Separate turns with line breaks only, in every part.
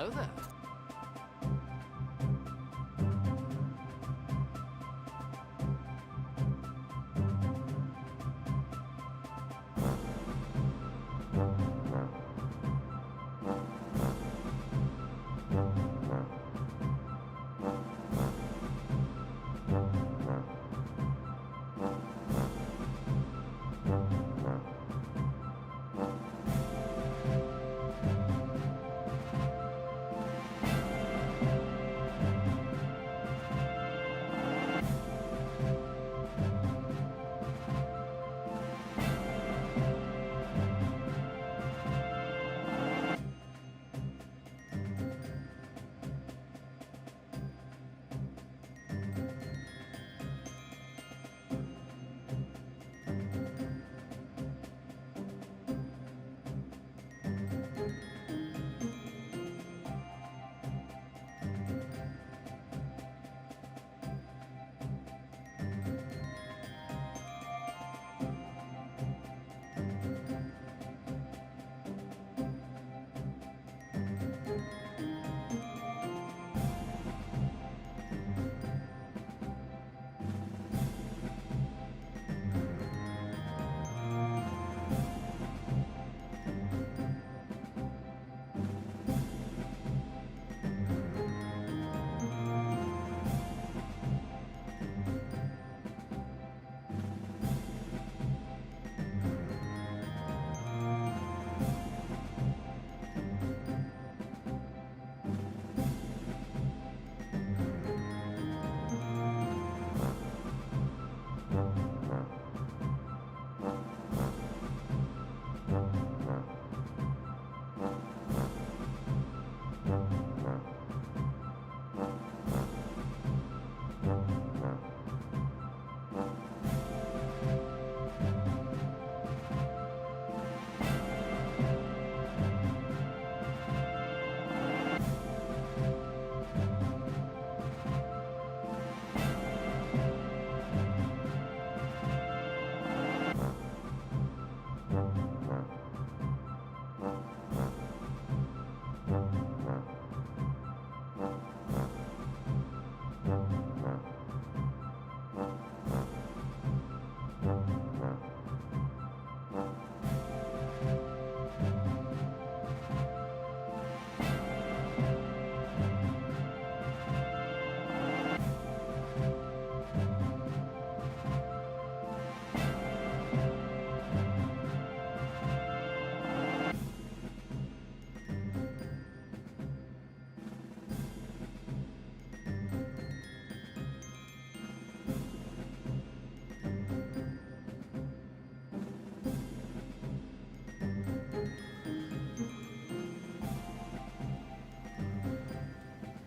Hello there.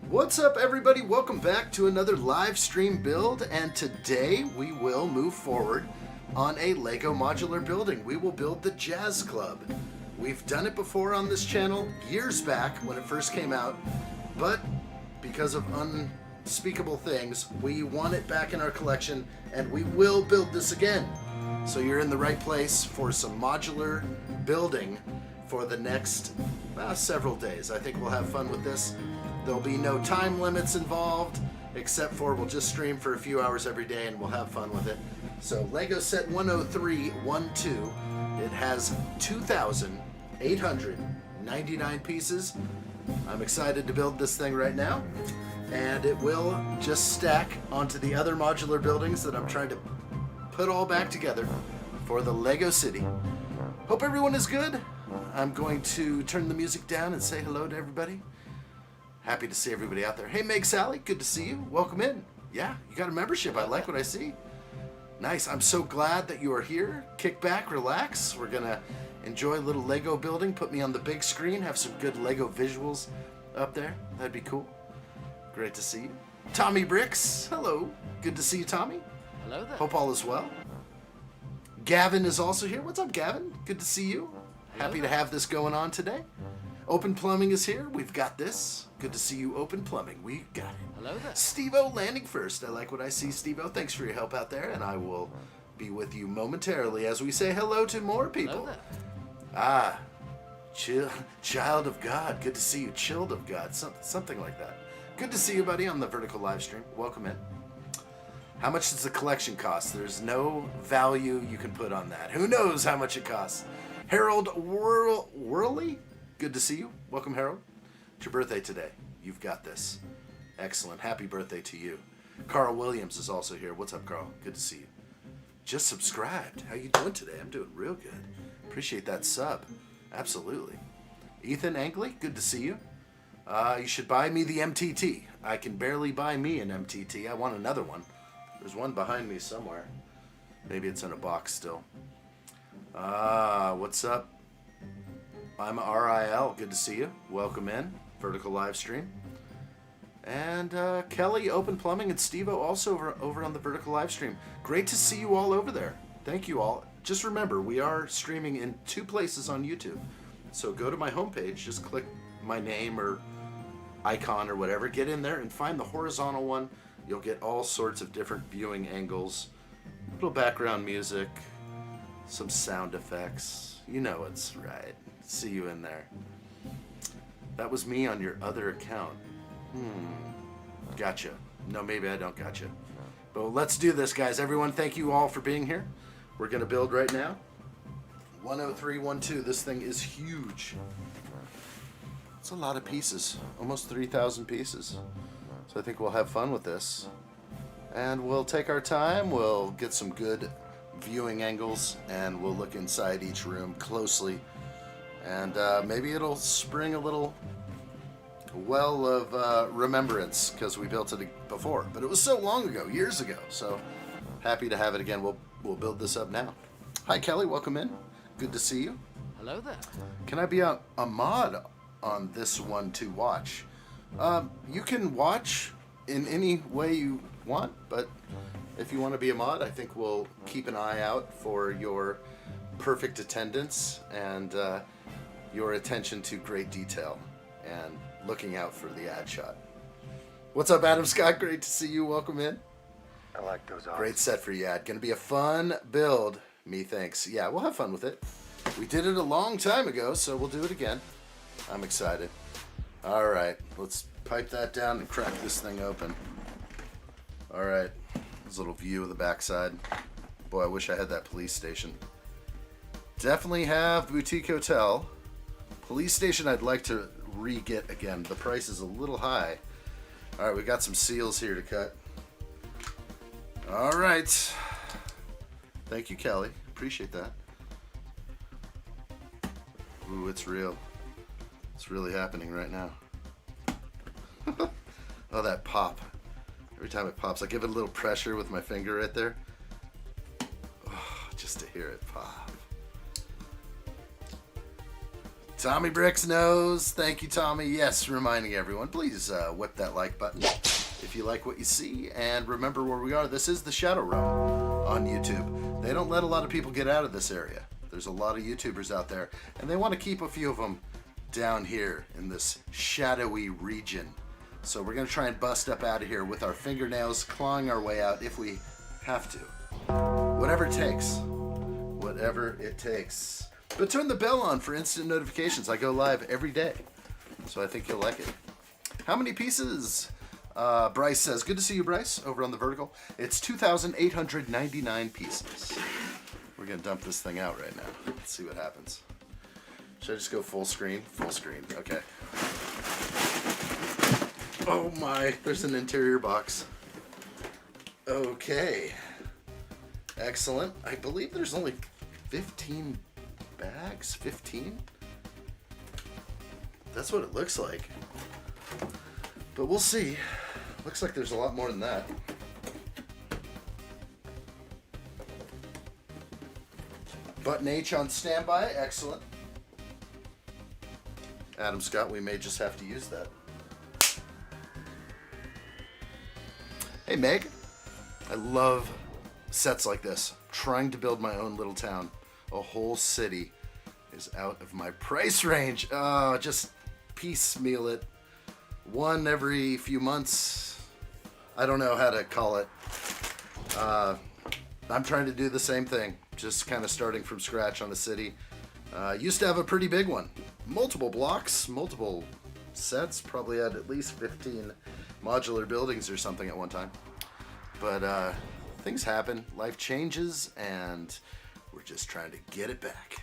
What's up, everybody? Welcome back to another live stream build, and today we will move forward on a Lego modular building. We will build the Jazz Club. We've done it before on this channel years back when it first came out, but because of unspeakable things, we want it back in our collection, and we will build this again. So you're in the right place for some modular building for the next several days. I think we'll have fun with this. There'll be no time limits involved, except for we'll just stream for a few hours every day and we'll have fun with it. So Lego set 10312, it has 2,899 pieces. I'm excited to build this thing right now, and it will just stack onto the other modular buildings that I'm trying to put all back together for the Lego City. Hope everyone is good. I'm going to turn the music down and say hello to everybody. Happy to see everybody out there. Hey, Meg Sally, good to see you. Welcome in. Yeah, you got a membership. I like what I see. Nice. I'm so glad that you are here. Kick back, relax. We're going to enjoy a little Lego building. Put me on the big screen. Have some good Lego visuals up there. That'd be cool. Great to see you. Tommy Bricks. Hello. Good to see you, Tommy.
Hello there.
Hope all is well. Gavin is also here. What's up, Gavin? Good to see you. Happy to have this going on today. Open Plumbing is here. We've got this. Good to see you, Open Plumbing. We got it.
Hello there.
Steve-O landing first. I like what I see, Steve-O. Thanks for your help out there, and I will be with you momentarily as we say hello to more people.
Hello there.
Child of God. Good to see you. Chilled of God. Something like that. Good to see you, buddy, on the vertical live stream. Welcome in. How much does the collection cost? There's no value you can put on that. Who knows how much it costs? Harold Worley? Good to see you. Welcome, Harold. It's your birthday today. You've got this. Excellent. Happy birthday to you. Carl Williams is also here. What's up, Carl? Good to see you. Just subscribed. How you doing today? I'm doing real good. Appreciate that sub. Absolutely. Ethan Angley, good to see you. You should buy me the MTT. I can barely buy me an MTT. I want another one. There's one behind me somewhere. Maybe it's in a box still. What's up? I'm RIL. Good to see you. Welcome in. Vertical live stream. And Kelly, Open Plumbing, and Steve-O also over on the vertical live stream. Great to see you all over there. Thank you all. Just remember, we are streaming in 2 places on YouTube. So go to my homepage, just click my name or icon or whatever, get in there and find the horizontal one. You'll get all sorts of different viewing angles, little background music, some sound effects. You know it's right. See you in there. That was me on your other account. Gotcha. No, maybe I don't gotcha. But let's do this, guys. Everyone, thank you all for being here. We're going to build right now. 10312. This thing is huge. It's a lot of pieces. Almost 3,000 pieces. So I think we'll have fun with this. And we'll take our time. We'll get some good viewing angles. And we'll look inside each room closely. And maybe it'll spring a little well of remembrance because we built it before. But it was so long ago, years ago. So happy to have it again. We'll build this up now. Hi, Kelly. Welcome in. Good to see you.
Hello there.
Can I be a mod on this one to watch? You can watch in any way you want, but if you want to be a mod, I think we'll keep an eye out for your perfect attendance and your attention to great detail and looking out for the ad shot. What's up, Adam Scott? Great to see you. Welcome in.
I like those odds.
Great set for you, Ad. Gonna be a fun build. Methinks. Yeah, we'll have fun with it. We did it a long time ago, so we'll do it again. I'm excited. All right, let's pipe that down and crack this thing open. All right, this little view of the backside. Boy, I wish I had that police station. Definitely have boutique hotel. Police station I'd like to re-get again. The price is a little high. All right, we got some seals here to cut. All right. Thank you, Kelly. Appreciate that. Ooh, it's real. It's really happening right now. Oh, that pop. Every time it pops, I give it a little pressure with my finger right there. Oh, just to hear it pop. Tommy Bricks knows. Thank you, Tommy. Yes, reminding everyone, please whip that like button if you like what you see. And remember where we are. This is the Shadow Room on YouTube. They don't let a lot of people get out of this area. There's a lot of YouTubers out there, and they want to keep a few of them down here in this shadowy region. So we're going to try and bust up out of here with our fingernails, clawing our way out if we have to. Whatever it takes. Whatever it takes. But turn the bell on for instant notifications. I go live every day, so I think you'll like it. How many pieces? Bryce says, good to see you, Bryce, over on the vertical. It's 2,899 pieces. We're going to dump this thing out right now. Let's see what happens. Should I just go full screen? Full screen. Okay. Oh my, there's an interior box. Okay. Excellent. I believe there's only 15 bags. 15? That's what it looks like. But we'll see. Looks like there's a lot more than that. Button H on standby. Excellent. Adam Scott, we may just have to use that. Hey, Meg. I love sets like this. Trying to build my own little town. A whole city is out of my price range. Just piecemeal it. One every few months. I don't know how to call it. I'm trying to do the same thing. Just kind of starting from scratch on a city. Used to have a pretty big one. multiple blocks, multiple sets. Probably had at least 15 modular buildings or something at one time. But things happen, life changes, and we're just trying to get it back.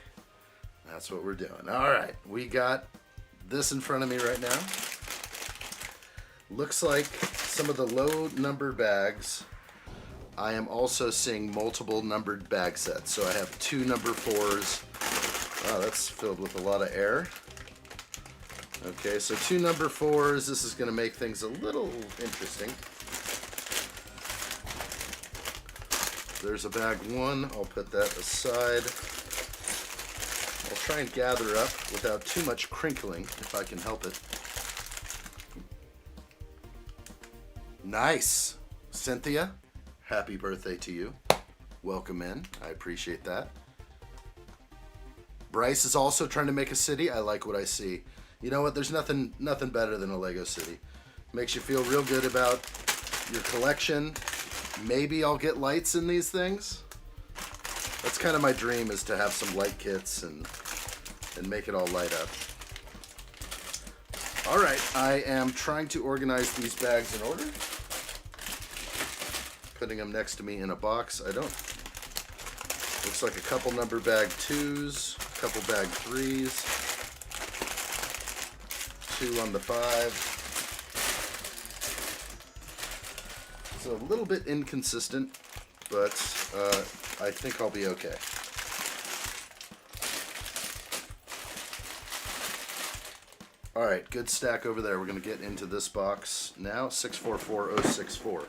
That's what we're doing. All right, we got this in front of me right now. Looks like some of the low number bags. I am also seeing multiple numbered bag sets. So I have 2 number 4s. Wow, that's filled with a lot of air. Okay, so 2 number 4s. This is going to make things a little interesting. There's a bag 1. I'll put that aside. I'll try and gather up without too much crinkling, if I can help it. Nice. Cynthia, happy birthday to you. Welcome in. I appreciate that. Bryce is also trying to make a city. I like what I see. You know what? There's nothing better than a Lego city. Makes you feel real good about your collection. Maybe I'll get lights in these things. That's kind of my dream, is to have some light kits and make it all light up. All right, I am trying to organize these bags in order. Putting them next to me in a box. Looks like a couple number bag 2s, a couple bag 3s, 2 on the 5. It's a little bit inconsistent, but I think I'll be okay. All right, good stack over there. We're going to get into this box now, 644064,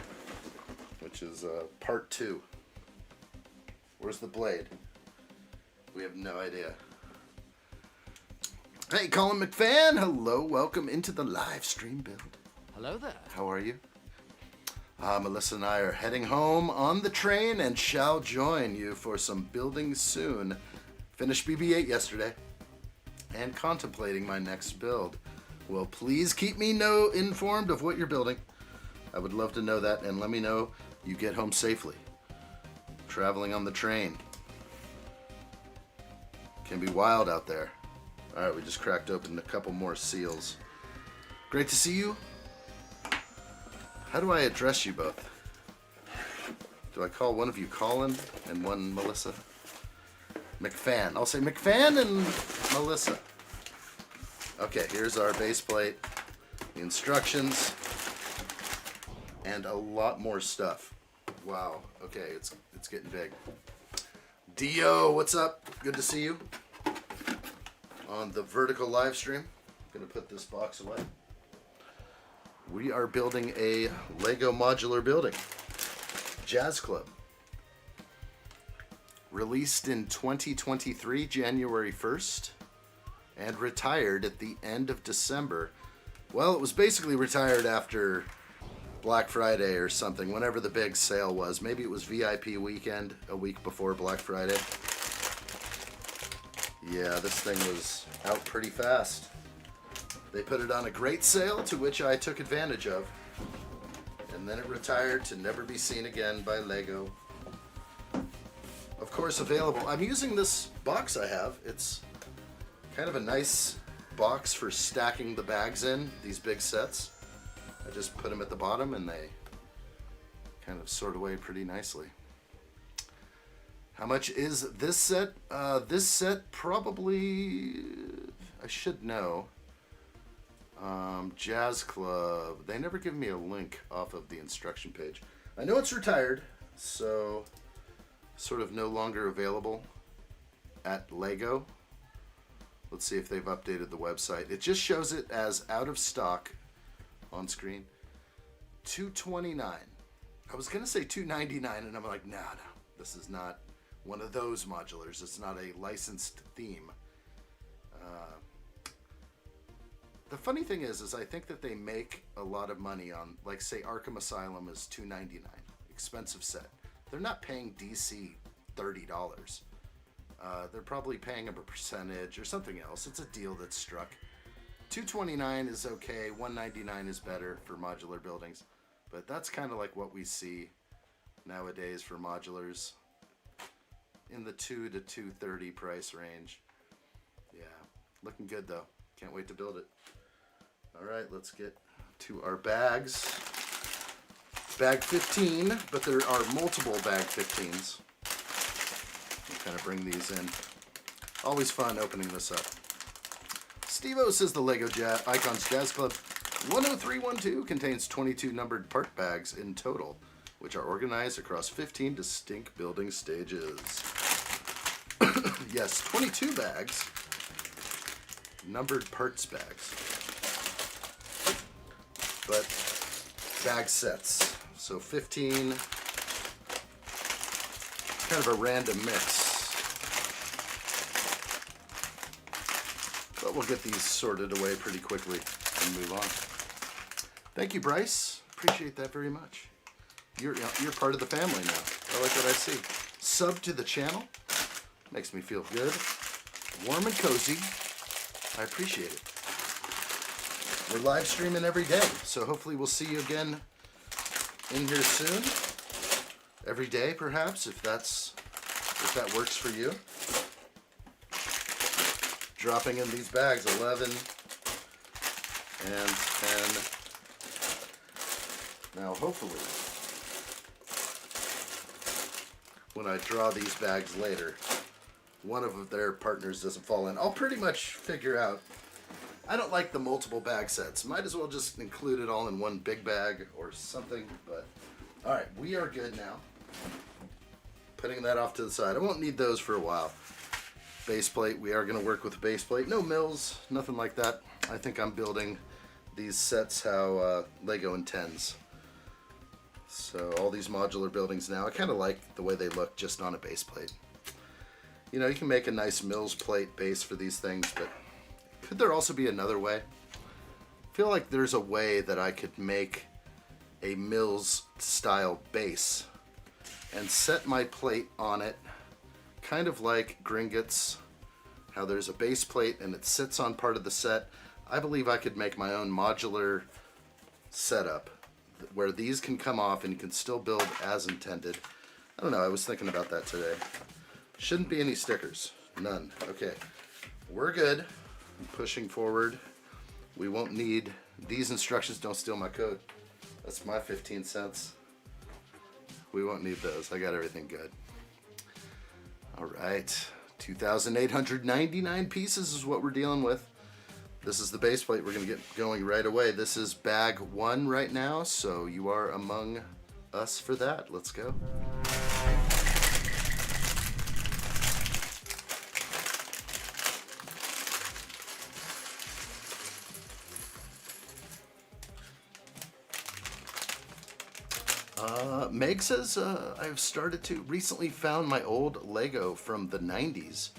which is part 2. Where's the blade? We have no idea. Hey, Colin McFan. Hello, welcome into the live stream build.
Hello there.
How are you? Melissa and I are heading home on the train and shall join you for some building soon. Finished BB-8 yesterday and contemplating my next build. Well, please keep me informed of what you're building. I would love to know that, and let me know you get home safely. Traveling on the train can be wild out there. All right, we just cracked open a couple more seals. Great to see you. How do I address you both? Do I call one of you Colin and one Melissa? McFan. I'll say McFan and Melissa. Okay, here's our base plate, the instructions, and a lot more stuff. Wow. Okay, it's getting big. Dio, what's up? Good to see you on the vertical live stream. Gonna put this box away. We are building a Lego modular building. Jazz Club. Released in 2023, January 1st, and retired at the end of December. Well, it was basically retired after Black Friday or something, whenever the big sale was. Maybe it was VIP weekend, a week before Black Friday. Yeah, this thing was out pretty fast. They put it on a great sale, to which I took advantage of. And then it retired to never be seen again by Lego. Of course, available. I'm using this box I have. It's kind of a nice box for stacking the bags in, these big sets. I just put them at the bottom and they kind of sort away pretty nicely. How much is this set? This set probably, I should know. Jazz Club. They never give me a link off of the instruction page. I know it's retired, so sort of no longer available at Lego. Let's see if they've updated the website. It just shows it as out of stock on screen. $229. I was gonna say $299, and I'm like, no, this is not one of those modulars. It's not a licensed theme. The funny thing is I think that they make a lot of money on, like, say Arkham Asylum is $299, expensive set. They're not paying DC $30. They're probably paying them a percentage or something else. It's a deal that's struck. $229 is okay. $199 is better for modular buildings, but that's kind of like what we see nowadays for modulars, in the $2 to $230 price range. Yeah. Looking good though. Can't wait to build it. All right, let's get to our bags. Bag 15, but there are multiple bag 15s. We'll kind of bring these in. Always fun opening this up. Steve-O says the Lego Icons Jazz Club 10312 contains 22 numbered part bags in total, which are organized across 15 distinct building stages. Yes, 22 bags. Numbered parts bags. But bag sets. So 15, kind of a random mix. But we'll get these sorted away pretty quickly and move on. Thank you, Bryce. Appreciate that very much. You're part of the family now. I like what I see. Sub to the channel. Makes me feel good. Warm and cozy. I appreciate it. We're live streaming every day, so hopefully we'll see you again in here soon. Every day, perhaps, if that works for you. Dropping in these bags, 11 and 10. Now, hopefully, when I draw these bags later, one of their partners doesn't fall in. I'll pretty much figure out. I don't like the multiple bag sets. Might as well just include it all in one big bag or something. But all right, we are good now. Putting that off to the side. I won't need those for a while. Base plate, we are going to work with a base plate. No mills, nothing like that. I think I'm building these sets how Lego intends. So all these modular buildings now, I kind of like the way they look just on a base plate. You know, you can make a nice mills plate base for these things, but could there also be another way? I feel like there's a way that I could make a mills style base and set my plate on it, kind of like Gringotts, how there's a base plate and it sits on part of the set. I believe I could make my own modular setup where these can come off and you can still build as intended. I don't know, I was thinking about that today. Shouldn't be any stickers. None. Okay. We're good. I'm pushing forward. We won't need these instructions. Don't steal my code. That's my 15 cents. We won't need those. I got everything good. All right. 2,899 pieces is what we're dealing with. This is the base plate. We're going to get going right away. This is bag 1 right now, so you are among us for that. Let's go. Meg says, I've started to recently found my old Lego from the 90s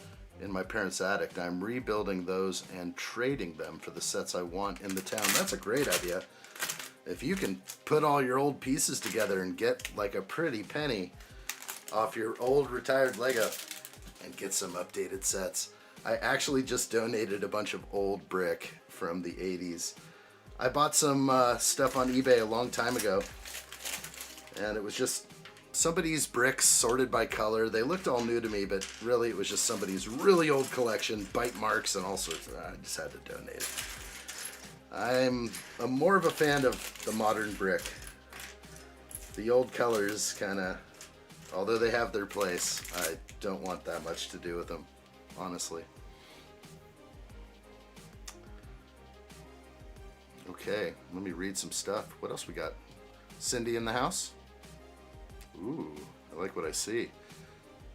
in my parents' attic. I'm rebuilding those and trading them for the sets I want in the town. That's a great idea. If you can put all your old pieces together and get like a pretty penny off your old retired Lego and get some updated sets. I actually just donated a bunch of old brick from the 80s. I bought some stuff on eBay a long time ago. And it was just somebody's bricks sorted by color. They looked all new to me, but really it was just somebody's really old collection, bite marks and all sorts of. I just had to donate it. I'm more of a fan of the modern brick. The old colors kind of, although they have their place, I don't want that much to do with them, honestly. Okay, let me read some stuff. What else we got? Cindy in the house? Ooh, I like what I see.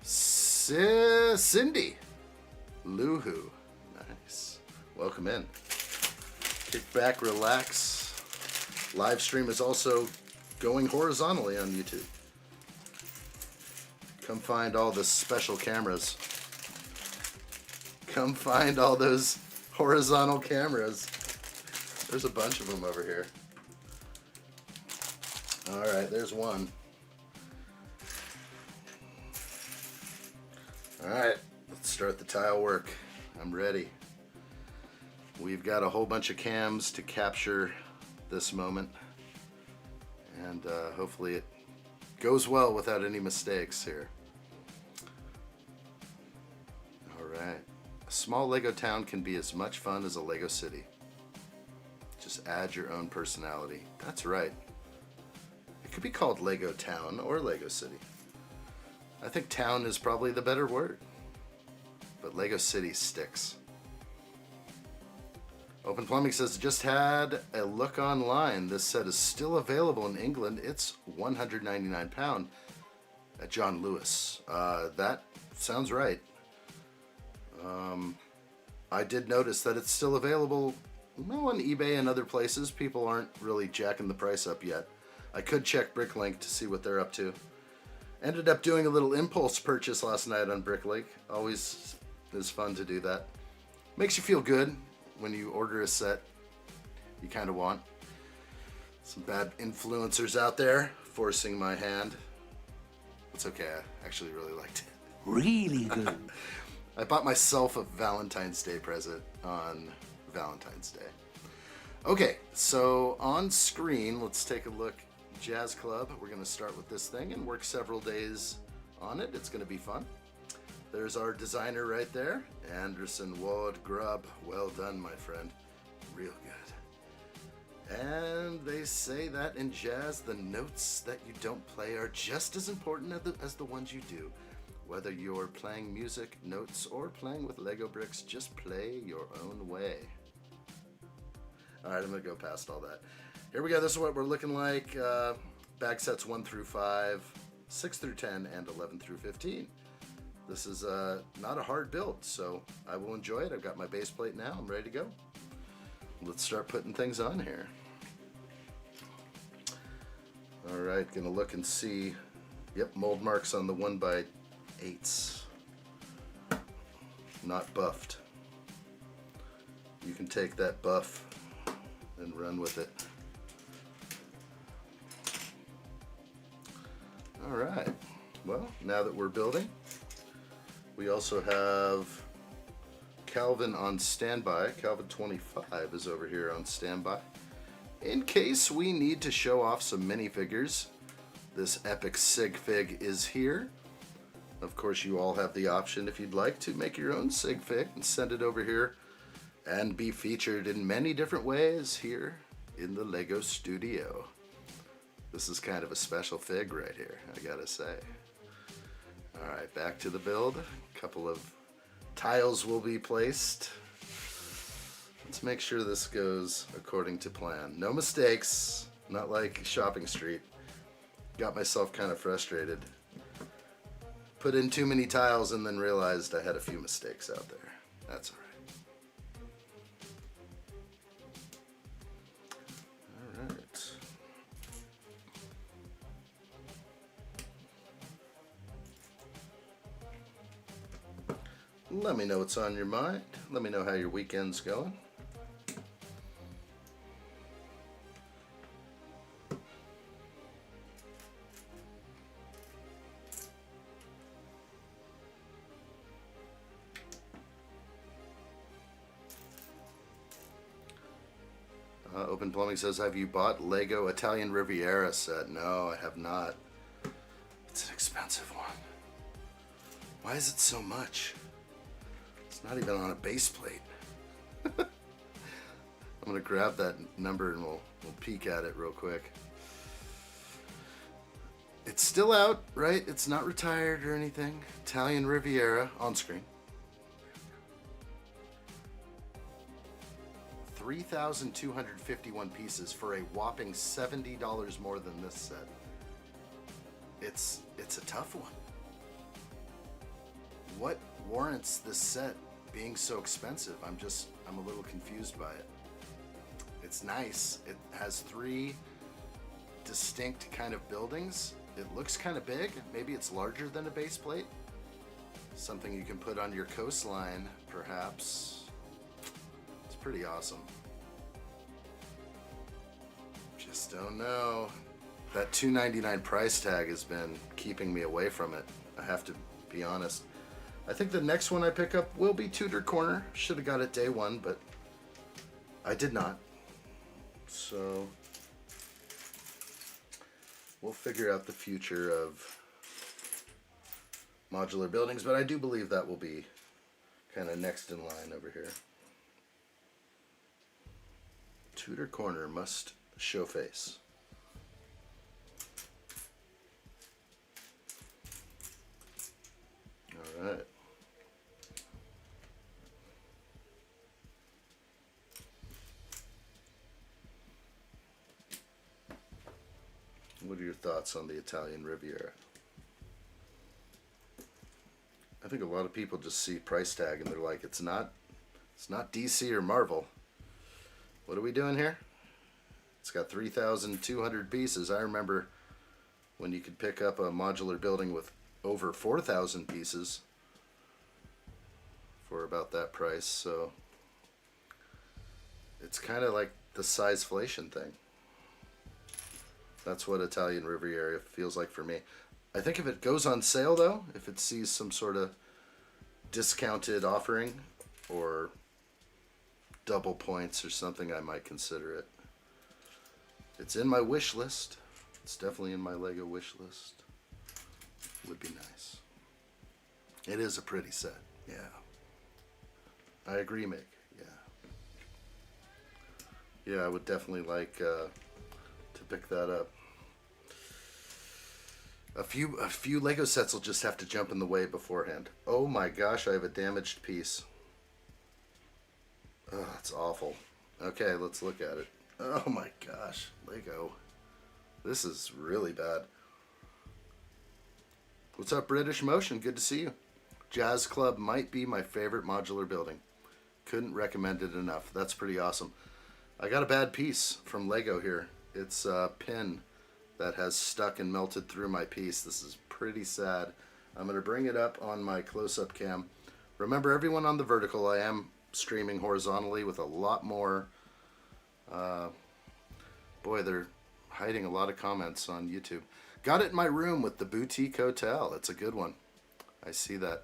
Cindy. Luhu. Nice. Welcome in. Kick back, relax. Live stream is also going horizontally on YouTube. Come find all the special cameras. Come find all those horizontal cameras. There's a bunch of them over here. All right, there's one. All right, let's start the tile work. I'm ready. We've got a whole bunch of cams to capture this moment, and hopefully it goes well without any mistakes here. All right. A small Lego town can be as much fun as a Lego city. Just add your own personality. That's right. It could be called Lego Town or Lego City. I think town is probably the better word. But Lego City sticks. Open Plumbing says, just had a look online. This set is still available in England. It's £199 at John Lewis. That sounds right. I did notice that it's still available on eBay and other places. People aren't really jacking the price up yet. I could check Bricklink to see what they're up to. Ended up doing a little impulse purchase last night on Bricklink. Always is fun to do that. Makes you feel good when you order a set you kind of want. Some bad influencers out there forcing my hand. It's okay, I actually really liked it.
Really good.
I bought myself a Valentine's Day present on Valentine's Day. Okay, so on screen, let's take a look. Jazz Club, we're going to start with this thing and work several days on it. It's going to be fun. There's our designer right there, Anderson Ward Grubb. Well done, my friend. Real good. And they say that in jazz, the notes that you don't play are just as important as the ones you do. Whether you're playing music, notes, or playing with Lego bricks, just play your own way. All right, I'm going to go past all that. Here we go. This is what we're looking like. Bag sets 1 through 5, 6 through 10, and 11 through 15. This is not a hard build, so I will enjoy it. I've got my base plate now. I'm ready to go. Let's start putting things on here. All right, gonna look and see. Yep, mold marks on the 1x8s. Not buffed. You can take that buff and run with it. All right, well, now that we're building, we also have Calvin on standby. Calvin 25 is over here on standby. In case we need to show off some minifigures, this epic sig fig is here. Of course, you all have the option, if you'd like, to make your own sig fig and send it over here and be featured in many different ways here in the Lego studio. This is kind of a special fig right here, I gotta say. All right, back to the build. A couple of tiles will be placed. Let's make sure this goes according to plan. No mistakes, not like Shopping Street. Got myself kind of frustrated. Put in too many tiles and then realized I had a few mistakes out there. That's all right. Let me know what's on your mind. Let me know how your weekend's going. Open Plumbing says, have you bought Lego Italian Riviera set? No, I have not. It's an expensive one. Why is it so much? It's not even on a base plate. I'm gonna grab that number and we'll peek at it real quick. It's still out, right? It's not retired or anything. Italian Riviera on screen. 3,251 pieces for a whopping $70 more than this set. It's a tough one. What warrants this set being so expensive? I'm a little confused by it. It's nice. It has 3 distinct kind of buildings. It looks kind of big. Maybe it's larger than a base plate. Something you can put on your coastline, perhaps. It's pretty awesome. Just don't know. That $299 price tag has been keeping me away from it. I have to be honest. I think the next one I pick up will be Tudor Corner. Should have got it day one, but I did not. So we'll figure out the future of modular buildings, but I do believe that will be kind of next in line over here. Tudor corner must show face. All right. What are your thoughts on the Italian Riviera? I think a lot of people just see price tag and they're like, it's not DC or Marvel. What are we doing here? It's got 3,200 pieces. I remember when you could pick up a modular building with over 4,000 pieces for about that price. So it's kind of like the sizeflation thing. That's what Italian Riviera feels like for me. I think if it goes on sale though, if it sees some sort of discounted offering or double points or something, I might consider it. It's in my wish list. It's definitely in my Lego wish list. Would be nice. It is a pretty set, yeah. I agree, Mick. Yeah, I would definitely like to pick that up. A few Lego sets will just have to jump in the way beforehand. Oh my gosh, I have a damaged piece. Oh, that's awful. Okay, let's look at it. Oh my gosh, Lego. This is really bad. What's up, British Motion? Good to see you. Jazz Club might be my favorite modular building. Couldn't recommend it enough. That's pretty awesome. I got a bad piece from Lego here. It's a pin that has stuck and melted through my piece. This is pretty sad. I'm going to bring it up on my close-up cam. Remember, everyone on the vertical, I am streaming horizontally with a lot more. Boy, they're hiding a lot of comments on YouTube. Got it in my room with the boutique hotel. It's a good one. I see that.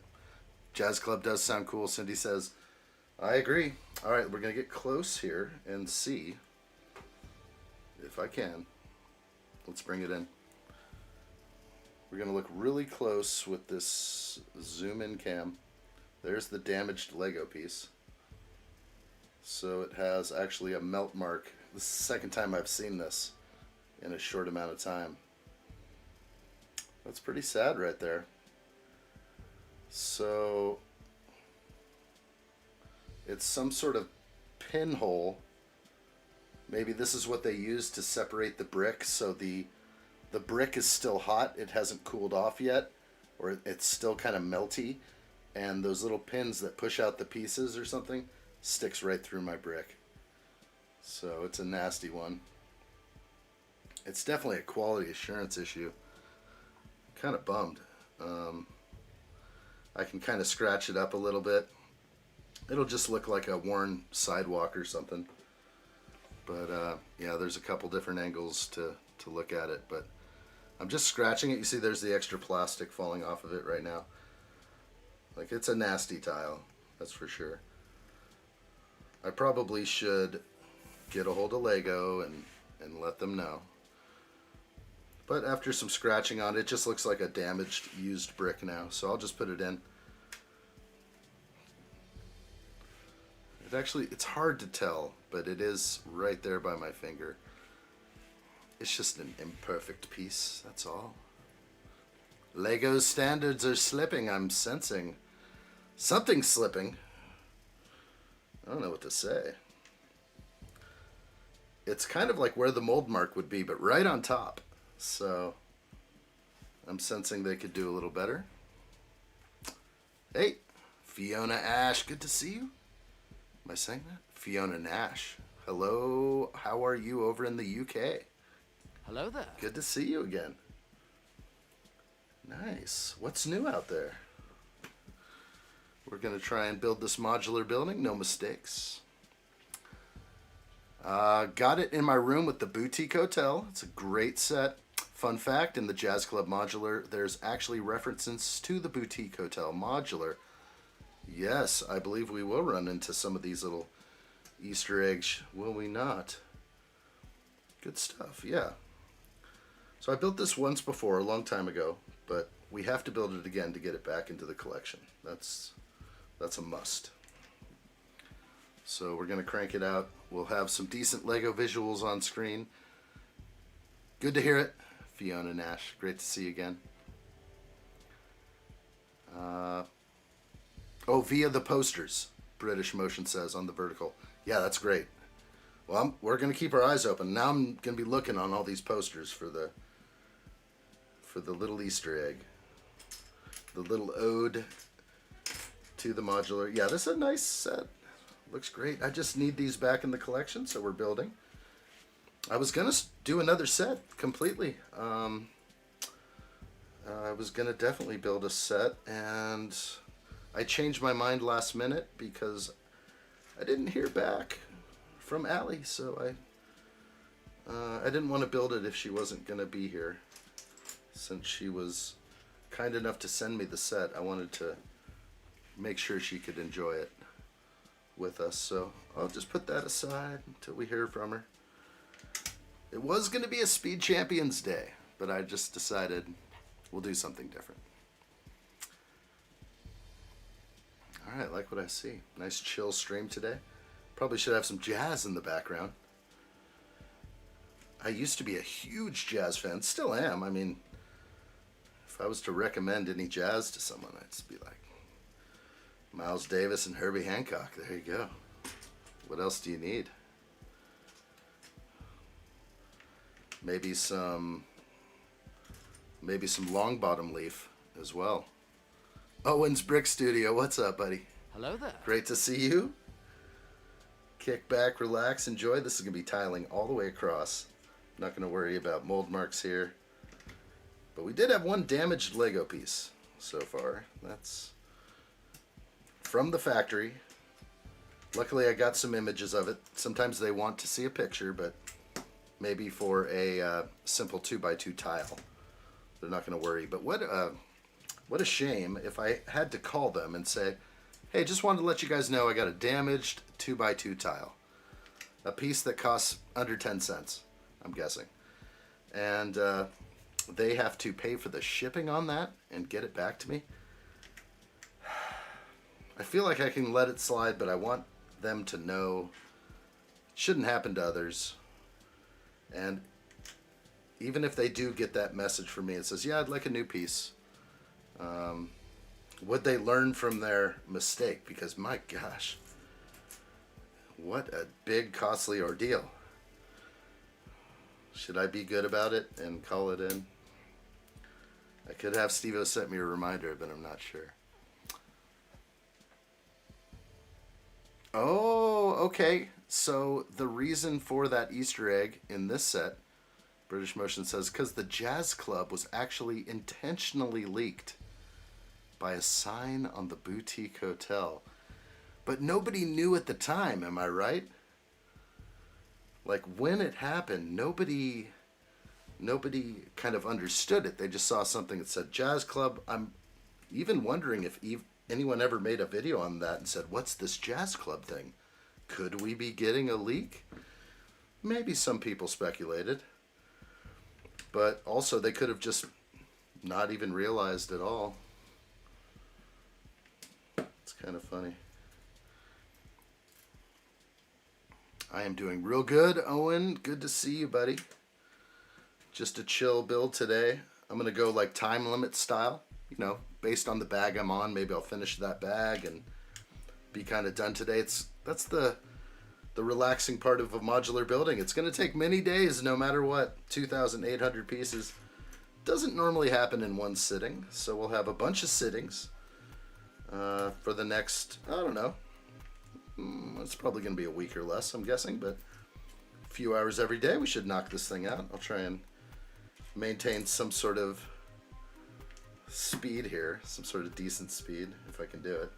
Jazz Club does sound cool. Cindy says, I agree. All right, we're going to get close here and see if I can. Let's bring it in. We're going to look really close with this zoom in cam. There's the damaged Lego piece. So it has actually a melt mark. This is the second time I've seen this in a short amount of time. That's pretty sad right there. So it's some sort of pinhole. Maybe this is what they use to separate the brick, so the brick is still hot. It hasn't cooled off yet, or it's still kind of melty, and those little pins that push out the pieces or something sticks right through my brick. So it's a nasty one. It's definitely a quality assurance issue. Kind of bummed. I can kind of scratch it up a little bit. It'll just look like a worn sidewalk or something. But yeah, there's a couple different angles to look at it. But I'm just scratching it. You see there's the extra plastic falling off of it right now. Like, it's a nasty tile, that's for sure. I probably should get a hold of Lego and let them know. But after some scratching on it, it just looks like a damaged, used brick now. So I'll just put it in. It's hard to tell, but it is right there by my finger. It's just an imperfect piece, that's all. Lego's standards are slipping, I'm sensing. Something's slipping. I don't know what to say. It's kind of like where the mold mark would be, but right on top. So I'm sensing they could do a little better. Hey, Fiona Ash, good to see you. Am I saying that? Fiona Nash. Hello, how are you over in the UK?
Hello there.
Good to see you again. Nice. What's new out there? We're going to try and build this modular building, no mistakes. Got it in my room with the boutique hotel. It's a great set. Fun fact, in the Jazz Club modular, there's actually references to the boutique hotel modular. Yes, I believe we will run into some of these little Easter eggs, will we not? Good stuff, yeah. So I built this once before, a long time ago, but we have to build it again to get it back into the collection. That's That's a must. So we're going to crank it out. We'll have some decent Lego visuals on screen. Good to hear it. Fiona Nash, great to see you again. Oh, via the posters, British Motion says on the vertical. Yeah, that's great. Well, we're going to keep our eyes open. Now I'm going to be looking on all these posters for the little Easter egg. The little ode to the modular. Yeah, this is a nice set. Looks great. I just need these back in the collection, so we're building. I was going to do another set completely. I was going to definitely build a set, and I changed my mind last minute because I didn't hear back from Allie, so I didn't want to build it if she wasn't going to be here. Since she was kind enough to send me the set, I wanted to make sure she could enjoy it with us, so I'll just put that aside until we hear from her. It was going to be a Speed Champions Day, but I just decided we'll do something different. Alright, like what I see. Nice chill stream today. Probably should have some jazz in the background. I used to be a huge jazz fan, still am. I mean, if I was to recommend any jazz to someone, I'd just be like Miles Davis and Herbie Hancock. There you go. What else do you need? Maybe some Long Bottom Leaf as well. Owen's Brick Studio, what's up, buddy?
Hello there.
Great to see you. Kick back, relax, enjoy. This is going to be tiling all the way across. Not going to worry about mold marks here. But we did have one damaged Lego piece so far. That's from the factory. Luckily I got some images of it. Sometimes they want to see a picture, but maybe for a simple 2x2 tile they're not going to worry. But what a shame if I had to call them and say, hey, just wanted to let you guys know I got a damaged 2x2 tile. A piece that costs under 10 cents, I'm guessing. And they have to pay for the shipping on that and get it back to me. I feel like I can let it slide, but I want them to know it shouldn't happen to others. And even if they do get that message from me, it says, yeah, I'd like a new piece. Would they learn from their mistake? Because my gosh, what a big costly ordeal. Should I be good about it and call it in? I could have Steve-O sent me a reminder, but I'm not sure. Oh, okay. So the reason for that Easter egg in this set, British Motion says, because the Jazz Club was actually intentionally leaked by a sign on the boutique hotel. But nobody knew at the time, am I right? Like when it happened, nobody kind of understood it. They just saw something that said Jazz Club. I'm even wondering if anyone ever made a video on that and said, what's this Jazz Club thing? Could we be getting a leak? Maybe some people speculated. But also they could have just not even realized at all. It's kind of funny. I am doing real good, Owen. Good to see you, buddy. Just a chill build today. I'm going to go like time limit style. You know, based on the bag I'm on, maybe I'll finish that bag and be kind of done today. That's the relaxing part of a modular building. It's going to take many days no matter what. 2,800 pieces. Doesn't normally happen in one sitting, so we'll have a bunch of sittings for the next, I don't know, it's probably going to be a week or less, I'm guessing, but a few hours every day we should knock this thing out. I'll try and maintain some sort of speed here, some sort of decent speed if I can do it.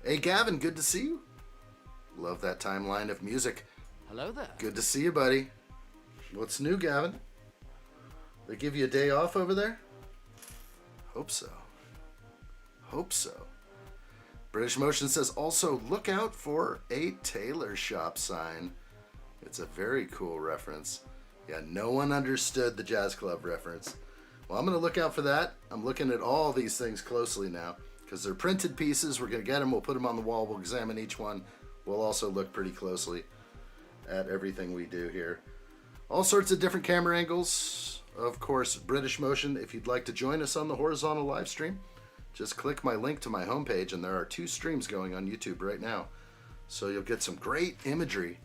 Hey Gavin, good to see you. Love that timeline of music.
Hello there.
Good to see you, buddy. What's new, Gavin? They give you a day off over there? Hope so. Hope so. British Motion says also look out for a tailor shop sign. It's a very cool reference. Yeah, no one understood the Jazz Club reference. Well, I'm going to look out for that. I'm looking at all these things closely now because they're printed pieces. We're going to get them. We'll put them on the wall. We'll examine each one. We'll also look pretty closely at everything we do here. All sorts of different camera angles. Of course, British Motion. If you'd like to join us on the horizontal live stream, just click my link to my homepage, and there are 2 streams going on YouTube right now. So you'll get some great imagery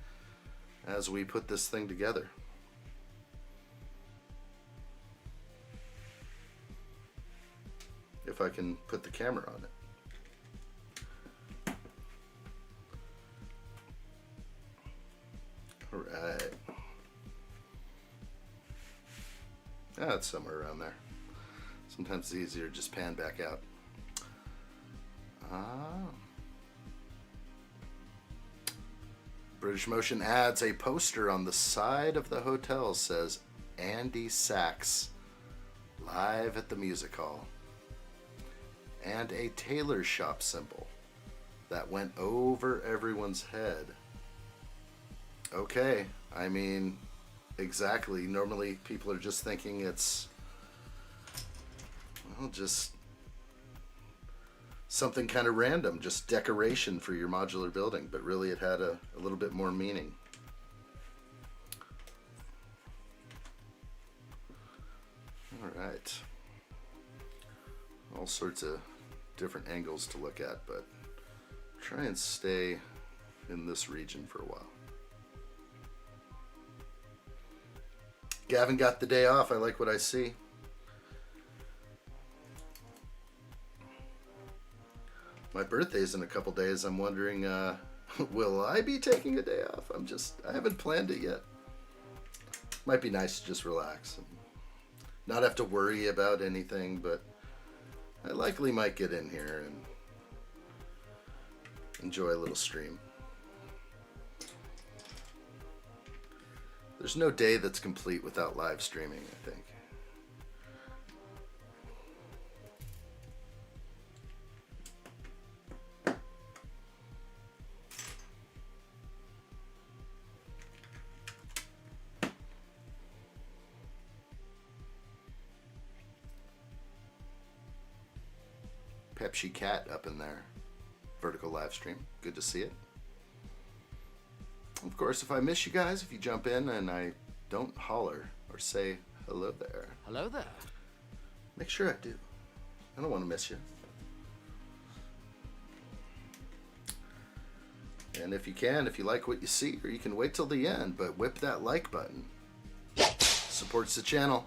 as we put this thing together. If I can put the camera on it. All right. It's somewhere around there. Sometimes it's easier to just pan back out. British Motion adds a poster on the side of the hotel, says Andy Sachs, live at the music hall. And a tailor shop symbol that went over everyone's head. Okay, I mean, exactly. Normally people are just thinking it's, well, just something kind of random, just decoration for your modular building, but really it had a little bit more meaning. All right. All sorts of different angles to look at, but try and stay in this region for a while. Gavin got the day off. I like what I see. My birthday's in a couple days. I'm wondering, will I be taking a day off? I haven't planned it yet. Might be nice to just relax and not have to worry about anything, but I likely might get in here and enjoy a little stream. There's no day that's complete without live streaming, I think. Pepsi Cat up in there. Vertical live stream. Good to see it. Of course, if I miss you guys, if you jump in and I don't holler or say hello there.
Hello there.
Make sure I do. I don't want to miss you. And if you like what you see, or you can wait till the end, but whip that like button. Supports the channel.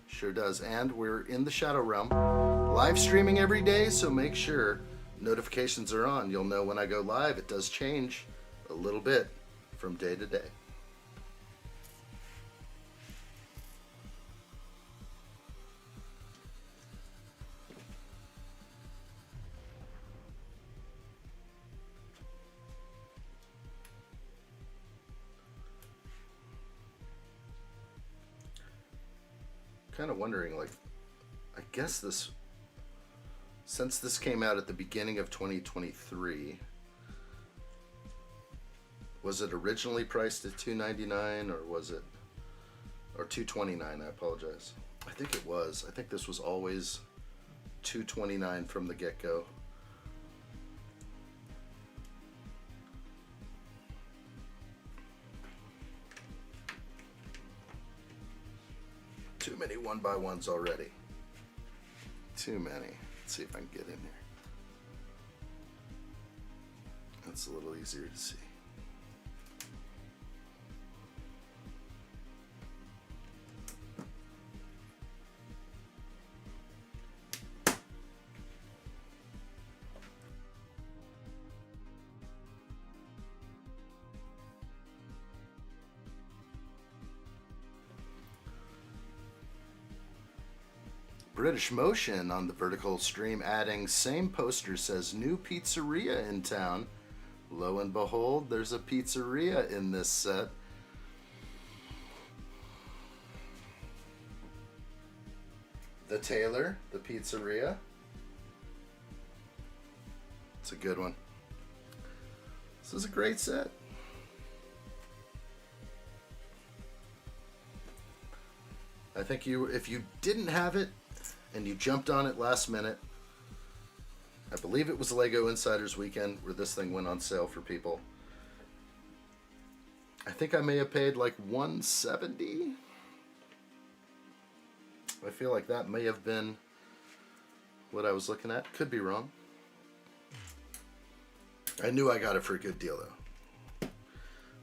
Sure does. And we're in the Shadow Realm. Live streaming every day, so make sure notifications are on. You'll know when I go live. It does change a little bit from day to day. Kind of wondering, like, I guess since this came out at the beginning of 2023, was it originally priced at $299 or was it, or $229? I apologize. I think it was. I think this was always $229 from the get-go. Too many 1x1s already. Too many. Let's see if I can get in here. That's a little easier to see. British Motion on the vertical stream adding same poster says new pizzeria in town. Lo and behold, there's a pizzeria in this set. The Tailor, the pizzeria. It's a good one. This is a great set. I think if you didn't have it and you jumped on it last minute, I believe it was Lego Insiders Weekend where this thing went on sale for people. I think I may have paid like $170. I feel like that may have been what I was looking at. Could be wrong. I knew I got it for a good deal though.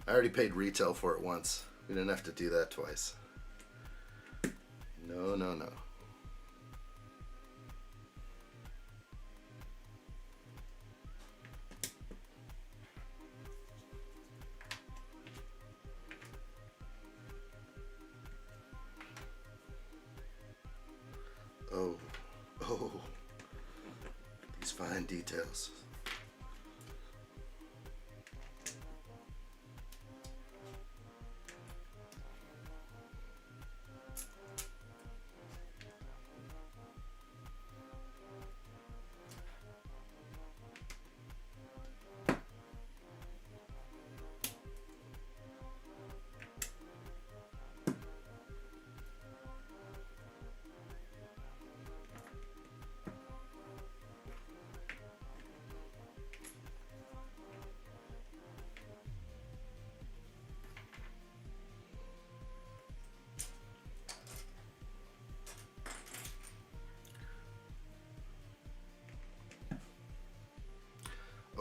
I already paid retail for it once. We didn't have to do that twice. No, no, no. Oh, these fine details.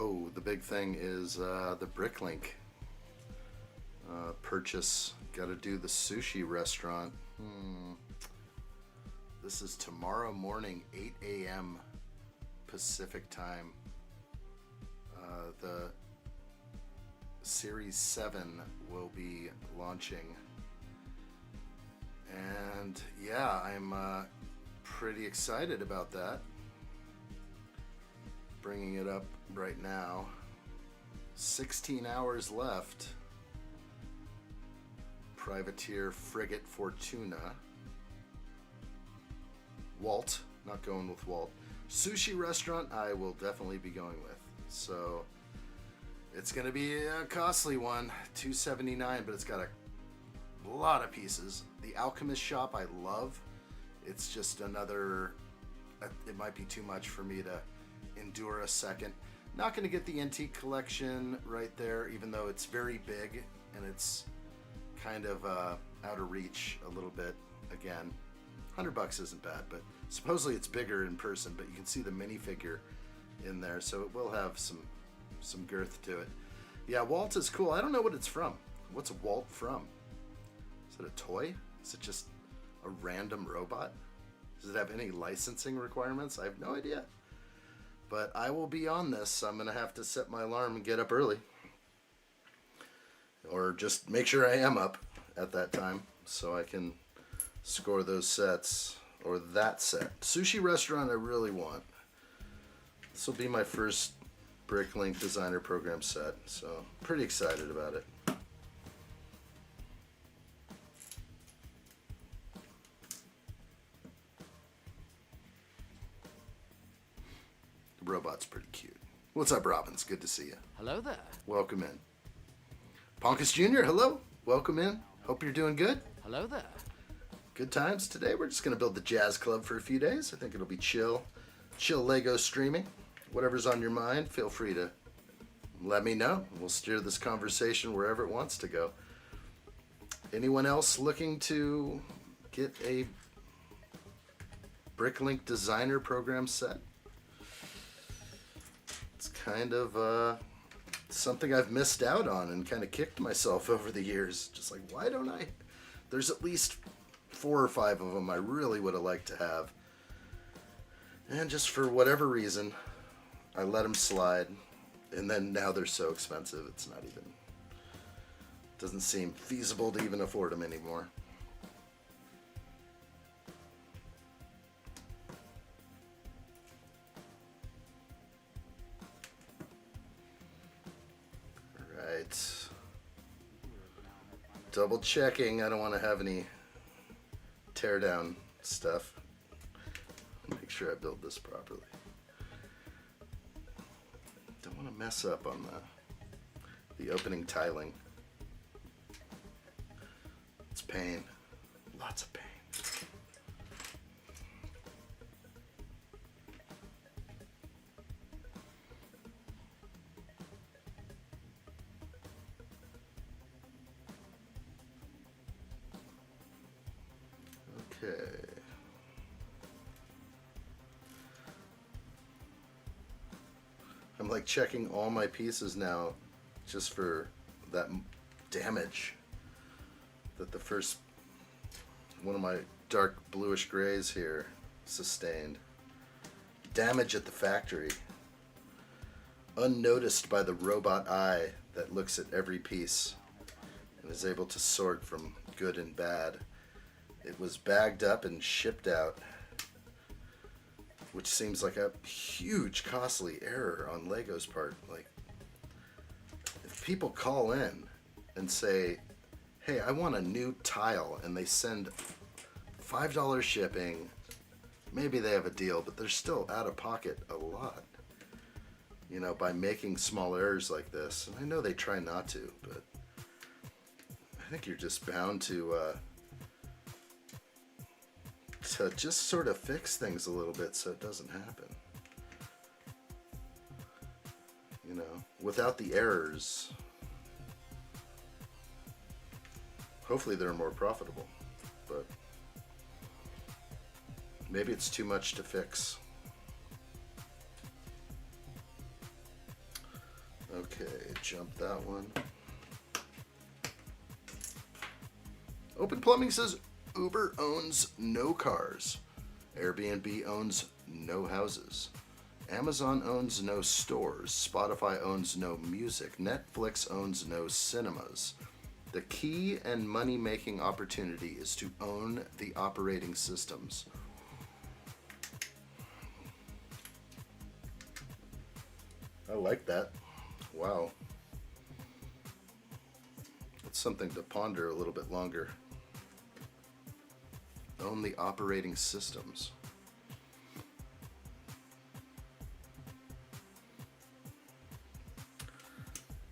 Oh, the big thing is the Bricklink purchase. Got to do the sushi restaurant. This is tomorrow morning, 8 a.m. Pacific time. The Series 7 will be launching. And yeah, I'm pretty excited about that. Bringing it up right now. 16 hours left. Privateer Frigate Fortuna. Walt, not going with Walt. Sushi restaurant, I will definitely be going with. So it's going to be a costly one, $279, but it's got a lot of pieces. The Alchemist shop, I love. It's just another. It might be too much for me to endure a second. Not going to get the antique collection right there, even though it's very big and it's kind of out of reach a little bit. Again, $100 isn't bad, but supposedly it's bigger in person. But you can see the minifigure in there, so it will have some girth to it. Yeah, Walt is cool. I don't know what it's from. What's Walt from? Is it a toy? Is it just a random robot? Does it have any licensing requirements? I have no idea. But I will be on this. I'm going to have to set my alarm and get up early. Or just make sure I am up at that time so I can score those sets. Or that set. Sushi restaurant I really want. This will be my first Bricklink Designer Program set. So pretty excited about it. The robot's pretty cute. What's up, Robbins? Good to see you.
Hello there.
Welcome in. Ponkus Jr., hello. Welcome in. Hope you're doing good.
Hello there.
Good times. Today we're just going to build the Jazz Club for a few days. I think it'll be chill Lego streaming. Whatever's on your mind, feel free to let me know. We'll steer this conversation wherever it wants to go. Anyone else looking to get a Bricklink Designer Program set? It's kind of something I've missed out on and kind of kicked myself over the years. Just like, why don't I? There's at least 4 or 5 of them I really would have liked to have. And just for whatever reason, I let them slide. And then now they're so expensive, it's not even, doesn't seem feasible to even afford them anymore. Right. Double checking. I don't want to have any tear down stuff. Make sure I build this properly. Don't want to mess up on the opening tiling. It's pain. Lots of pain. Okay. I'm like checking all my pieces now just for that damage that the first one of my dark bluish grays here sustained. Damage at the factory. Unnoticed by the robot eye that looks at every piece and is able to sort from good and bad. It was bagged up and shipped out, which seems like a huge costly error on Lego's part. Like, if people call in and say, hey, I want a new tile, and they send $5 shipping, maybe they have a deal, but they're still out of pocket a lot, you know, by making small errors like this. And I know they try not to, but I think you're just bound to just sort of fix things a little bit so it doesn't happen. You know, without the errors, hopefully they're more profitable, but maybe it's too much to fix. Okay, jump that one. Open Plumbing says Uber owns no cars. Airbnb owns no houses. Amazon owns no stores. Spotify owns no music. Netflix owns no cinemas. The key and money-making opportunity is to own the operating systems. I like that. Wow. It's something to ponder a little bit longer. Own the operating systems.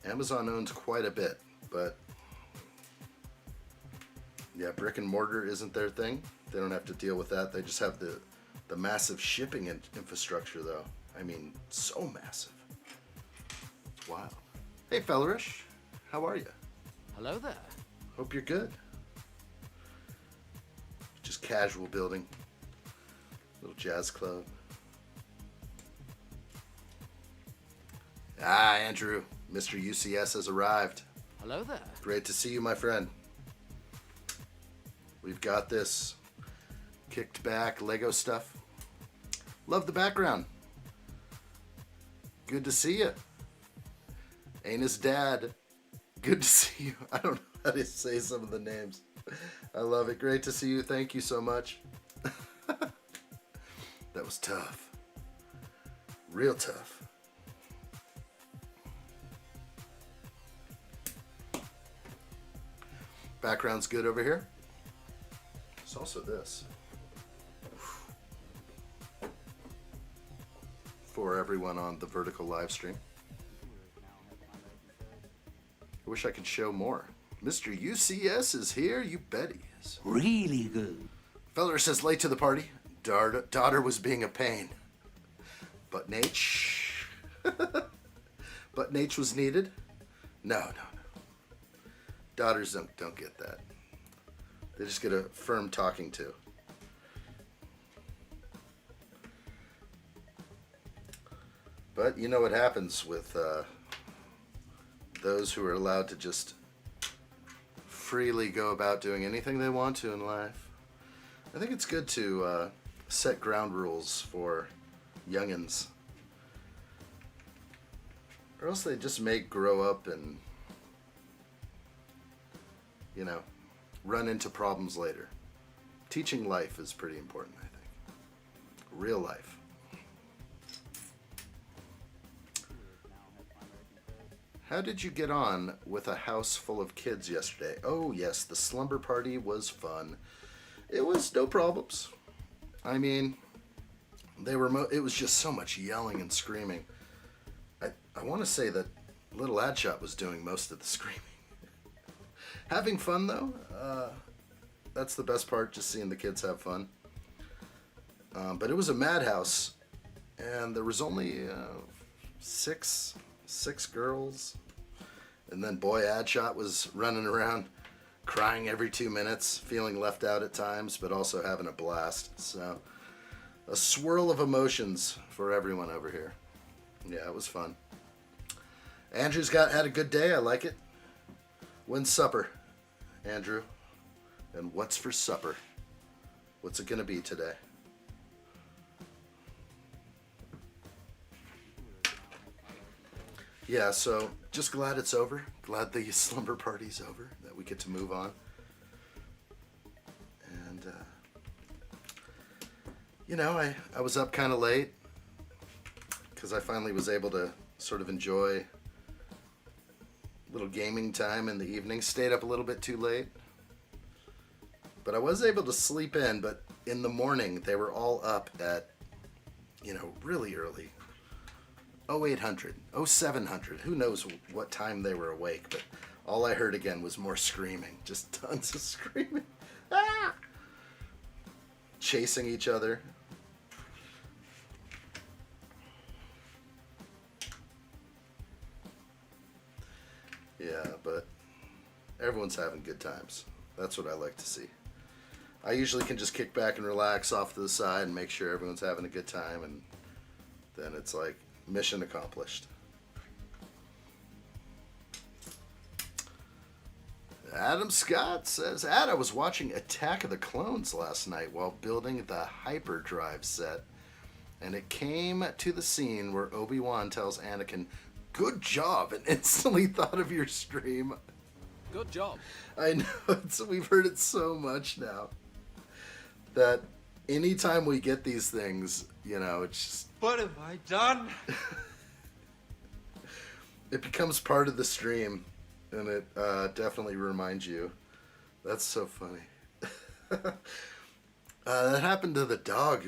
Amazon owns quite a bit, but yeah, brick and mortar isn't their thing. They don't have to deal with that. They just have the massive shipping infrastructure, though. I mean, so massive. Wow. Hey, Fellerish. How are you?
Hello there.
Hope you're good. Just casual building. Little jazz club. Ah, Andrew. Mr. UCS has arrived.
Hello there.
Great to see you, my friend. We've got this kicked back Lego stuff. Love the background. Good to see you. Ain't his dad. Good to see you. I don't know how to say some of the names. I love it. Great to see you. Thank you so much. That was tough. Real tough. Background's good over here. There's also this. For everyone on the vertical live stream. I wish I could show more. Mr. UCS is here. You bet he is.
Really good.
Feller says late to the party. Daughter was being a pain. But Nate. But Nate was needed. No. Daughters don't get that. They just get a firm talking to. But you know what happens with those who are allowed to just freely go about doing anything they want to in life. I think it's good to set ground rules for youngins. Or else they just may grow up and, you know, run into problems later. Teaching life is pretty important, I think. Real life. How did you get on with a house full of kids yesterday? Oh yes, the slumber party was fun. It was no problems. I mean, it was just so much yelling and screaming. I want to say that little addshot was doing most of the screaming. Having fun though, that's the best part, just seeing the kids have fun. But it was a madhouse, and there was only six girls, and then boy addshot was running around crying every 2 minutes, feeling left out at times, but also having a blast. So, a swirl of emotions for everyone over here. Yeah, it was fun. Andrew's had a good day. I like it. When's supper, Andrew? And what's for supper? What's it going to be today? Yeah, so just glad it's over. Glad the slumber party's over, that we get to move on. And, you know, I was up kind of late because I finally was able to sort of enjoy a little gaming time in the evening. Stayed up a little bit too late. But I was able to sleep in, but in the morning they were all up at, you know, really early. 0800, 0700, who knows what time they were awake, but all I heard again was more screaming. Just tons of screaming. Ah! Chasing each other. Yeah, but everyone's having good times. That's what I like to see. I usually can just kick back and relax off to the side and make sure everyone's having a good time, and then it's like mission accomplished. Adam Scott says, I was watching Attack of the Clones last night while building the hyperdrive set, and it came to the scene where Obi-Wan tells Anakin, "Good job," and instantly thought of your stream.
Good job.
I know, we've heard it so much now that anytime we get these things, you know, it's just...
What have I done?
It becomes part of the stream, and it definitely reminds you. That's so funny. That happened to the dog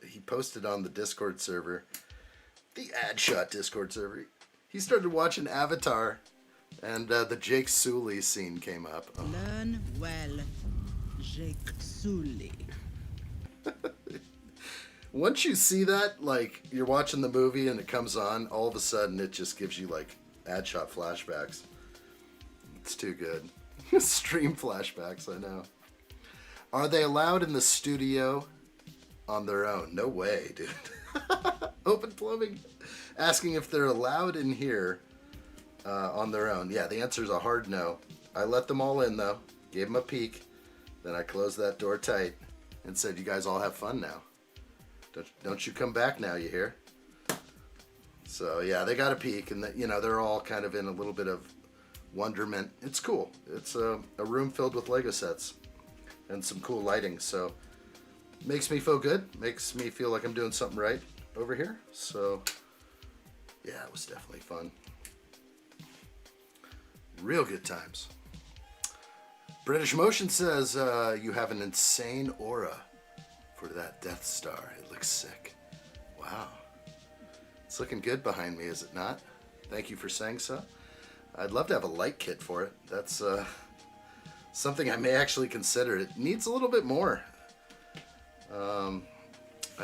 he posted on the Discord server, the addshot Discord server. He started watching Avatar, and the Jake Sully scene came up. Oh.
Learn well, Jake Sully.
Once you see that, like, you're watching the movie and it comes on, all of a sudden it just gives you, like, addshot flashbacks. It's too good. Stream flashbacks, I know. Are they allowed in the studio on their own? No way, dude. Open Plumbing asking if they're allowed in here on their own. Yeah, the answer is a hard no. I let them all in, though. Gave them a peek. Then I closed that door tight and said, you guys all have fun now. Don't you come back now, you hear? So, yeah, they got a peek, and, you know, they're all kind of in a little bit of wonderment. It's cool. It's a room filled with Lego sets and some cool lighting, so makes me feel good. Makes me feel like I'm doing something right over here. So, yeah, it was definitely fun. Real good times. British Motion says you have an insane aura for that Death Star. It looks sick. Wow. It's looking good behind me, is it not? Thank you for saying so. I'd love to have a light kit for it. That's something I may actually consider. It needs a little bit more. I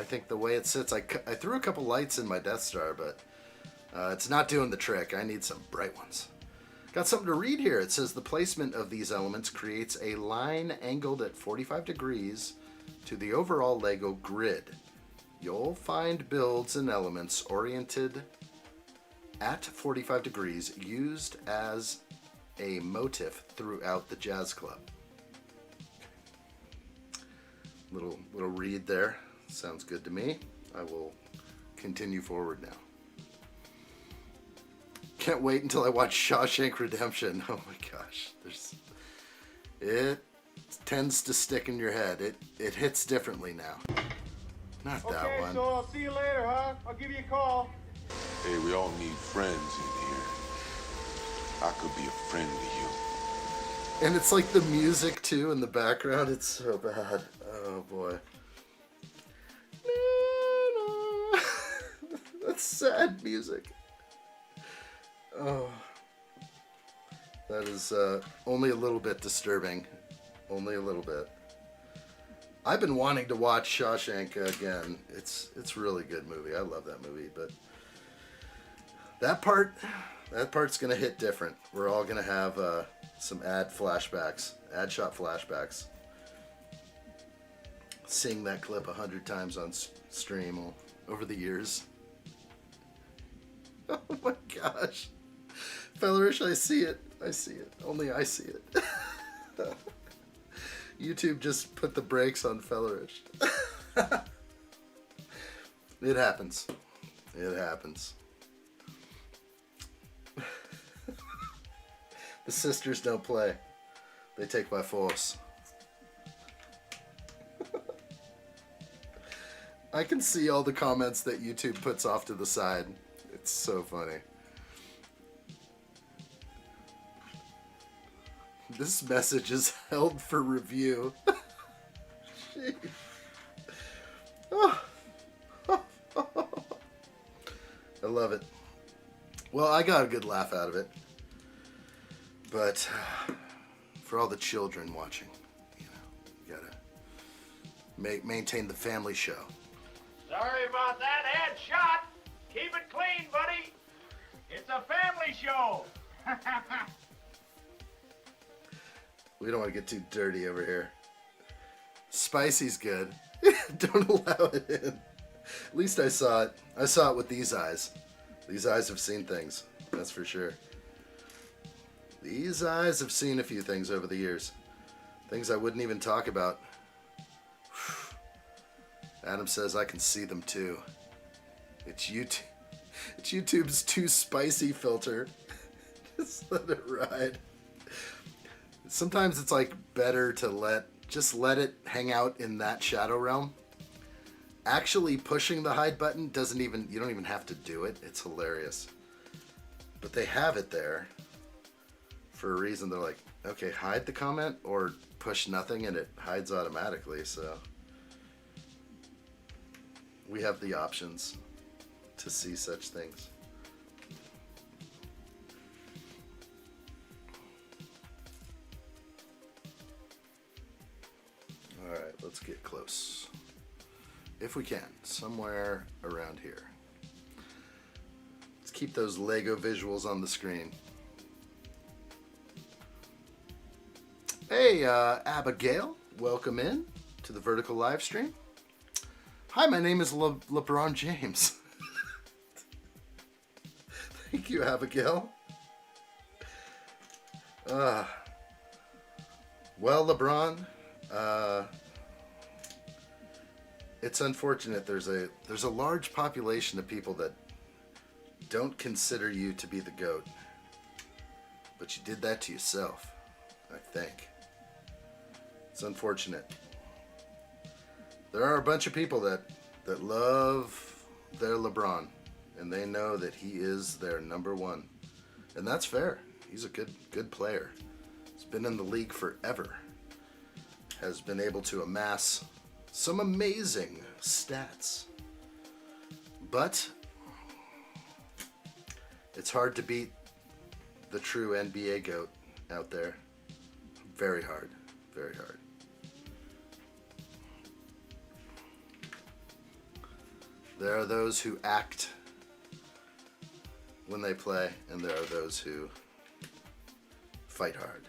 think the way it sits, I threw a couple lights in my Death Star, but it's not doing the trick. I need some bright ones. Got something to read here. It says the placement of these elements creates a line angled at 45 degrees to the overall Lego grid. You'll find builds and elements oriented at 45 degrees used as a motif throughout the Jazz Club. Little read there. Sounds good to me. I will continue forward now. Can't wait until I watch Shawshank Redemption. Oh my gosh. It tends to stick in your head. It hits differently now. Not that one.
Okay, so I'll see you later, huh? I'll give you a call.
Hey, we all need friends in here. I could be a friend to you.
And it's like the music too in the background. It's so bad. Oh boy. That's sad music. Oh. That is only a little bit disturbing. Only a little bit. I've been wanting to watch Shawshank again. It's a really good movie. I love that movie, but that part That part's gonna hit different. We're all gonna have some ad shot flashbacks. Seeing that clip 100 times on stream over the years. Oh my gosh. Fellerish, I see it. I see it. Only I see it. YouTube just put the brakes on Fellerish. It happens. It happens. The sisters don't play. They take by force. I can see all the comments that YouTube puts off to the side. It's so funny. This message is held for review. Jeez. Oh. I love it. Well, I got a good laugh out of it. But for all the children watching, you gotta maintain the family show.
Sorry about that, addshot. Keep it clean, buddy. It's a family show.
We don't want to get too dirty over here. Spicy's good. Don't allow it in. At least I saw it. I saw it with these eyes. These eyes have seen things. That's for sure. These eyes have seen a few things over the years. Things I wouldn't even talk about. Adam says I can see them too. It's YouTube. It's YouTube's too spicy filter. Just let it ride. Sometimes it's like better to just let it hang out in that shadow realm. Actually pushing the hide button you don't even have to do it. It's hilarious. But they have it there for a reason. They're like, okay, hide the comment or push nothing and it hides automatically. So we have the options to see such things. All right, let's get close. If we can, somewhere around here. Let's keep those Lego visuals on the screen. Hey, Abigail, welcome in to the vertical live stream. Hi, my name is LeBron James. Thank you, Abigail. Well, LeBron, it's unfortunate there's a large population of people that don't consider you to be the GOAT. But you did that to yourself, I think. It's unfortunate. There are a bunch of people that love their LeBron, and they know that he is their number one. And that's fair. He's a good player. He's been in the league forever. Has been able to amass some amazing stats. But it's hard to beat the true NBA GOAT out there. Very hard. Very hard. There are those who act when they play, and there are those who fight hard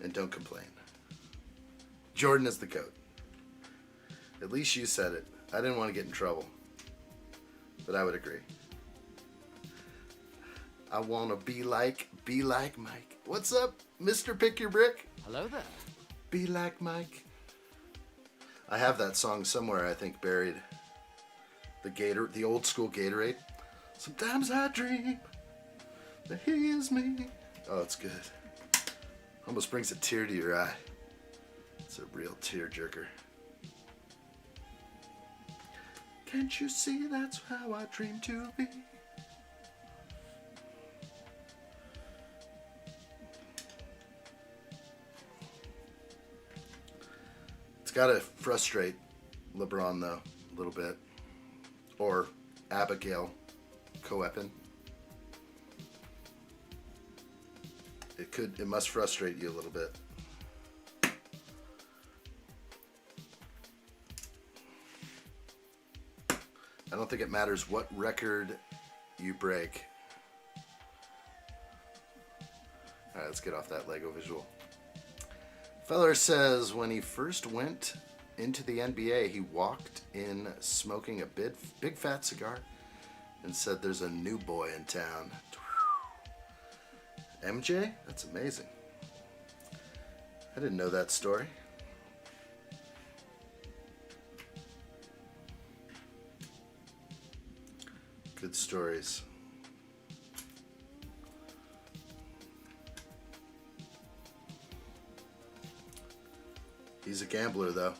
and don't complain. Jordan is the GOAT. At least you said it. I didn't want to get in trouble, but I would agree. I want to be like Mike. What's up, Mr. Pick Your Brick?
Hello there.
Be like Mike. I have that song somewhere, I think, buried. The old school Gatorade. Sometimes I dream that he is me. Oh, it's good. Almost brings a tear to your eye. It's a real tear jerker. Can't you see that's how I dream to be? It's gotta frustrate LeBron though, a little bit. Or Abigail Coepin. It must frustrate you a little bit. I don't think it matters what record you break let's get off that Lego visual. Feller says when he first went into the NBA, he walked in smoking a big fat cigar and said there's a new boy in town. MJ? That's amazing. I didn't know that story. Good stories. He's a gambler, though.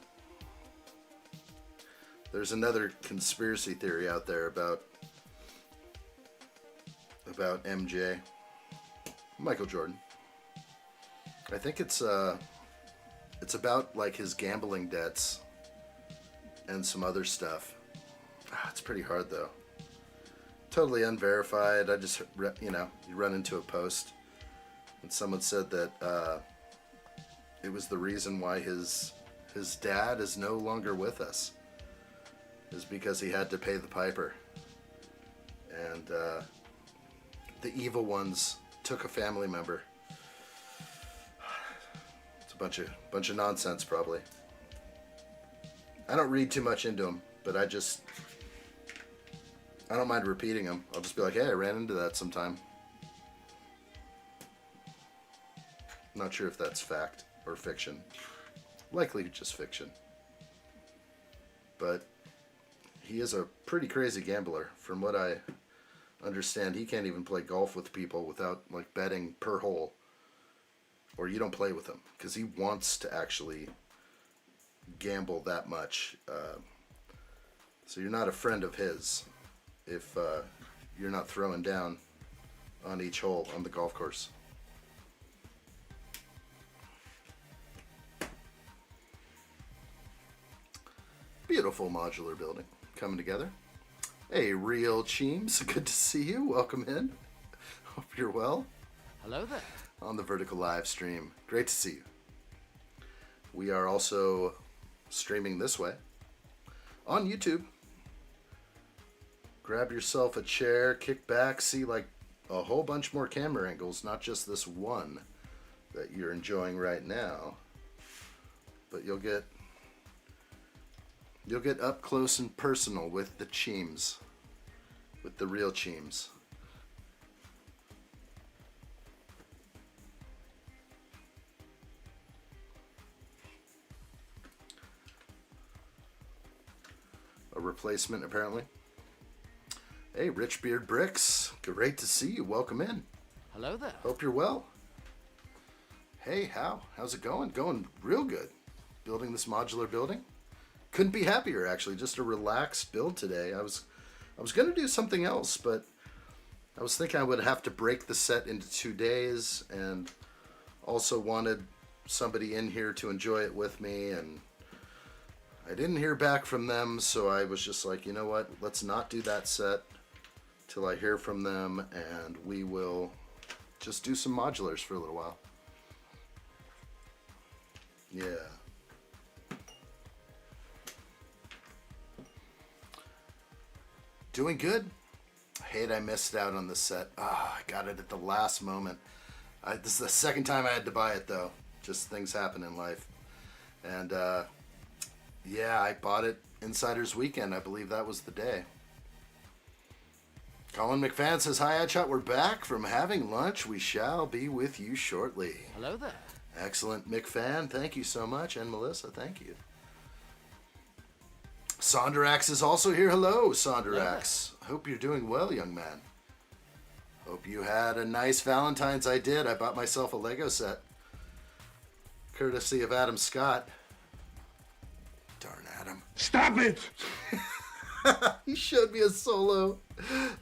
There's another conspiracy theory out there about MJ, Michael Jordan. I think it's about like his gambling debts and some other stuff. It's pretty hard though. Totally unverified. I just, you run into a post and someone said that it was the reason why his dad is no longer with us, is because he had to pay the piper, and the evil ones took a family member. It's a bunch of nonsense, probably. I don't read too much into them, but I don't mind repeating them. I'll just be like, hey, I ran into that sometime. Not sure if that's fact or fiction. Likely just fiction. But he is a pretty crazy gambler. From what I understand, he can't even play golf with people without like betting per hole. Or you don't play with him because he wants to actually gamble that much. So you're not a friend of his if you're not throwing down on each hole on the golf course. Beautiful modular building coming together. Hey, Real Cheems, good to see you. Welcome in. Hope you're well.
Hello there.
On the vertical live stream. Great to see you. We are also streaming this way on YouTube. Grab yourself a chair, kick back, see like a whole bunch more camera angles, not just this one that you're enjoying right now, but you'll get up close and personal with the Cheems, with the real Cheems. A replacement, apparently. Hey, Richbeard Bricks, great to see you. Welcome in.
Hello there.
Hope you're well. Hey, how's it going? Going real good. Building this modular building. Couldn't be happier, actually. Just a relaxed build today. I was gonna do something else, but I was thinking I would have to break the set into 2 days, and also wanted somebody in here to enjoy it with me, and I didn't hear back from them, so I was just like, you know what? Let's not do that set till I hear from them, and we will just do some modulars for a little while. Yeah. Doing good. I hate I missed out on this set. I got it at the last moment. This is the second time I had to buy it, though. Just things happen in life. And, yeah, I bought it Insider's Weekend. I believe that was the day. Colin McFan says, hi, addshot. We're back from having lunch. We shall be with you shortly.
Hello there.
Excellent, McFan. Thank you so much. And Melissa, thank you. Sonderax is also here. Hello, Sonderax. Hope you're doing well, young man. Hope you had a nice Valentine's. I did. I bought myself a Lego set. Courtesy of Adam Scott. Darn Adam.
Stop it!
He showed me a solo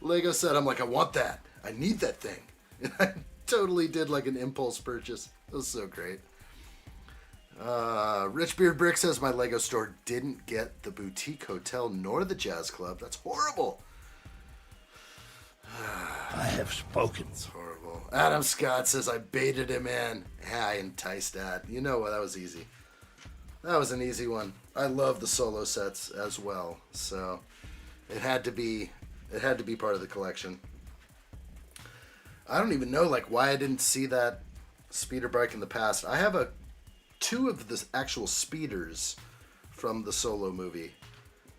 Lego set. I'm like, I want that. I need that thing. And I totally did like an impulse purchase. It was so great. Richbeard Brick says my Lego store didn't get the boutique hotel nor the jazz club. That's horrible.
I have spoken.
It's horrible. Adam Scott says I baited him in. Yeah, I enticed that. You know what? That was easy. That was an easy one. I love the solo sets as well, so it had to be part of the collection. I don't even know like why I didn't see that speeder bike in the past. I have two of the actual speeders from the Solo movie,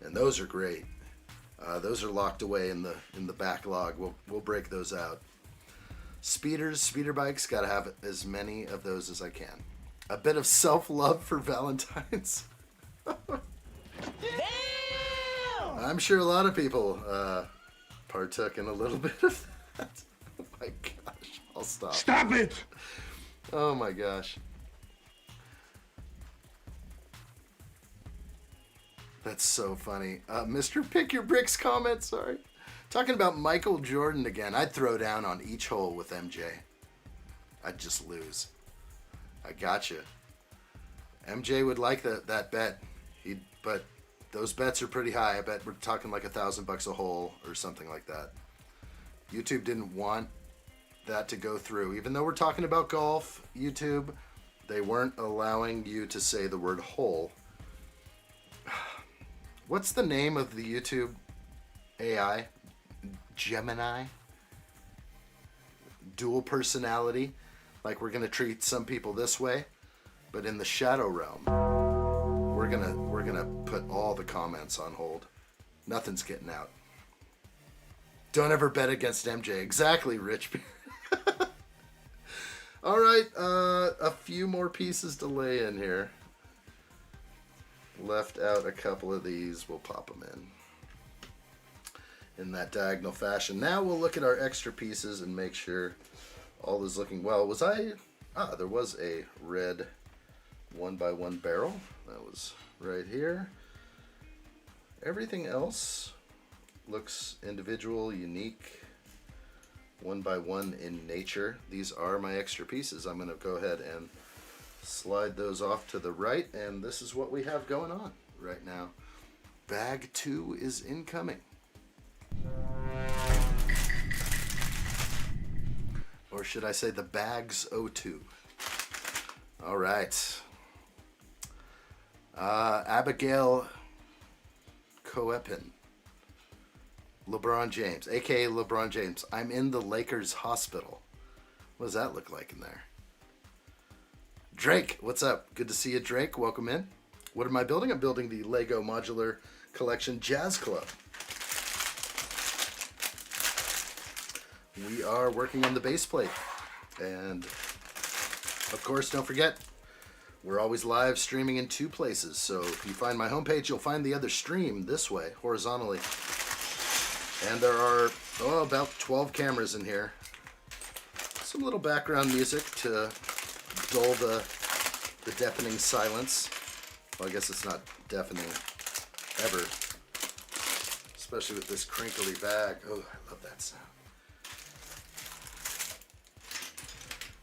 and those are great. Those are locked away in the backlog. We'll break those out. Speeder bikes, gotta have as many of those as I can. A bit of self-love for Valentine's. I'm sure a lot of people partook in a little bit of that. Oh my gosh, I'll stop.
Stop it!
Oh my gosh. That's so funny. Mr. Pick Your Bricks comment, sorry. Talking about Michael Jordan again. I'd throw down on each hole with MJ. I'd just lose. I gotcha. MJ would like that bet. But those bets are pretty high. I bet we're talking like $1,000 a hole or something like that. YouTube didn't want that to go through. Even though we're talking about golf, YouTube, they weren't allowing you to say the word hole. What's the name of the YouTube AI? Gemini? Dual personality? Like we're gonna treat some people this way, but in the shadow realm, we're gonna put all the comments on hold. Nothing's getting out. Don't ever bet against MJ. Exactly, Rich. All right, a few more pieces to lay in here. Left out a couple of these. We'll pop them in that diagonal fashion. Now we'll look at our extra pieces and make sure all is looking well. There was a red 1x1 barrel. That was right here. Everything else looks individual, unique, 1x1 in nature. These are my extra pieces. I'm going to go ahead and slide those off to the right, and this is what we have going on right now. Bag 2 is incoming. Or should I say the bags 02. All right. Abigail Coepin. LeBron James, aka LeBron James. I'm in the Lakers hospital. What does that look like in there? Drake, what's up? Good to see you, Drake. Welcome in. What am I building? I'm building the Lego Modular Collection Jazz Club. We are working on the base plate. And, of course, don't forget, we're always live streaming in 2 places. So if you find my homepage, you'll find the other stream this way, horizontally. And there are, about 12 cameras in here. Some little background music to dull the deafening silence. Well, I guess it's not deafening ever. Especially with this crinkly bag. Oh, I love that sound.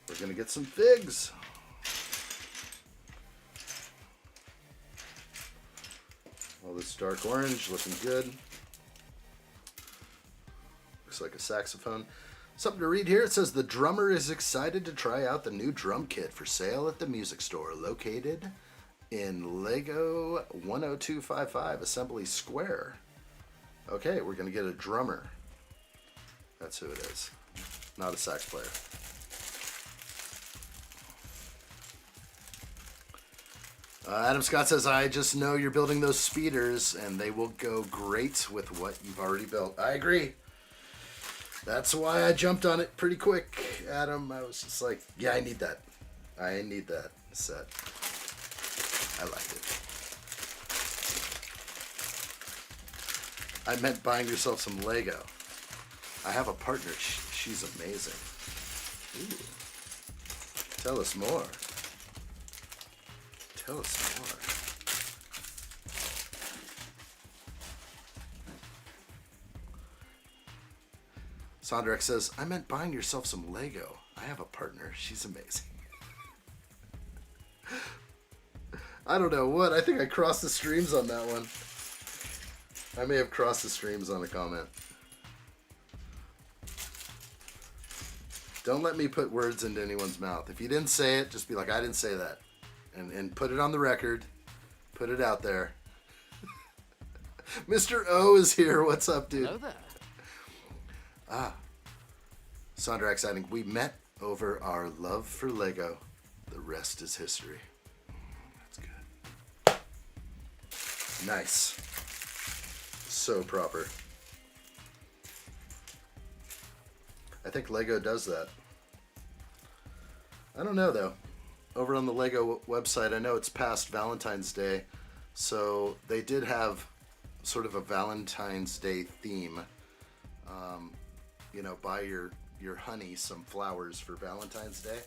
We're going to get some figs. All this dark orange looking good. Looks like a saxophone. Something to read here. It says the drummer is excited to try out the new drum kit for sale at the music store located in Lego 10255 Assembly Square. Okay, we're going to get a drummer. That's who it is. Not a sax player. Adam Scott says, I just know you're building those speeders and they will go great with what you've already built. I agree. That's why I jumped on it pretty quick, Adam. I was just like, yeah, I need that. I need that set. I like it. I meant buying yourself some Lego. I have a partner. She's amazing. Ooh. Tell us more. Tell us more. Sondrak says, I meant buying yourself some Lego. I have a partner. She's amazing. I don't know what. I think I crossed the streams on that one. I may have crossed the streams on a comment. Don't let me put words into anyone's mouth. If you didn't say it, just be like, I didn't say that. And put it on the record. Put it out there. Mr. O is here. What's up, dude?
Hello there.
Sondrak's adding, we met over our love for Lego. The rest is history. That's good. Nice. So proper. I think Lego does that. I don't know though. Over on the Lego website, I know it's past Valentine's Day, so they did have sort of a Valentine's Day theme. You know, buy your honey some flowers for Valentine's Day.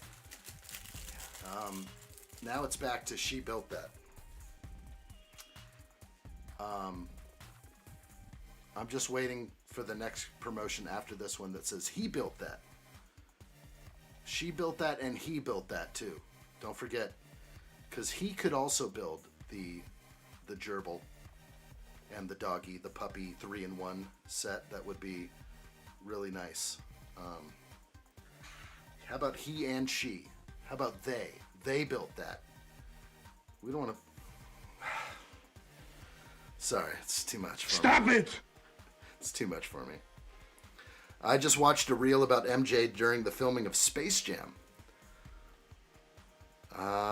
Now it's back to she built that. I'm just waiting for the next promotion after this one that says he built that. She built that and he built that too. Don't forget, because he could also build the gerbil and the doggy, the puppy 3-in-1 set. That would be really nice. How about he and she? How about they? They built that. We don't want to... Sorry, it's too much for me.
Stop it!
It's too much for me. I just watched a reel about MJ during the filming of Space Jam.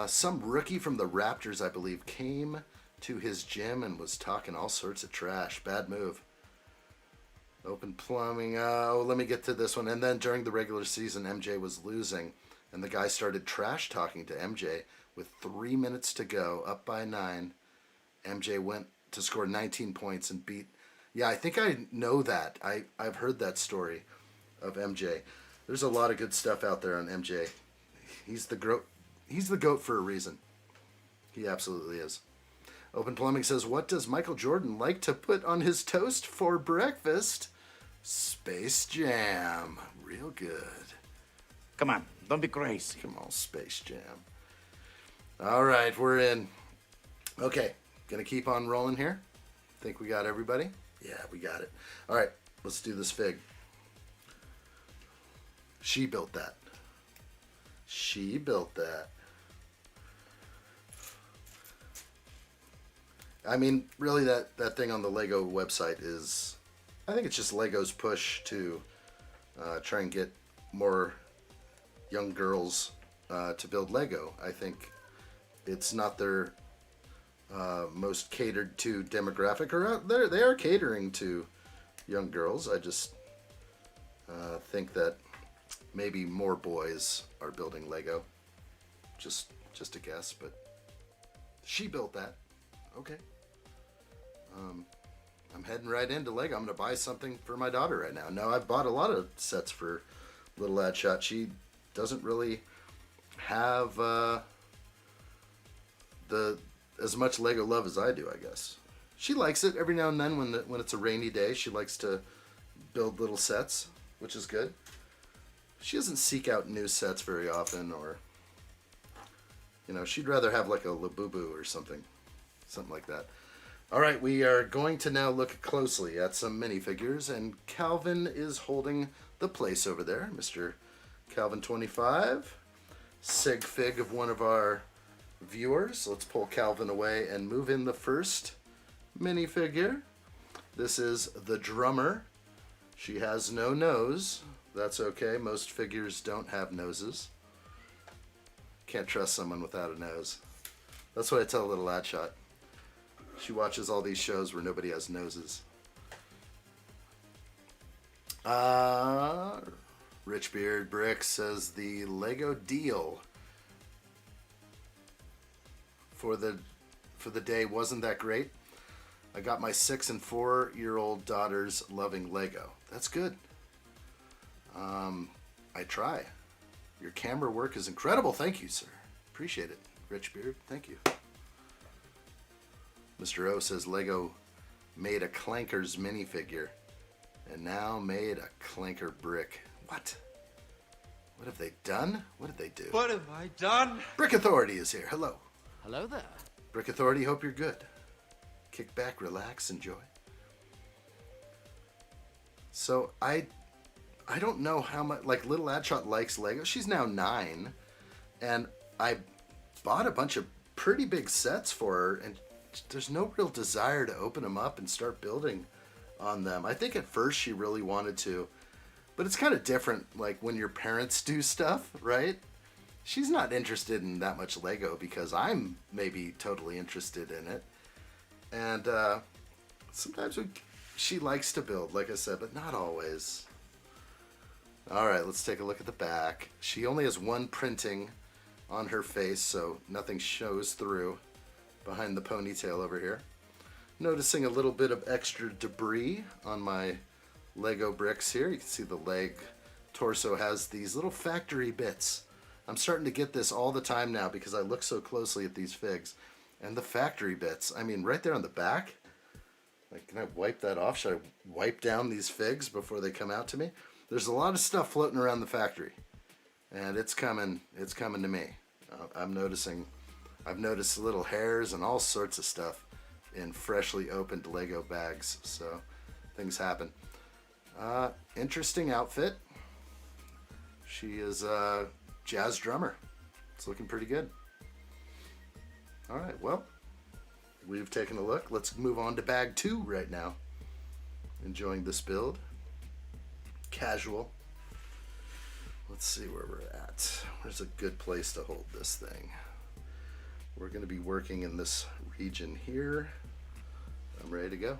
Some rookie from the Raptors, I believe, came to his gym and was talking all sorts of trash. Bad move. Open plumbing. Oh, let me get to this one. And then during the regular season, MJ was losing, and the guy started trash talking to MJ with 3 minutes to go, up by 9. MJ went to score 19 points and beat. Yeah, I think I know that. I've heard that story of MJ. There's a lot of good stuff out there on MJ. He's the GOAT for a reason. He absolutely is. Open Plumbing says, what does Michael Jordan like to put on his toast for breakfast? Space Jam. Real good.
Come on, don't be crazy.
Come on, Space Jam. All right, we're in. Okay, gonna keep on rolling here. Think we got everybody? Yeah, we got it. All right, let's do this fig. She built that. She built that. I mean, really, that thing on the Lego website is, I think it's just Lego's push to try and get more young girls to build Lego. I think it's not their most catered to demographic, or they are catering to young girls. I just think that maybe more boys are building Lego. Just a guess, but she built that. Okay. I'm heading right into Lego. I'm going to buy something for my daughter right now. No, I've bought a lot of sets for little addshot. She doesn't really have as much Lego love as I do, I guess. She likes it every now and then when it's a rainy day. She likes to build little sets, which is good. She doesn't seek out new sets very often, or, you know, she'd rather have like a Labubu or something like that. All right, we are going to now look closely at some minifigures, and Calvin is holding the place over there. Mr. Calvin 25, sig fig of one of our viewers. Let's pull Calvin away and move in the first minifigure. This is the drummer. She has no nose. That's okay. Most figures don't have noses. Can't trust someone without a nose. That's what I tell little addshot. She watches all these shows where nobody has noses. Richbeard Brick says the Lego deal for the day wasn't that great. I got my 6- and 4-year-old daughters loving Lego. That's good. I try. Your camera work is incredible. Thank you, sir. Appreciate it. Richbeard, thank you. Mr. O says Lego made a Clankers minifigure and now made a Clanker brick. What? What have they done? What did they do?
What have I done?
Brick Authority is here. Hello.
Hello there.
Brick Authority, hope you're good. Kick back, relax, enjoy. So I don't know how much, like, little Addshot likes Lego. She's now 9, and I bought a bunch of pretty big sets for her, and there's no real desire to open them up and start building on them. I think at first she really wanted to, But it's kind of different, like when your parents do stuff, right? She's not interested in that much Lego because I'm maybe totally interested in it. And sometimes she likes to build, like I said, but not always. All right, let's take a look at the back. She only has one printing on her face, so nothing shows through behind the ponytail over here. Noticing a little bit of extra debris on my Lego bricks here. You can see the leg torso has these little factory bits. I'm starting to get this all the time now because I look so closely at these figs. And the factory bits, I mean, right there on the back. Like, can I wipe that off? Should I wipe down these figs before they come out to me? There's a lot of stuff floating around the factory. And it's coming to me. I've noticed little hairs and all sorts of stuff in freshly opened Lego bags. So, things happen. Interesting outfit. She is a jazz drummer. It's looking pretty good. All right, well, we've taken a look. Let's move on to bag 2 right now. Enjoying this build. Casual. Let's see where we're at. Where's a good place to hold this thing? We're going to be working in this region here. I'm ready to go.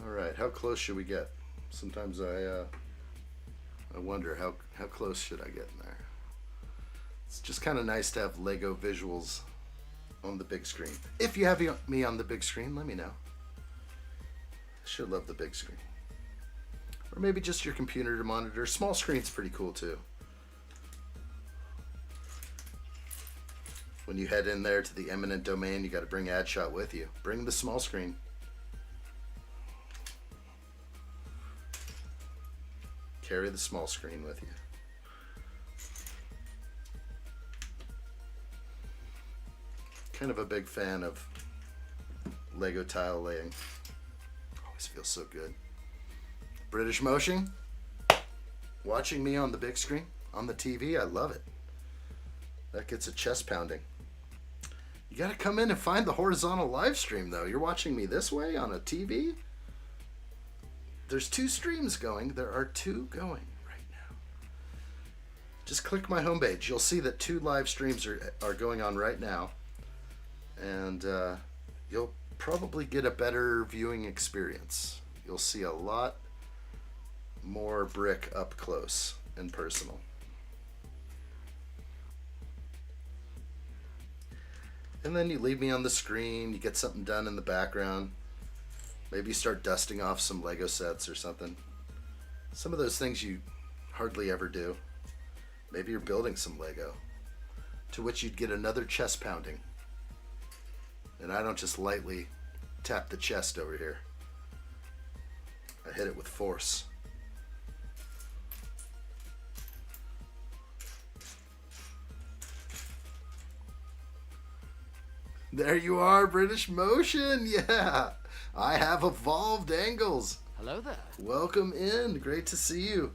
Alright, how close should we get? Sometimes I wonder how close should I get in there. It's just kind of nice to have Lego visuals on the big screen. If you have me on the big screen, let me know. I sure love the big screen. Or maybe just your computer to monitor. Small screen's pretty cool too. When you head in there to the eminent domain, you got to bring addshot with you. Bring the small screen. Carry the small screen with you. Kind of a big fan of Lego tile laying. Always feels so good. British Motion. Watching me on the big screen, on the TV, I love it. That gets a chest pounding. You gotta come in and find the horizontal live stream though. You're watching me this way on a TV? There's 2 streams going. There are 2 going right now. Just click my homepage. You'll see that 2 live streams are going on right now. And you'll probably get a better viewing experience. You'll see a lot more brick up close and personal. And then you leave me on the screen. You get something done in the background. Maybe you start dusting off some Lego sets or something. Some of those things you hardly ever do. Maybe you're building some Lego, to which you'd get another chest pounding. And I don't just lightly tap the chest over here. I hit it with force. There you are, British Motion. Yeah, I have evolved angles.
Hello there.
Welcome in. Great to see you.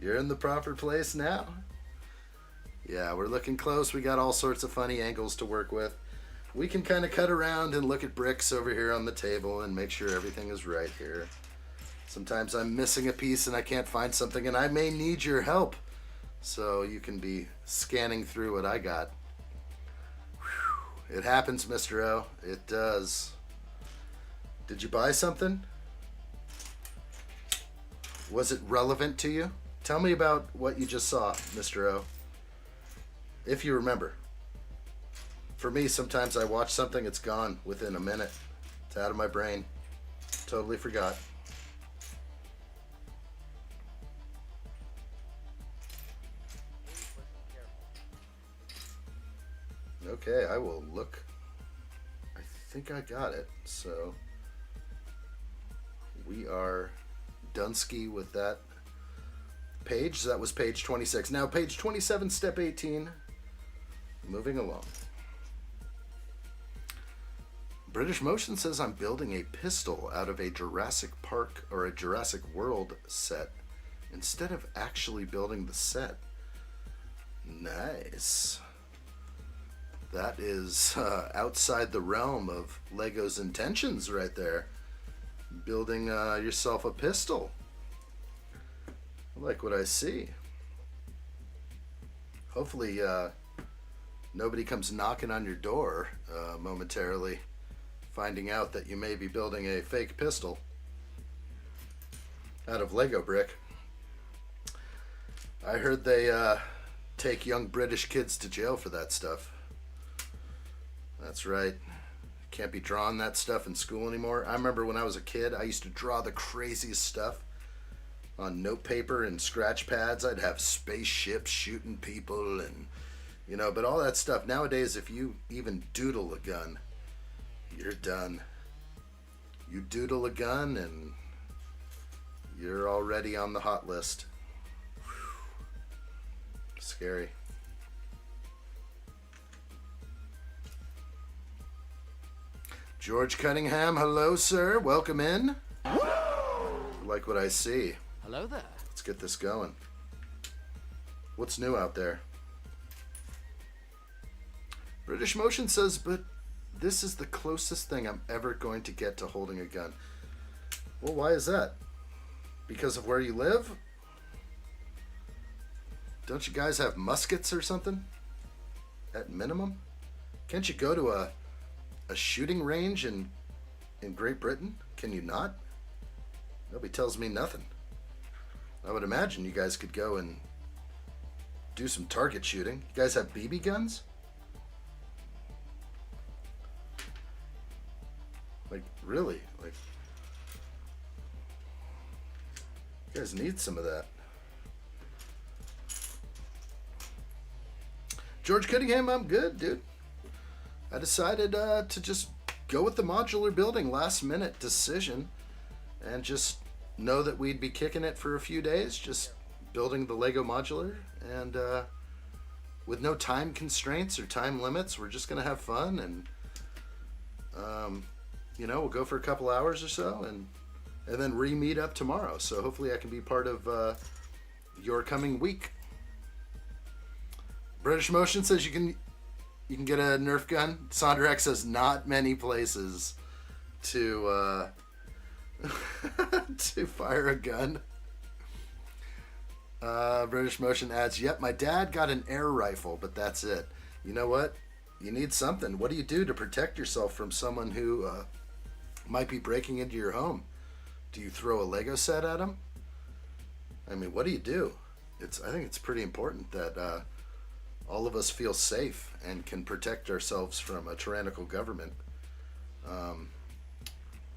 You're in the proper place now. Yeah, we're looking close. We got all sorts of funny angles to work with. We can kind of cut around and look at bricks over here on the table and make sure everything is right here. Sometimes I'm missing a piece and I can't find something and I may need your help. So you can be scanning through what I got. Whew. It happens, Mr. O. It does. Did you buy something? Was it relevant to you? Tell me about what you just saw, Mr. O. If you remember. For me, sometimes I watch something, it's gone within a minute. It's out of my brain. Totally forgot. Okay, I will look. I think I got it. So we are Dunsky with that page. That was page 26. Now page 27, step 18. Moving along. British Motion says I'm building a pistol out of a Jurassic Park or a Jurassic World set instead of actually building the set. Nice. That is outside the realm of Lego's intentions right there. Building yourself a pistol. I like what I see. Hopefully nobody comes knocking on your door momentarily, finding out that you may be building a fake pistol out of Lego brick. I heard they take young British kids to jail for that stuff. That's right. Can't be drawing that stuff in school anymore. I remember when I was a kid, I used to draw the craziest stuff on notepaper and scratch pads. I'd have spaceships shooting people and, you know, but all that stuff. Nowadays, if you even doodle a gun, you're done. You doodle a gun and you're already on the hot list. Whew. Scary. George Cunningham, hello, sir. Welcome in. Like what I see.
Hello there.
Let's get this going. What's new out there? British Motion says, but this is the closest thing I'm ever going to get to holding a gun. Well, why is that? Because of where you live? Don't you guys have muskets or something? At minimum? Can't you go to a shooting range in Great Britain? Can you not? Nobody tells me nothing. I would imagine you guys could go and do some target shooting. You guys have BB guns? Like, really? Like, you guys need some of that. George Cunningham, I'm good, dude. I decided to just go with the modular building, last minute decision, and just know that we'd be kicking it for a few days, just building the Lego modular, and with no time constraints or time limits. We're just gonna have fun, and you know, we'll go for a couple hours or so, and then re-meet up tomorrow. So hopefully I can be part of your coming week. British Motion says you can get a Nerf gun. Sandra X says not many places to to fire a gun. British Motion adds, yep, my dad got an air rifle, but that's it. You know what? You need something. What do you do to protect yourself from someone who might be breaking into your home? Do you throw a Lego set at them? I mean, what do you do? I think it's pretty important that all of us feel safe and can protect ourselves from a tyrannical government.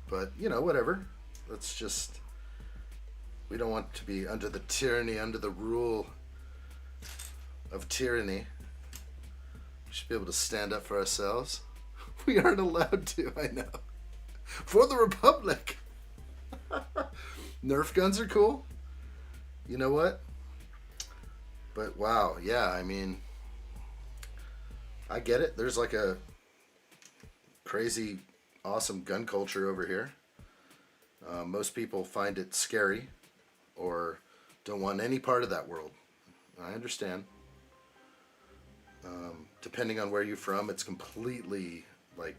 But, you know, whatever. Let's just... We don't want to be under the tyranny, under the rule of tyranny. We should be able to stand up for ourselves. We aren't allowed to, I know. For the Republic! Nerf guns are cool. You know what? But wow, yeah, I mean... I get it. There's like a crazy, awesome gun culture over here. Most people find it scary or don't want any part of that world. I understand. Depending on where you're from, it's completely, like,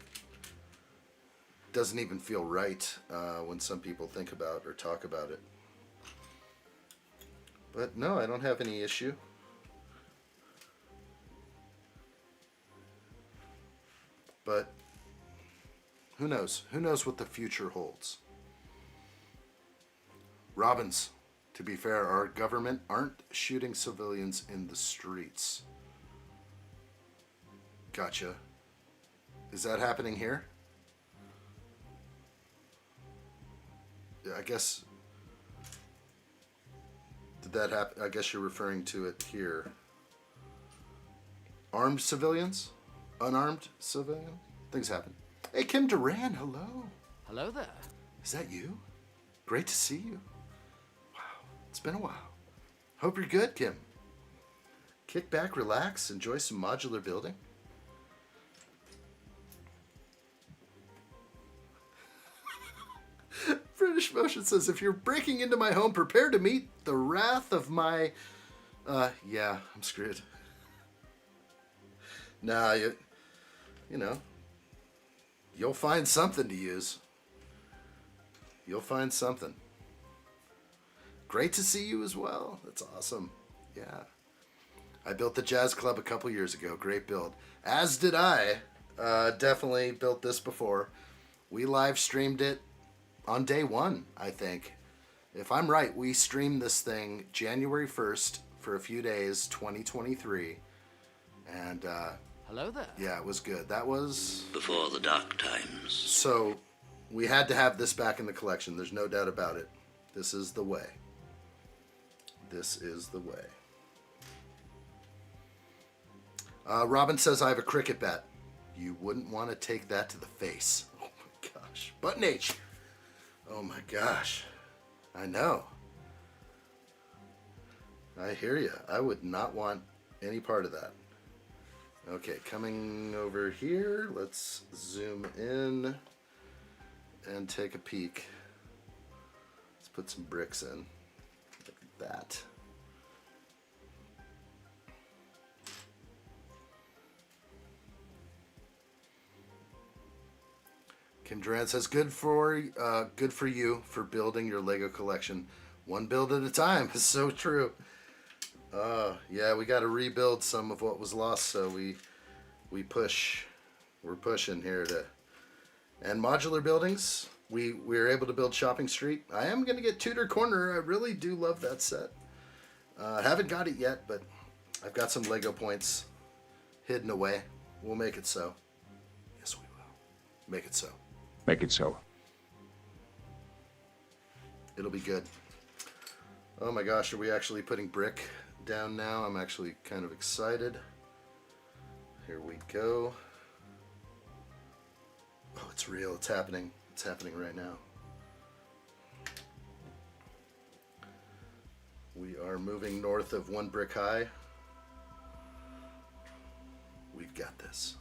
doesn't even feel right when some people think about or talk about it. But no, I don't have any issue. But who knows? Who knows what the future holds? Robbins, to be fair, our government aren't shooting civilians in the streets. Gotcha. Is that happening here? I guess... Did that happen? I guess you're referring to it here. Armed civilians? Unarmed civilian? Things happen. Hey, Kim Duran, hello.
Hello there.
Is that you? Great to see you. Wow, it's been a while. Hope you're good, Kim. Kick back, relax, enjoy some modular building. British Motion says, if you're breaking into my home, prepare to meet the wrath of my... yeah, I'm screwed. Nah, you know, you'll find something to use. You'll find something. Great to see you as well. That's awesome. Yeah. I built the Jazz Club a couple years ago. Great build. As did I. Definitely built this before. We live streamed it on day one, I think. If I'm right, we streamed this thing January 1st for a few days, 2023. And,
Hello there.
yeah, it was good. That was...
Before the dark times.
So, we had to have this back in the collection. There's no doubt about it. This is the way. This is the way. Robin says, I have a cricket bat. You wouldn't want to take that to the face. Oh my gosh. Button H. Oh my gosh. I know. I hear you. I would not want any part of that. Okay, coming over here. Let's zoom in and take a peek. Let's put some bricks in. Like that. Kim Durant says, good for you for building your Lego collection. One build at a time. It's so true. Yeah, we got to rebuild some of what was lost, so we're pushing here to... And modular buildings, we were able to build Shopping Street. I am going to get Tudor Corner. I really do love that set. Haven't got it yet, but I've got some Lego points hidden away. We'll make it so. Yes, we will. Make it so.
Make it so.
It'll be good. Oh my gosh, are we actually putting brick down now? I'm actually kind of excited. Here we go. Oh, it's real. It's happening. It's happening right now. We are moving north of 1 brick high. We've got this.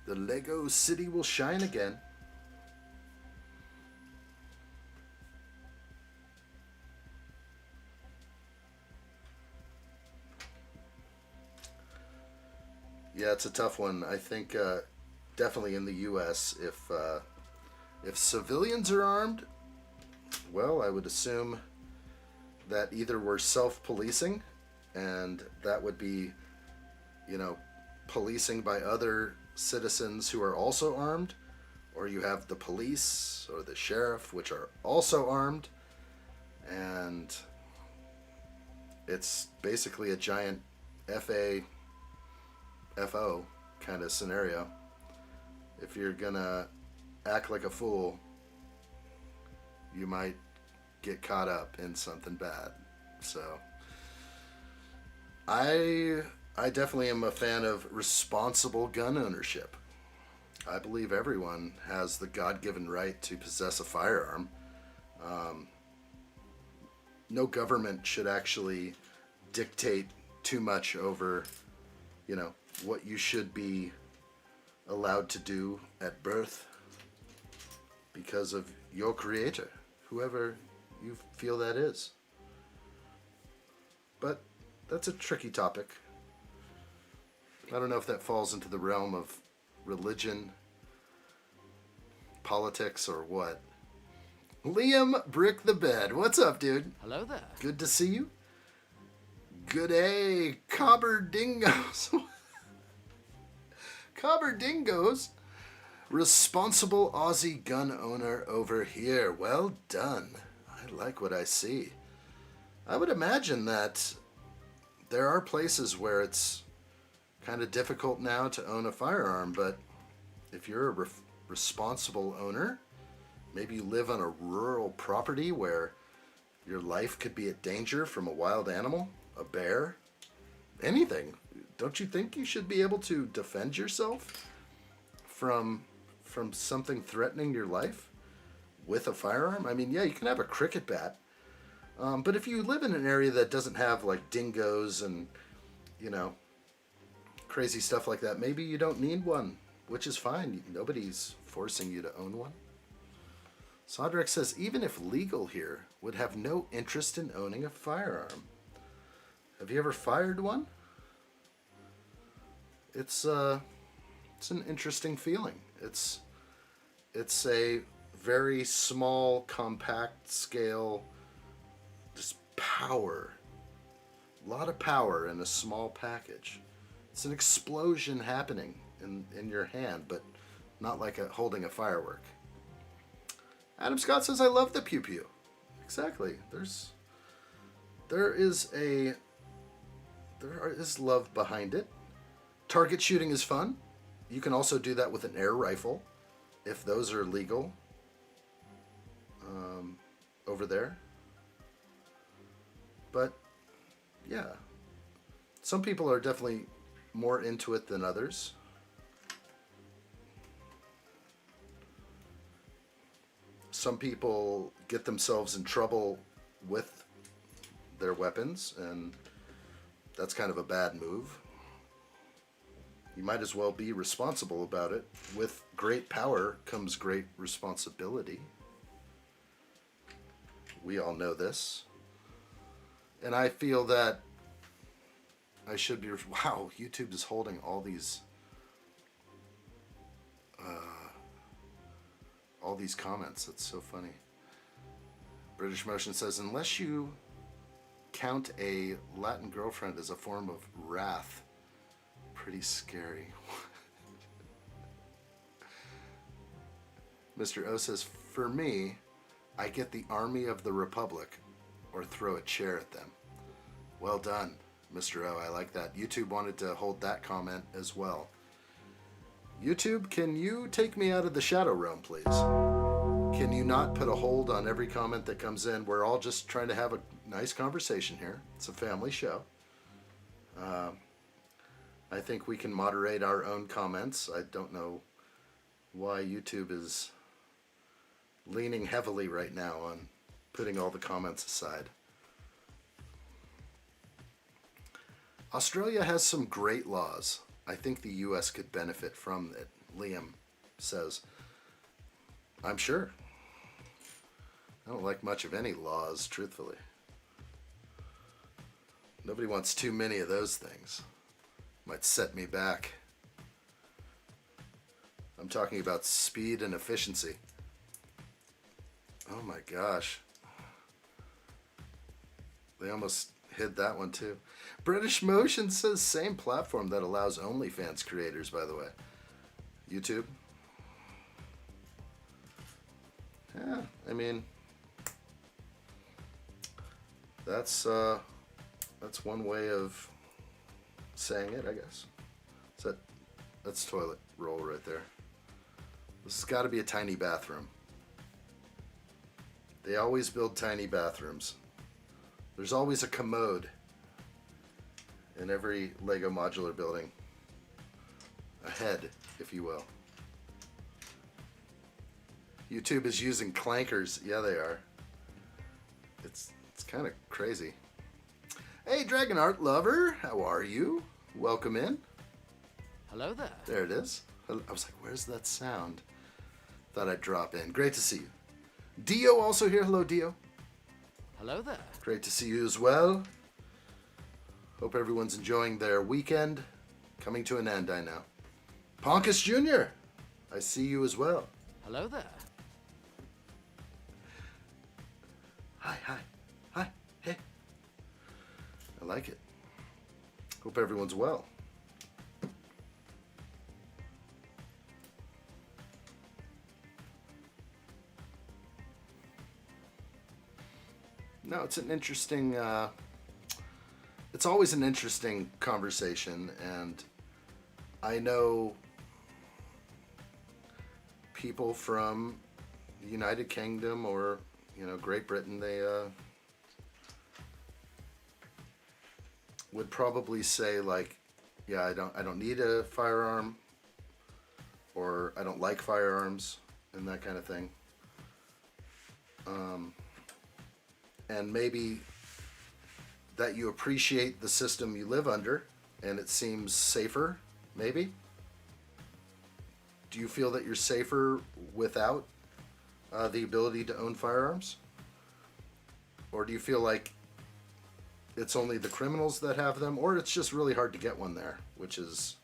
The Lego City will shine again. Yeah, it's a tough one. I think definitely in the U.S., if civilians are armed, well, I would assume that either we're self-policing, and that would be, you know, policing by other citizens who are also armed, or you have the police or the sheriff, which are also armed, and it's basically a giant FO kind of scenario. If you're gonna act like a fool, you might get caught up in something bad. So I definitely am a fan of responsible gun ownership. I believe everyone has the God-given right to possess a firearm. No government should actually dictate too much over, you know, what you should be allowed to do at birth because of your creator, whoever you feel that is. But that's a tricky topic. I don't know if that falls into the realm of religion, politics, or what. Liam Brick the Bed. What's up, dude?
Hello there.
Good to see you. Good day, Cobber Dingoes. Cobber Dingoes. Responsible Aussie gun owner over here. Well done. I like what I see. I would imagine that there are places where it's kind of difficult now to own a firearm, but if you're a responsible owner, maybe you live on a rural property where your life could be at danger from a wild animal, a bear, anything. Don't you think you should be able to defend yourself from something threatening your life with a firearm? I mean, yeah, you can have a cricket bat, but if you live in an area that doesn't have like dingoes and, you know, crazy stuff like that, maybe you don't need one. which is fine. Nobody's forcing you to own one. Sodrek says, even if legal here, would have no interest in owning a firearm. Have you ever fired one? It's an interesting feeling. It's a very small, compact scale, just power. A lot of power in a small package. It's an explosion happening in your hand, but not like holding a firework. Adam Scott says, I love the pew pew. Exactly. There is love behind it. Target shooting is fun. You can also do that with an air rifle, if those are legal over there. But yeah, some people are definitely more into it than others. Some people get themselves in trouble with their weapons, and that's kind of a bad move. You might as well be responsible about it. With great power comes great responsibility. We all know this. And I feel that I should be... Wow, YouTube is holding all these comments. That's so funny. British Motion says, unless you count a Latin girlfriend as a form of wrath, pretty scary. Mr. O says, for me, I get the Army of the Republic or throw a chair at them. Well done, Mr. O. I like that. YouTube wanted to hold that comment as well. YouTube, can you take me out of the shadow realm, please? Can you not put a hold on every comment that comes in? We're all just trying to have a nice conversation here. It's a family show. I think we can moderate our own comments. I don't know why YouTube is leaning heavily right now on putting all the comments aside. Australia has some great laws. I think the U.S. could benefit from it, Liam says. I'm sure. I don't like much of any laws, truthfully. Nobody wants too many of those things. Might set me back. I'm talking about speed and efficiency. Oh my gosh. They almost hid that one too. British Motion says same platform that allows OnlyFans creators, by the way. YouTube. Yeah, I mean, that's one way of saying it, I guess. That's toilet roll right there. This has got to be a tiny bathroom. They always build tiny bathrooms. There's always a commode in every Lego modular building. A head, if you will. YouTube is using clankers. Yeah, they are. It's kind of crazy. Hey, Dragon Art Lover, how are you? Welcome in.
Hello there.
There it is. I was like, where's that sound? Thought I'd drop in. Great to see you. Dio also here. Hello, Dio.
Hello there.
Great to see you as well. Hope everyone's enjoying their weekend. Coming to an end, I know. Ponkus Jr., I see you as well.
Hello there.
Hi. Hey. I like it. Hope everyone's well. No, it's an interesting, it's always an interesting conversation, and I know people from the United Kingdom or, Great Britain, they would probably say like, yeah, I don't need a firearm, or I don't like firearms, and that kind of thing. And maybe that you appreciate the system you live under, and it seems safer, maybe. do you feel that you're safer without the ability to own firearms? Or do you feel like it's only the criminals that have them, or it's just really hard to get one there, which is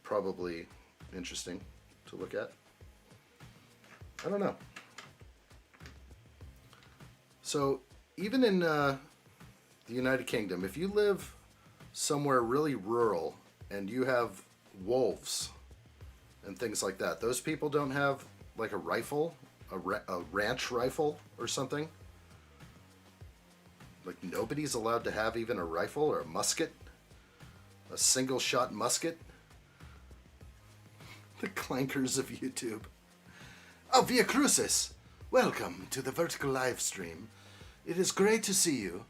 probably interesting to look at? I don't know. So even in the United Kingdom, if you live somewhere really rural and you have wolves and things like that, those people don't have like a rifle, a ranch rifle or something. Like nobody's allowed to have even a rifle or a musket, a single shot musket. The clankers of YouTube. Oh, Via Crucis, welcome to the vertical live stream. It is great to see you.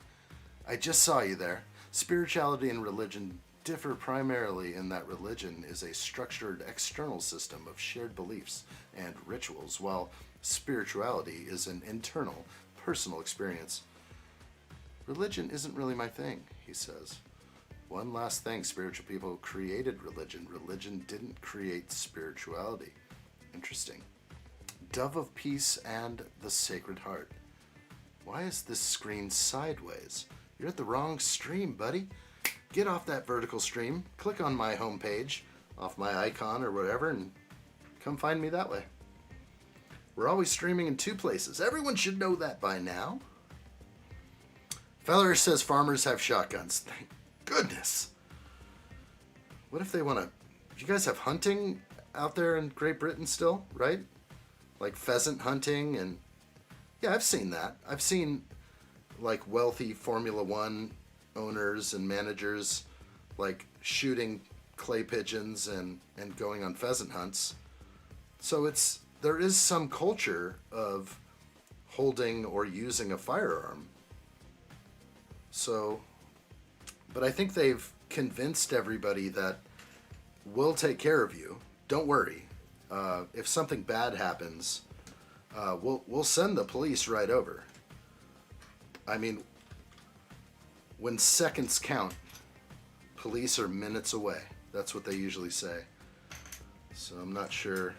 I just saw you there. Spirituality and religion differ primarily in that religion is a structured external system of shared beliefs and rituals, while spirituality is an internal, personal experience. Religion isn't really my thing, he says. One last thing, spiritual people created religion. Religion didn't create spirituality. Interesting. Dove of Peace and the Sacred Heart. Why is this screen sideways? You're at the wrong stream, buddy. Get off that vertical stream, click on my homepage, off my icon or whatever, and come find me that way. We're always streaming in two places. Everyone should know that by now. Feller says farmers have shotguns. Thank goodness. What if they want to... You guys have hunting out there in Great Britain still, right? Like pheasant hunting and... Yeah, I've seen that. I've seen like wealthy Formula One owners and managers like shooting clay pigeons and going on pheasant hunts. So there is some culture of holding or using a firearm. So, but I think they've convinced everybody that we'll take care of you. Don't worry. If something bad happens, we'll send the police right over. I mean, when seconds count, police are minutes away. That's what they usually say. So I'm not sure.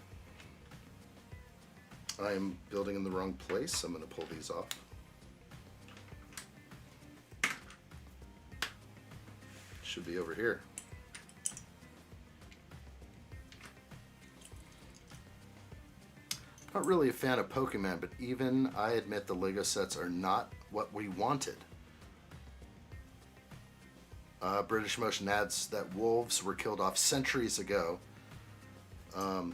I'm building in the wrong place. I'm going to pull these off. Should be over here. Not really a fan of Pokemon, but even I admit the Lego sets are not what we wanted. British Motion adds that wolves were killed off centuries ago.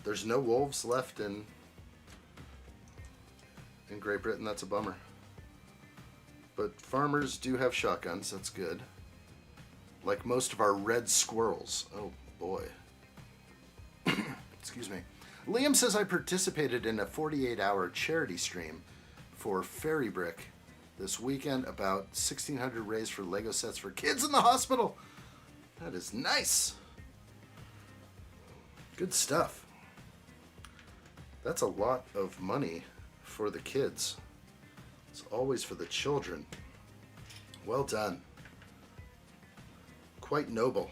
There's no wolves left in Great Britain. That's a bummer. But farmers do have shotguns. That's good. Like most of our red squirrels. Oh boy. Excuse me. Liam says I participated in a 48-hour charity stream for Fairy Brick this weekend. About 1,600 raised for Lego sets for kids in the hospital. That is nice. Good stuff. That's a lot of money for the kids. It's always for the children. Well done. Quite noble.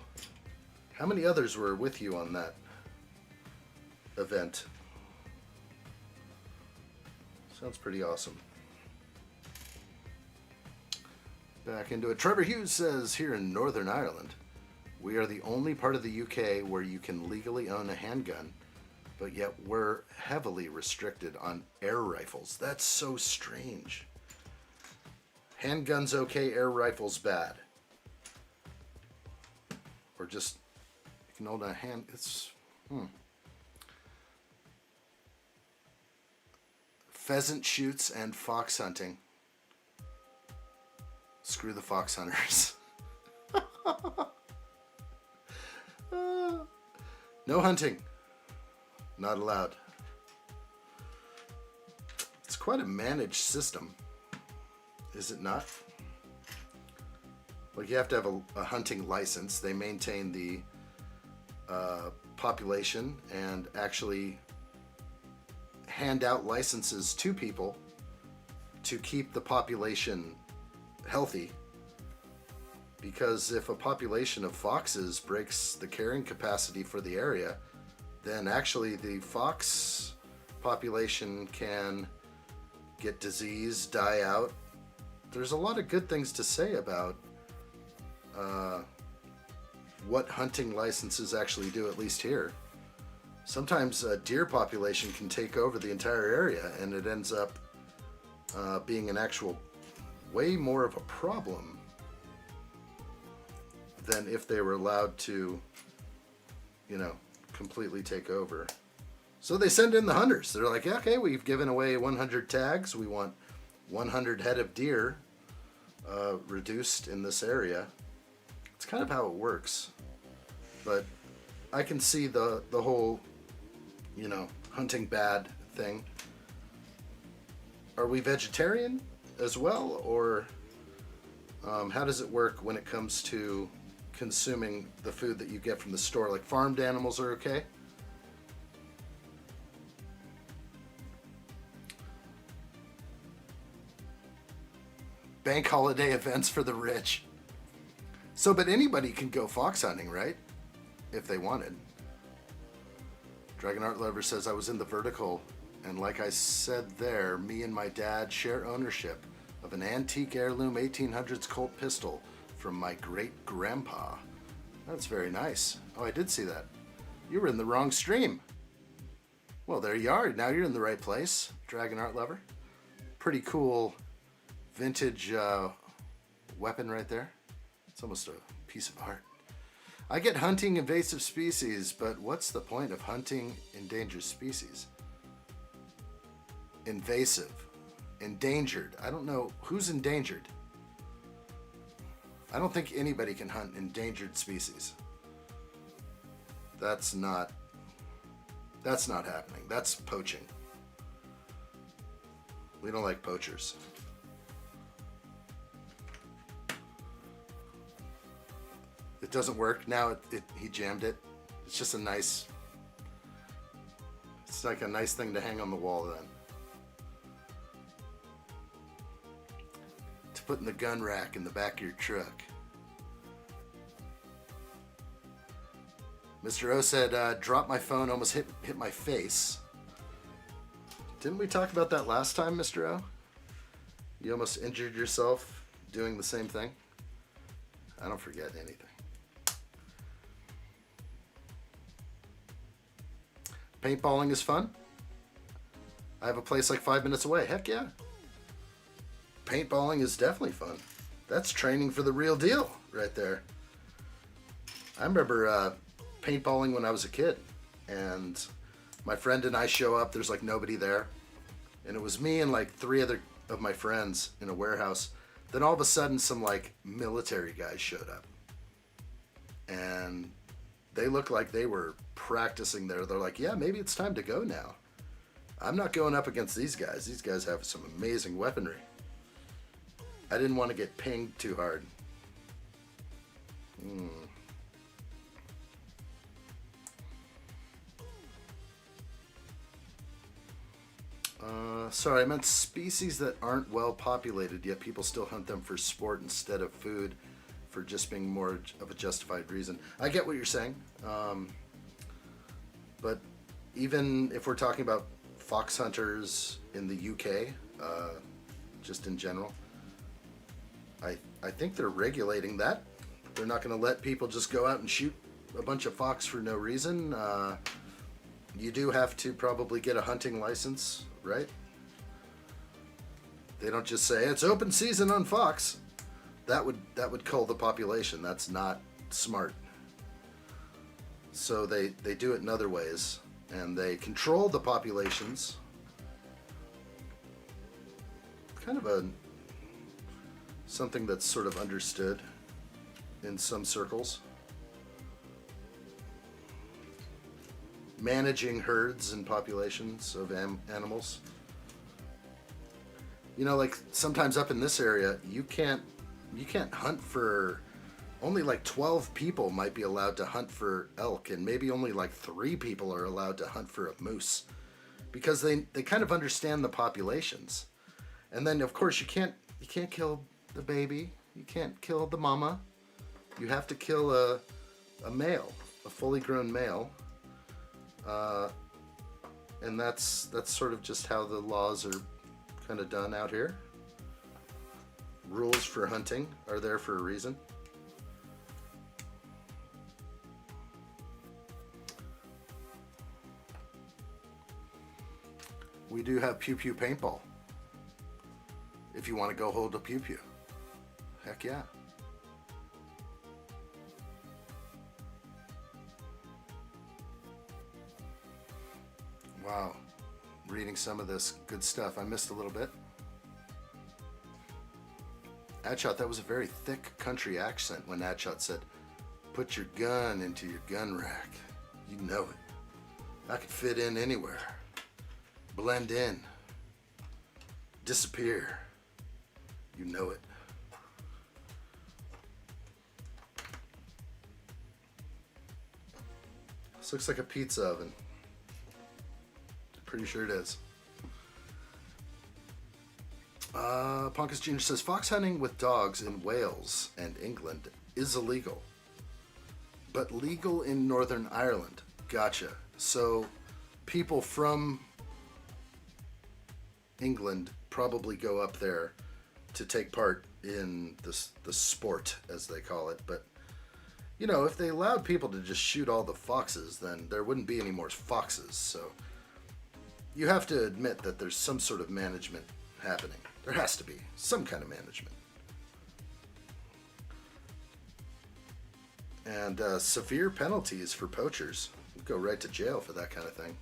How many others were with you on that event? Sounds pretty awesome. Back into it. Trevor Hughes says, here in Northern Ireland, we are the only part of the UK where you can legally own a handgun, but yet we're heavily restricted on air rifles. That's so strange. Handguns okay, air rifles bad. Or just, you can hold a hand, it's, Pheasant shoots and fox hunting. Screw the fox hunters. No hunting. Not allowed. It's quite a managed system, is it not? Like you have to have a hunting license. They maintain the population and actually hand out licenses to people to keep the population healthy Because if a population of foxes breaks the carrying capacity for the area, then actually the fox population can get disease, die out. There's a lot of good things to say about what hunting licenses actually do, at least here. Sometimes a deer population can take over the entire area, and it ends up being an actual way more of a problem than if they were allowed to, you know, completely take over. So they send in the hunters. They're like, okay, we've given away 100 tags. We want 100 head of deer reduced in this area. It's kind of how it works. But I can see the whole, you know, hunting bad thing. Are we vegetarian as well? Or how does it work when it comes to consuming the food that you get from the store? Like farmed animals are okay? Bank holiday events for the rich. So, but anybody can go fox hunting, right? If they wanted. Dragon Art Lover says, I was in the vertical, and like I said there, me and my dad share ownership of an antique heirloom 1800s Colt pistol from my great-grandpa. That's very nice. Oh, I did see that. You were in the wrong stream. Well, there you are. Now you're in the right place, Dragon Art Lover. Pretty cool vintage weapon right there. It's almost a piece of art. I get hunting invasive species, but what's the point of hunting endangered species? Invasive. Endangered. I don't know. Who's endangered? I don't think anybody can hunt endangered species. That's not happening. That's poaching. We don't like poachers. It doesn't work. Now he jammed it. It's just a nice, it's like a nice thing to hang on the wall then. To put in the gun rack in the back of your truck. Mr. O said, drop my phone, almost hit my face. Didn't we talk about that last time, Mr. O? You almost injured yourself doing the same thing? I don't forget anything. Paintballing is fun. I have a place like 5 minutes away. Heck yeah. Paintballing is definitely fun. That's training for the real deal right there. I remember paintballing when I was a kid, and my friend and I show up. There's like nobody there, and it was me and like 3 other of my friends in a warehouse. Then all of a sudden, some like military guys showed up, and they looked like they were practicing there. They're like, yeah, maybe it's time to go now. I'm not going up against these guys. These guys have some amazing weaponry. I didn't want to get pinged too hard. Sorry, I meant species that aren't well populated, yet people still hunt them for sport instead of food, for just being more of a justified reason. I get what you're saying. But even if we're talking about fox hunters in the UK, just in general, I think they're regulating that. They're not going to let people just go out and shoot a bunch of fox for no reason. You do have to probably get a hunting license, right? They don't just say it's open season on fox. That would cull the population. That's not smart. So they do it in other ways, and they control the populations. Kind of something that's sort of understood in some circles. Managing herds and populations of animals. You know, like sometimes up in this area, you can't hunt for, only like 12 people might be allowed to hunt for elk, and maybe only like 3 people are allowed to hunt for a moose, because they kind of understand the populations. And then of course you can't kill the baby, you can't kill the mama, you have to kill a male, a fully grown male. And that's sort of just how the laws are kind of done out here. Rules for hunting are there for a reason. We do have pew pew paintball. If you want to go hold a pew pew. Heck yeah. Wow. Reading some of this good stuff. I missed a little bit. Addshot, that was a very thick country accent when Addshot said, "Put your gun into your gun rack." You know it. I could fit in anywhere. Blend in. Disappear. You know it. This looks like a pizza oven. Pretty sure it is. Ponkus Jr. says, fox hunting with dogs in Wales and England is illegal, but legal in Northern Ireland. Gotcha. So people from England probably go up there to take part in the sport, as they call it. But, you know, if they allowed people to just shoot all the foxes, then there wouldn't be any more foxes. So you have to admit that there's some sort of management happening. There has to be some kind of management. And severe penalties for poachers. You go right to jail for that kind of thing.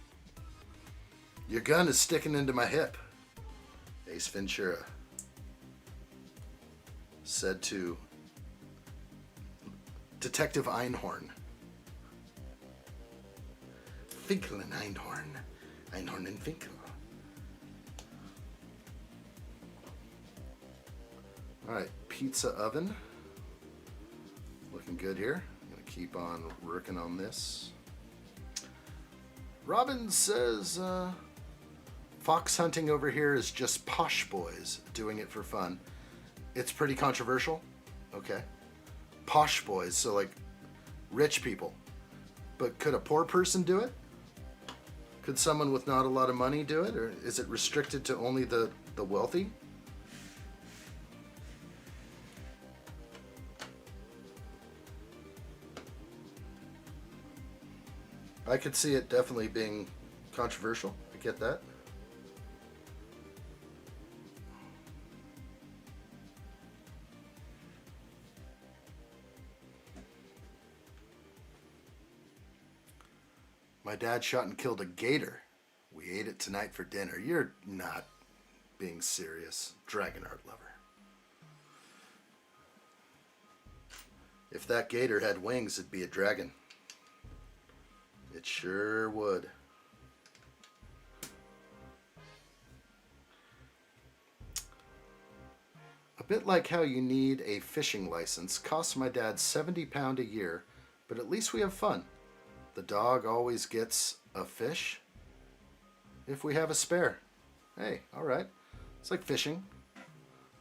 Your gun is sticking into my hip, Ace Ventura said to Detective Einhorn. Finkel and Einhorn. Einhorn and Finkel. Alright, pizza oven. Looking good here. I'm going to keep on working on this. Robin says, fox hunting over here is just posh boys doing it for fun. It's pretty controversial. Okay. Posh boys, so like rich people. But could a poor person do it? Could someone with not a lot of money do it? Or is it restricted to only the wealthy? I could see it definitely being controversial. I get that. My dad shot and killed a gator. We ate it tonight for dinner. You're not being serious, dragon art lover. If that gator had wings, it'd be a dragon. It sure would. A bit like how you need a fishing license. Costs my dad £70 a year, but at least we have fun. The dog always gets a fish if we have a spare. Hey, all right. It's like fishing.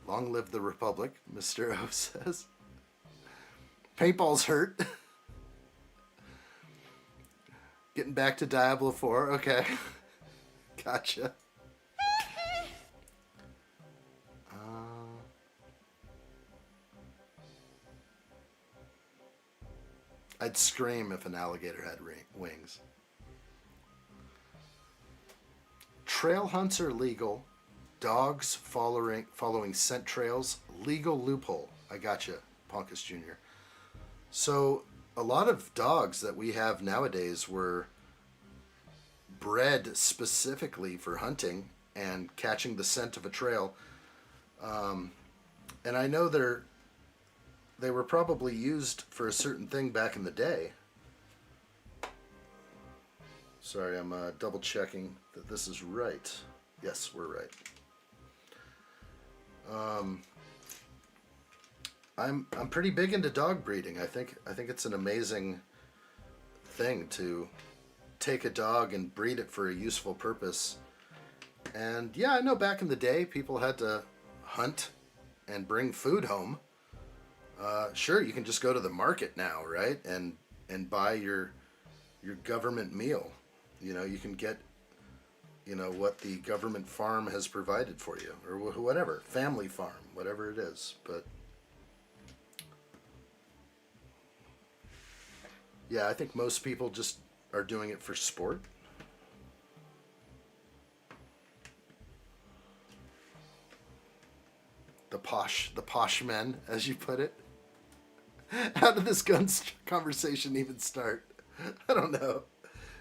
Long live the Republic, Mr. O says. Paintballs hurt. Getting back to Diablo 4. Okay. Gotcha. I'd scream if an alligator had wings. Trail hunts are legal. Dogs following scent trails. Legal loophole. I gotcha, Ponkus Jr. So a lot of dogs that we have nowadays were bred specifically for hunting and catching the scent of a trail. And I know they were probably used for a certain thing back in the day. Sorry, I'm double checking that this is right. Yes, we're right. I'm pretty big into dog breeding. I think it's an amazing thing to take a dog and breed it for a useful purpose. And yeah, I know back in the day people had to hunt and bring food home. Sure, you can just go to the market now, right? And buy your government meal. You know, you can get, you know, what the government farm has provided for you, or whatever, family farm, whatever it is. But yeah, I think most people just are doing it for sport. The posh men, as you put it. How did this guns conversation even start? I don't know.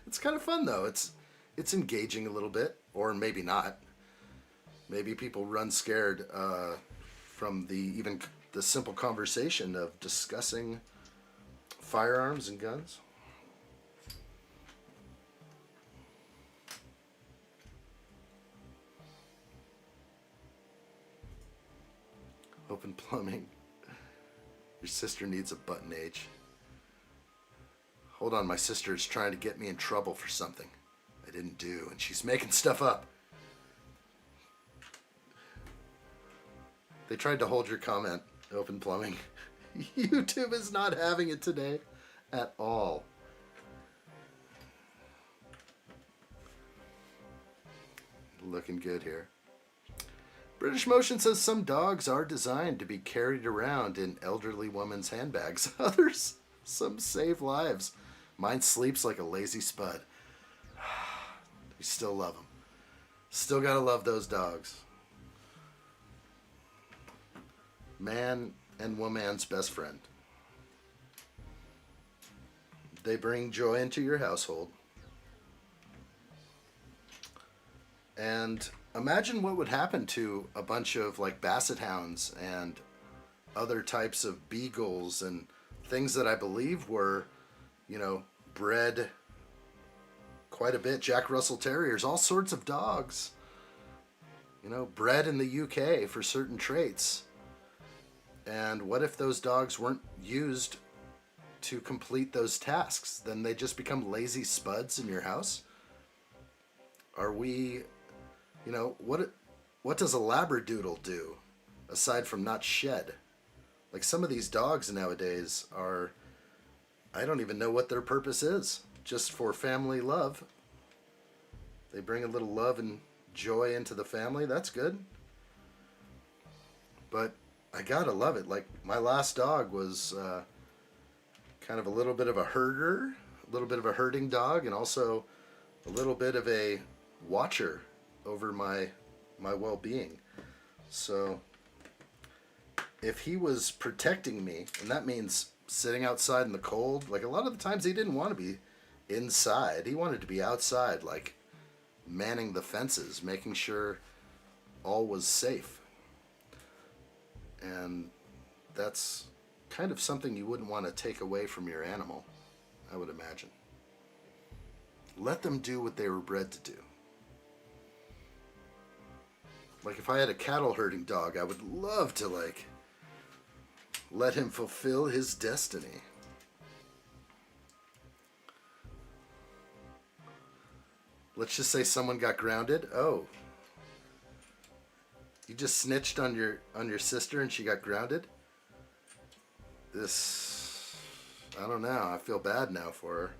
It's kind of fun though. It's engaging a little bit, or maybe not. Maybe people run scared from even the simple conversation of discussing firearms and guns. Open plumbing. Your sister needs a button H. Hold on, my sister is trying to get me in trouble for something I didn't do, and she's making stuff up. They tried to hold your comment, Open Plumbing. YouTube is not having it today at all. Looking good here. British Motion says some dogs are designed to be carried around in elderly women's handbags. Others, some save lives. Mine sleeps like a lazy spud. We still love them. Still gotta love those dogs. Man and woman's best friend. They bring joy into your household. And imagine what would happen to a bunch of like basset hounds and other types of beagles and things that I believe were, you know, bred quite a bit. Jack Russell Terriers, all sorts of dogs, you know, bred in the UK for certain traits. And what if those dogs weren't used to complete those tasks? Then they just become lazy spuds in your house? Are we, you know, what does a Labradoodle do aside from not shed? Like some of these dogs nowadays are, I don't even know what their purpose is. Just for family love. They bring a little love and joy into the family. That's good. But I gotta love it. Like my last dog was kind of a little bit of a herder, a little bit of a herding dog, and also a little bit of a watcher over my well-being. So if he was protecting me, and that means sitting outside in the cold, like a lot of the times he didn't want to be inside. He wanted to be outside, like manning the fences, making sure all was safe. And that's kind of something you wouldn't want to take away from your animal, I would imagine. Let them do what they were bred to do. Like if I had a cattle herding dog, I would love to like let him fulfill his destiny. Let's just say someone got grounded. Oh. You just snitched on your sister and she got grounded? This, I don't know. I feel bad now for her.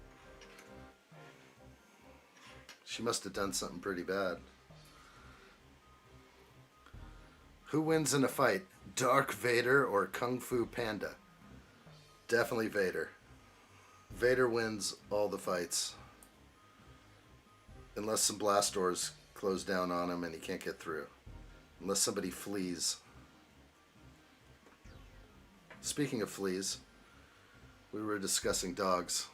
She must have done something pretty bad. Who wins in a fight? Dark Vader or Kung Fu Panda? Definitely Vader. Vader wins all the fights. Unless some blast doors close down on him and he can't get through. Unless somebody flees. Speaking of fleas, we were discussing dogs.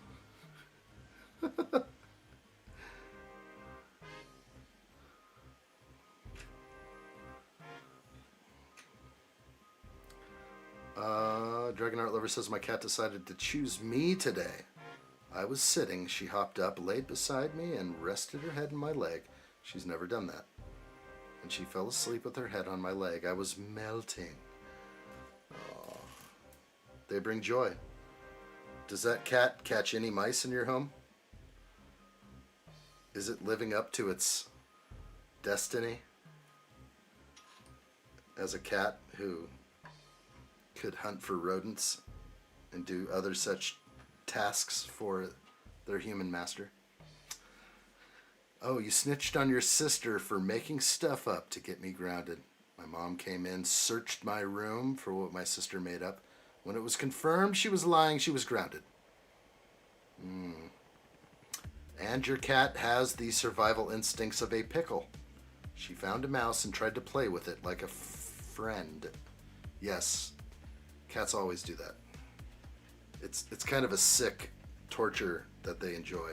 Dragon Art Lover says, my cat decided to choose me today. I was sitting, she hopped up, laid beside me, and rested her head in my leg. She's never done that. And she fell asleep with her head on my leg. I was melting. Aww. They bring joy. Does that cat catch any mice in your home? Is it living up to its destiny as a cat who could hunt for rodents and do other such tasks for their human master. Oh, you snitched on your sister for making stuff up to get me grounded. My mom came in, searched my room for what my sister made up. When it was confirmed she was lying, she was grounded. And your cat has the survival instincts of a pickle. She found a mouse and tried to play with it like a friend. Yes, cats always do that. It's kind of a sick torture that they enjoy.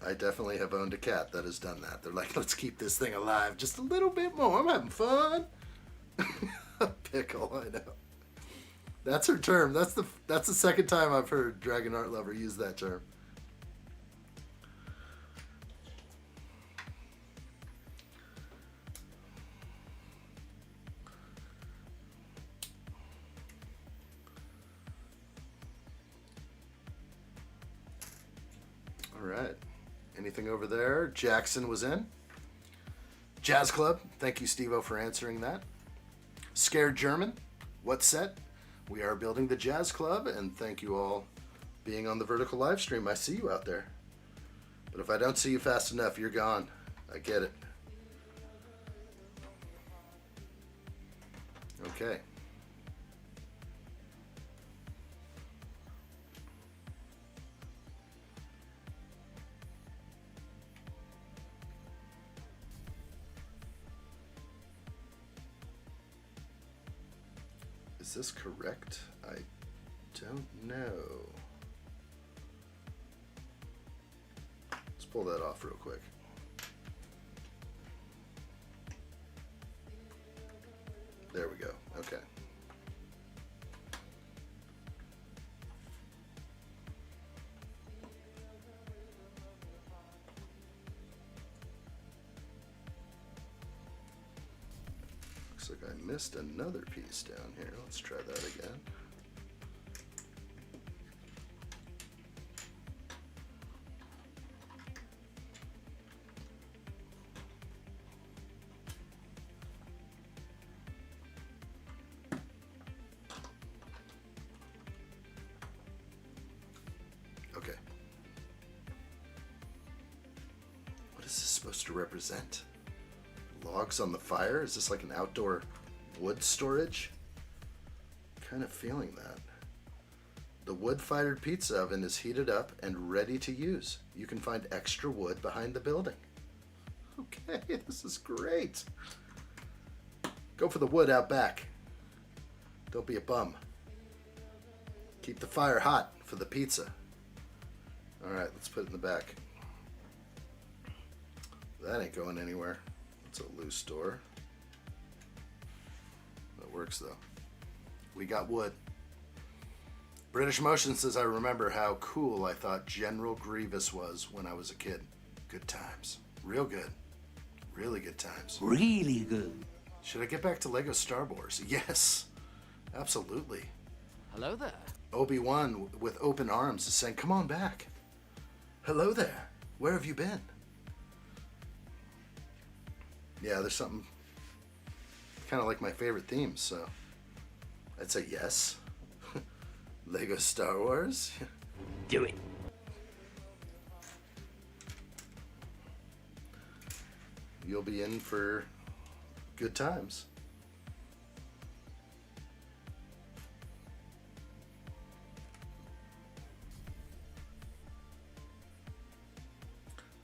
I definitely have owned a cat that has done that. They're like, let's keep this thing alive just a little bit more. I'm having fun. A pickle, I know. That's her term. That's the second time I've heard Dragon Art Lover use that term. All right. Anything over there? Jackson was in. Jazz Club. Thank you, Steve-O, for answering that. Scared German. What set? We are building the Jazz Club, and thank you all being on the vertical live stream. I see you out there. But if I don't see you fast enough, you're gone. I get it. Okay. Is this correct? I don't know. Let's pull that off real quick. There we go. Okay. Looks like I missed another piece down here. Let's try that again. Okay. What is this supposed to represent? Logs on the fire? Is this like an outdoor wood storage? Kind of feeling that. The wood-fired pizza oven is heated up and ready to use. You can find extra wood behind the building. Okay, this is great. Go for the wood out back. Don't be a bum. Keep the fire hot for the pizza. All right, let's put it in the back. That ain't going anywhere. It's a loose door. That works though. We got wood. British Motion says, I remember how cool I thought General Grievous was when I was a kid. Good times. Real good. Really good times.
Really good.
Should I get back to Lego Star Wars? Yes. Absolutely.
Hello there.
Obi-Wan with open arms is saying, come on back. Hello there. Where have you been? Yeah, there's something kind of like my favorite themes, so I'd say yes. Lego Star Wars?
Do it.
You'll be in for good times.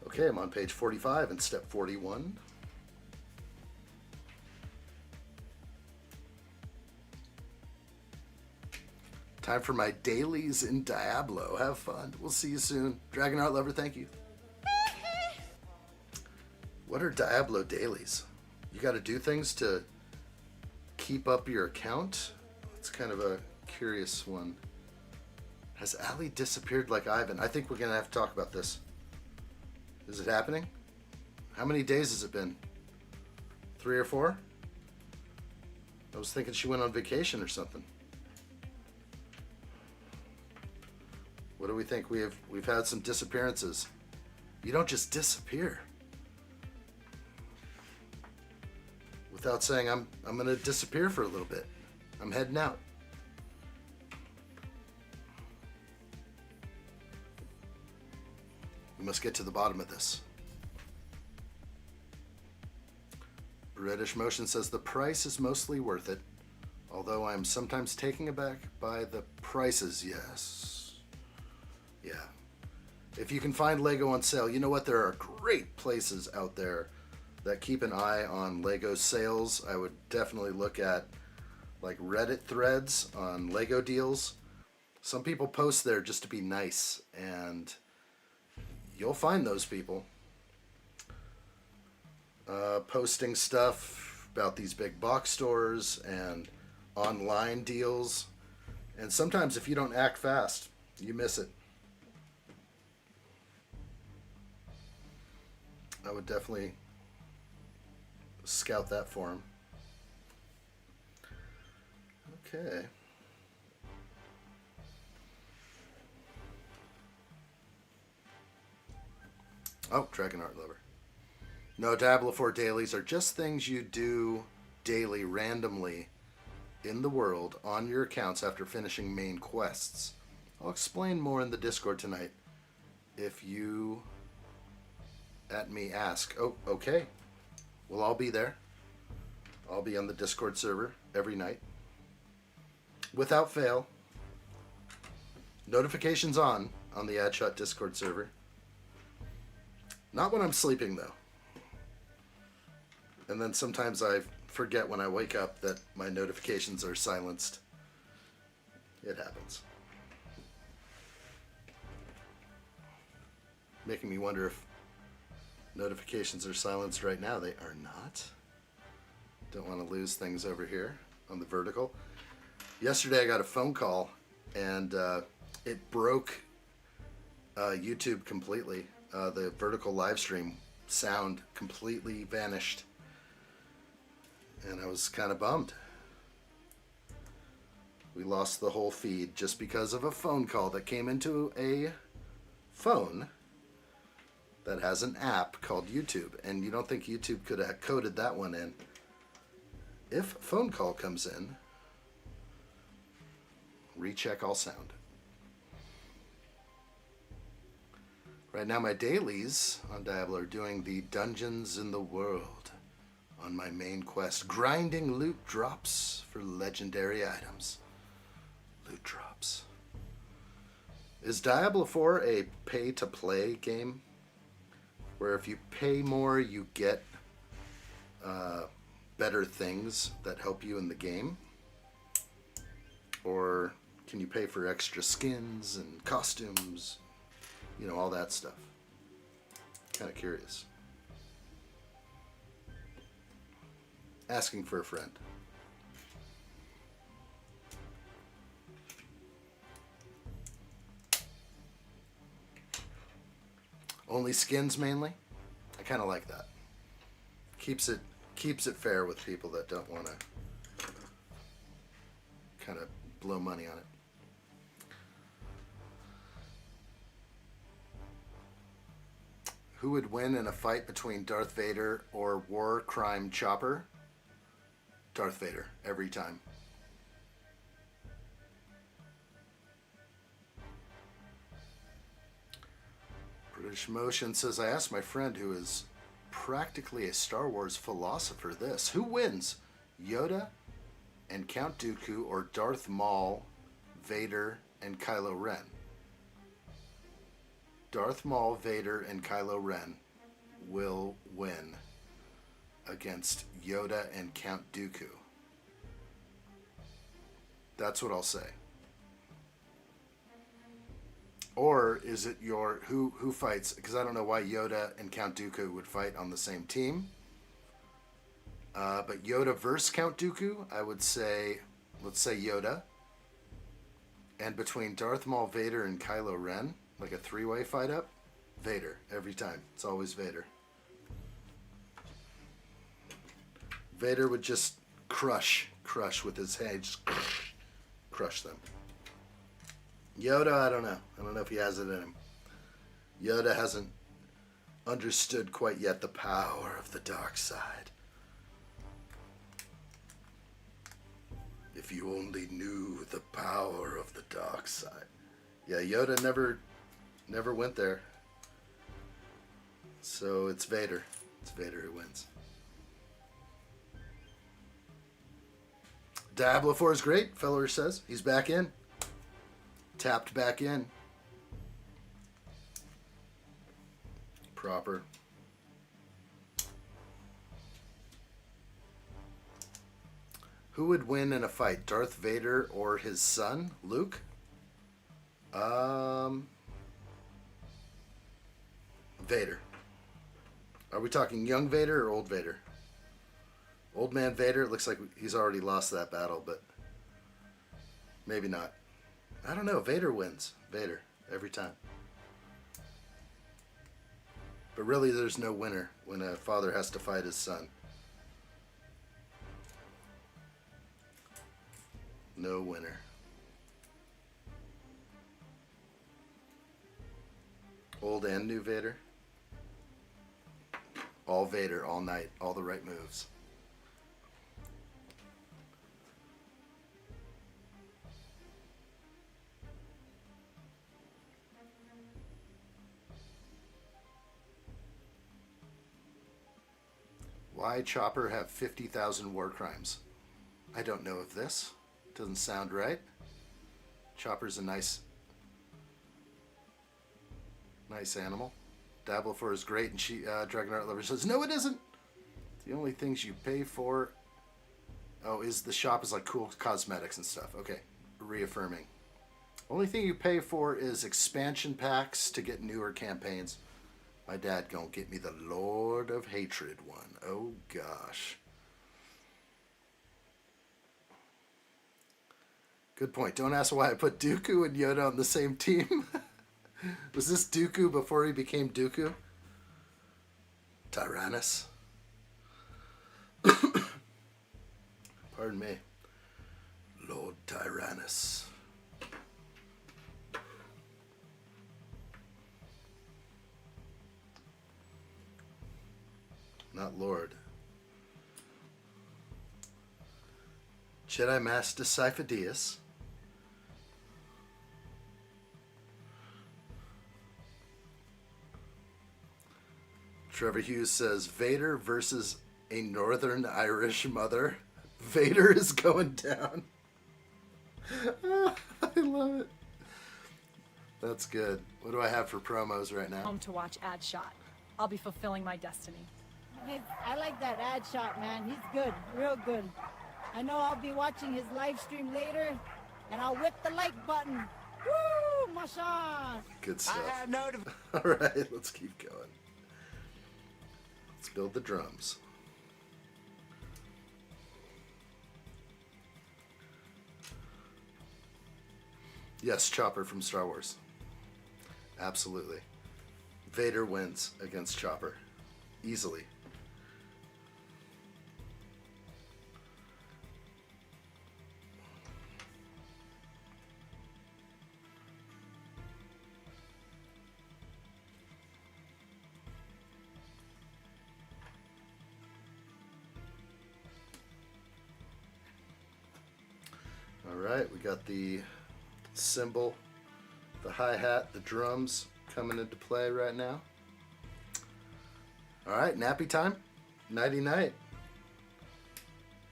Okay, I'm on page 45 and step 41. Time for my dailies in Diablo. Have fun. We'll see you soon. Dragon Art Lover, thank you. What are Diablo dailies? You got to do things to keep up your account? It's kind of a curious one. Has Allie disappeared like Ivan? I think we're going to have to talk about this. Is it happening? How many days has it been? 3 or 4? I was thinking she went on vacation or something. What do we think? We've had some disappearances. You don't just disappear. without saying I'm going to disappear for a little bit. I'm heading out. We must get to the bottom of this. British Motion says the price is mostly worth it, although I'm sometimes taken aback by the prices. Yes. Yeah. If you can find Lego on sale, you know what? There are great places out there that keep an eye on Lego sales. I would definitely look at like Reddit threads on Lego deals. Some people post there just to be nice, and you'll find those people posting stuff about these big box stores and online deals. And sometimes if you don't act fast, you miss it. I would definitely scout that for him. Okay. Oh, Dragon Art Lover. No, Diablo 4 dailies are just things you do daily randomly in the world on your accounts after finishing main quests. I'll explain more in the Discord tonight if you at me ask. Oh, okay. Well, I'll be there. I'll be on the Discord server every night. Without fail. Notifications on the addshot Discord server. Not when I'm sleeping, though. And then sometimes I forget when I wake up that my notifications are silenced. It happens. Making me wonder if notifications are silenced right now. They are not. Don't want to lose things over here on the vertical. Yesterday I got a phone call and it broke YouTube completely. The vertical live stream sound completely vanished. And I was kind of bummed. We lost the whole feed just because of a phone call that came into a phone that has an app called YouTube. And you don't think YouTube could have coded that one in. If a phone call comes in, recheck all sound. Right now my dailies on Diablo are doing the dungeons in the world on my main quest, grinding loot drops for legendary items. Loot drops. Is Diablo 4 a pay-to-play game? Where if you pay more, you get better things that help you in the game? Or can you pay for extra skins and costumes? You know, all that stuff. Kind of curious. Asking for a friend. Only skins mainly? I kind of like that. Keeps it fair with people that don't want to kind of blow money on it. Who would win in a fight between Darth Vader or War Crime Chopper? Darth Vader, every time. British Motion says, I asked my friend who is practically a Star Wars philosopher this. Who wins? Yoda and Count Dooku or Darth Maul, Vader, and Kylo Ren? Darth Maul, Vader, and Kylo Ren will win against Yoda and Count Dooku. That's what I'll say. Or is it your who fights? Because I don't know why Yoda and Count Dooku would fight on the same team. But Yoda versus Count Dooku, I would say, let's say Yoda. And between Darth Maul, Vader, and Kylo Ren, like a three-way fight up, Vader every time. It's always Vader. Vader would just crush with his head, just crush them. Yoda, I don't know. I don't know if he has it in him. Yoda hasn't understood quite yet the power of the dark side. If you only knew the power of the dark side. Yeah, Yoda never went there. So it's Vader. It's Vader who wins. Diablo 4 is great, Feller says. He's back in. Tapped back in. Proper. Who would win in a fight, Darth Vader or his son, Luke? Vader. Are we talking young Vader or old Vader? Old man Vader, it looks like he's already lost that battle, but maybe not. I don't know. Vader wins. Vader, every time. But really, there's no winner when a father has to fight his son. No winner. Old and new Vader. All Vader, all night, all the right moves. Why Chopper have 50,000 war crimes? I don't know of this. Doesn't sound right. Chopper's a nice animal. Diablo 4 is great, and Dragonheart Lover says, no, it isn't. The only things you pay for, is the shop is like cool cosmetics and stuff. Okay, reaffirming. Only thing you pay for is expansion packs to get newer campaigns. My dad gonna get me the Lord of Hatred one. Oh gosh. Good point. Don't ask why I put Dooku and Yoda on the same team. Was this Dooku before he became Dooku? Tyrannus. Pardon me. Lord Tyrannus. Not Lord. Jedi Master Sifo-Dyas. Trevor Hughes says, Vader versus a Northern Irish mother. Vader is going down. I love it. That's good. What do I have for promos right now?
Home to watch addshot. I'll be fulfilling my destiny.
I like that addshot, man. He's good, real good. I know I'll be watching his live stream later, and I'll whip the like button. Woo, masha!
Good stuff. All right, let's keep going. Let's build the drums. Yes, Chopper from Star Wars. Absolutely. Vader wins against Chopper. Easily. Alright, we got the cymbal, the hi-hat, the drums coming into play right now. Alright, nappy time. Nighty-night.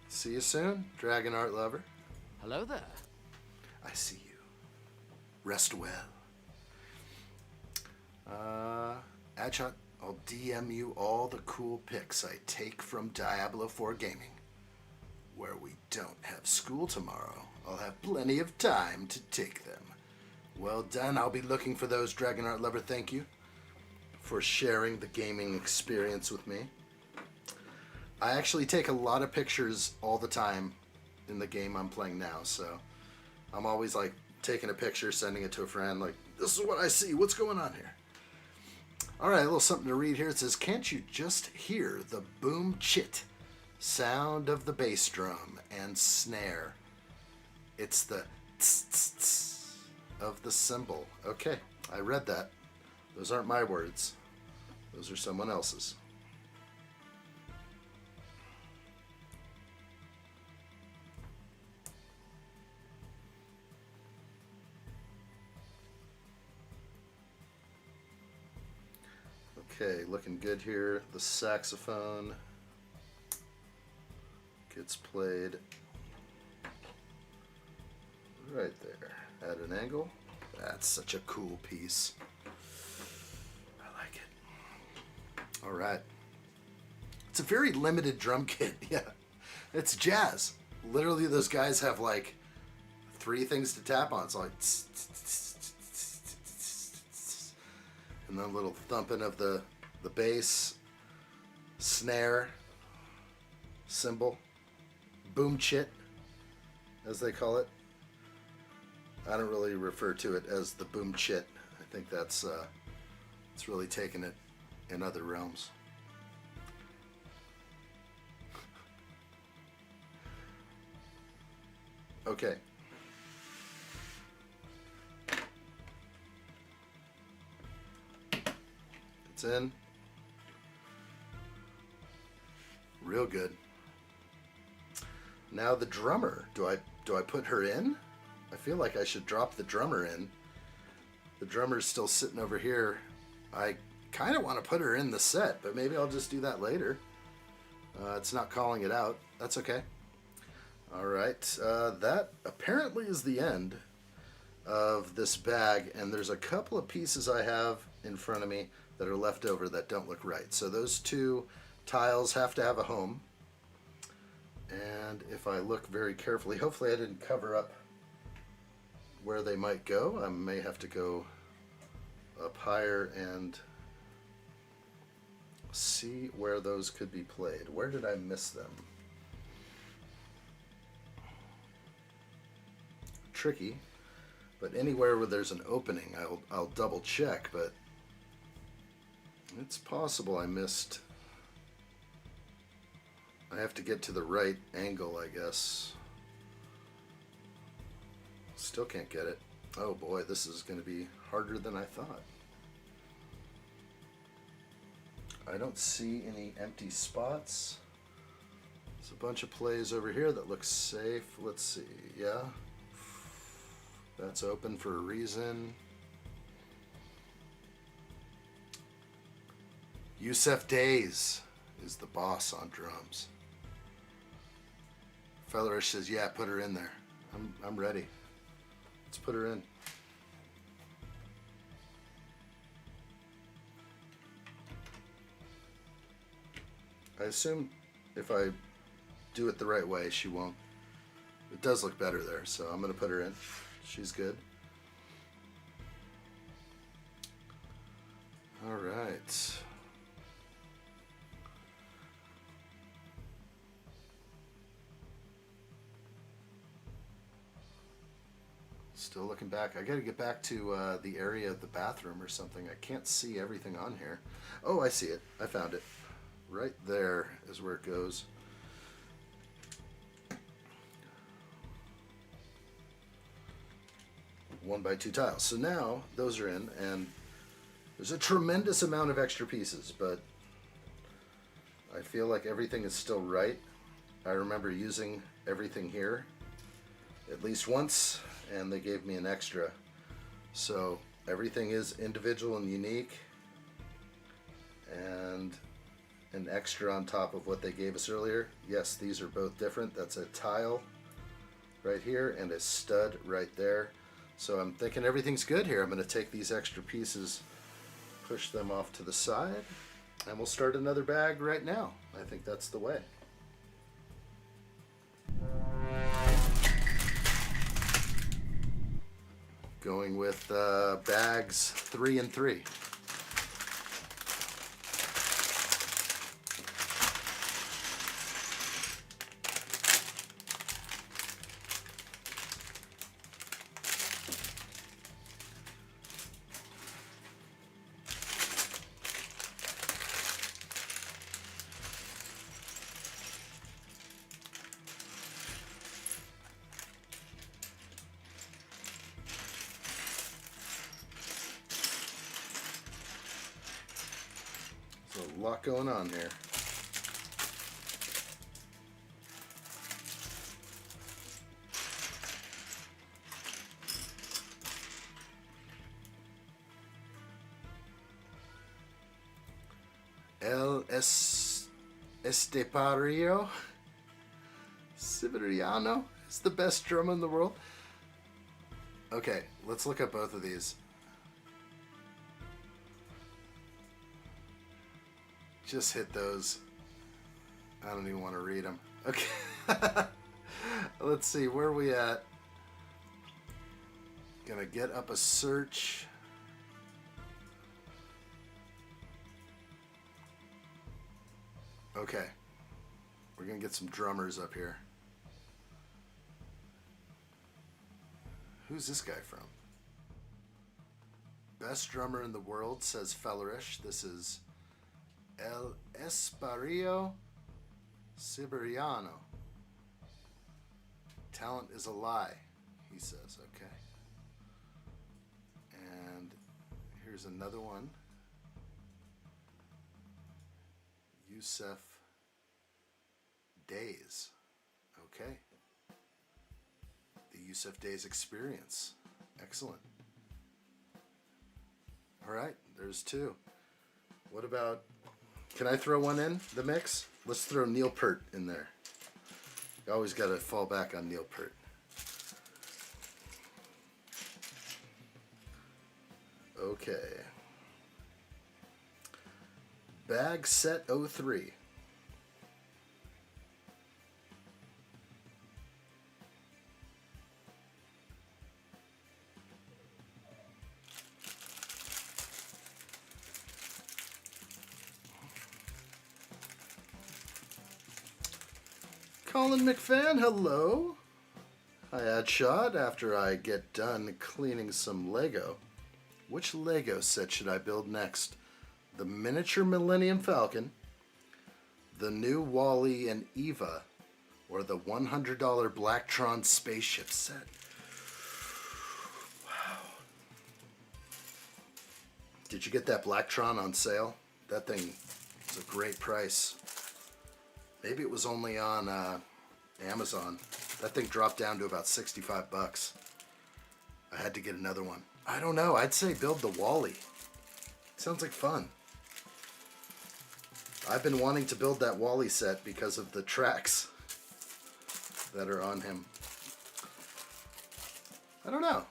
See you soon, Dragon Art Lover.
Hello there.
I see you. Rest well. addshot, I'll DM you all the cool pics I take from Diablo 4 Gaming. Where we don't have school tomorrow, I'll have plenty of time to take them. Well done. I'll be looking for those, Dragon Art Lover. Thank you for sharing the gaming experience with me. I actually take a lot of pictures all the time in the game I'm playing now, so I'm always like taking a picture, sending it to a friend, like, this is what I see, what's going on here? Alright, a little something to read here. It says, can't you just hear the boom chit sound of the bass drum and snare? It's the tss tss tss of the cymbal. Okay, I read that. Those aren't my words. Those are someone else's. Okay, looking good here. The saxophone gets played right there at an angle. That's such a cool piece. I like it. All right. It's a very limited drum kit. Yeah, it's jazz. Literally, those guys have like 3 things to tap on. It's like, and then a little thumping of the bass, snare, cymbal, boom chit, as they call it. I don't really refer to it as the boom chit. I think that's it's really taken it in other realms. Okay. It's in. Real good. Now the drummer. Do I put her in? I feel like I should drop the drummer in. The drummer's still sitting over here. I kind of want to put her in the set, but maybe I'll just do that later. It's not calling it out. That's okay. All right. That apparently is the end of this bag, and there's a couple of pieces I have in front of me that are left over that don't look right. So those 2 tiles have to have a home. And if I look very carefully, hopefully I didn't cover up where they might go. I may have to go up higher and see where those could be played. Where did I miss them? Tricky, but anywhere where there's an opening, I'll double check, but it's possible I missed. I have to get to the right angle, I guess. Still can't get it. Oh boy, this is going to be harder than I thought. I don't see any empty spots. There's a bunch of plays over here that look safe. Let's see. Yeah. That's open for a reason. Yusef Days is the boss on drums. Fellerish says, yeah, put her in there. I'm ready. Let's put her in. I assume if I do it the right way, she won't. It does look better there, so I'm going to put her in. She's good. All right. Still looking back. I got to get back to the area of the bathroom or something. I can't see everything on here. Oh, I see it. I found it. Right there is where it goes. One by 2 tiles. So now those are in, and there's a tremendous amount of extra pieces, but I feel like everything is still right. I remember using everything here at least once, and they gave me an extra. So everything is individual and unique, and an extra on top of what they gave us earlier. Yes, these are both different. That's a tile right here and a stud right there. So I'm thinking everything's good here. I'm going to take these extra pieces, push them off to the side, and we'll start another bag right now. I think that's the way. Going with bags 3 and 3. There's a lot going on here. Estepario Siberiano is the best drum in the world. Okay, let's look at both of these. Just hit those. I don't even want to read them. Okay. Let's see, where are we at? Gonna get up a search. Okay. We're gonna get some drummers up here. Who's this guy from? Best drummer in the world, says Fellerish. This is El Espario Siberiano. Talent is a lie, he says. Okay. And here's another one. Yusef Days. Okay. The Yusef Days experience. Excellent. All right, there's two. What about, can I throw one in the mix? Let's throw Neil Peart in there. You always got to fall back on Neil Peart. Okay. Bag set 03. Colin McFan, hello. Hi, addshot. After I get done cleaning some Lego, which Lego set should I build next? The miniature Millennium Falcon, the new Wall-E and Eva, or the $100 Blacktron spaceship set? Wow. Did you get that Blacktron on sale? That thing is a great price. Maybe it was only on Amazon. That thing dropped down to about 65 bucks. I had to get another one. I don't know. I'd say build the Wall-E. Sounds like fun. I've been wanting to build that Wall-E set because of the tracks that are on him. I don't know.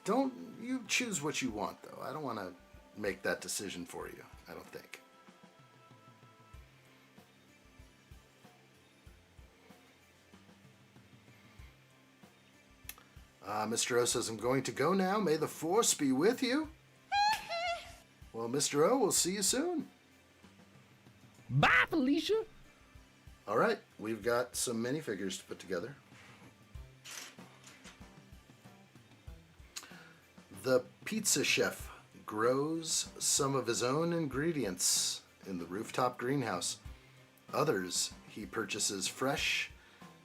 Don't you choose what you want, though. I don't want to make that decision for you, I don't think. Mr. O says, I'm going to go now. May the force be with you. Well, Mr. O, we'll see you soon.
Bye, Felicia.
All right, we've got some minifigures to put together. The pizza chef grows some of his own ingredients in the rooftop greenhouse. Others he purchases fresh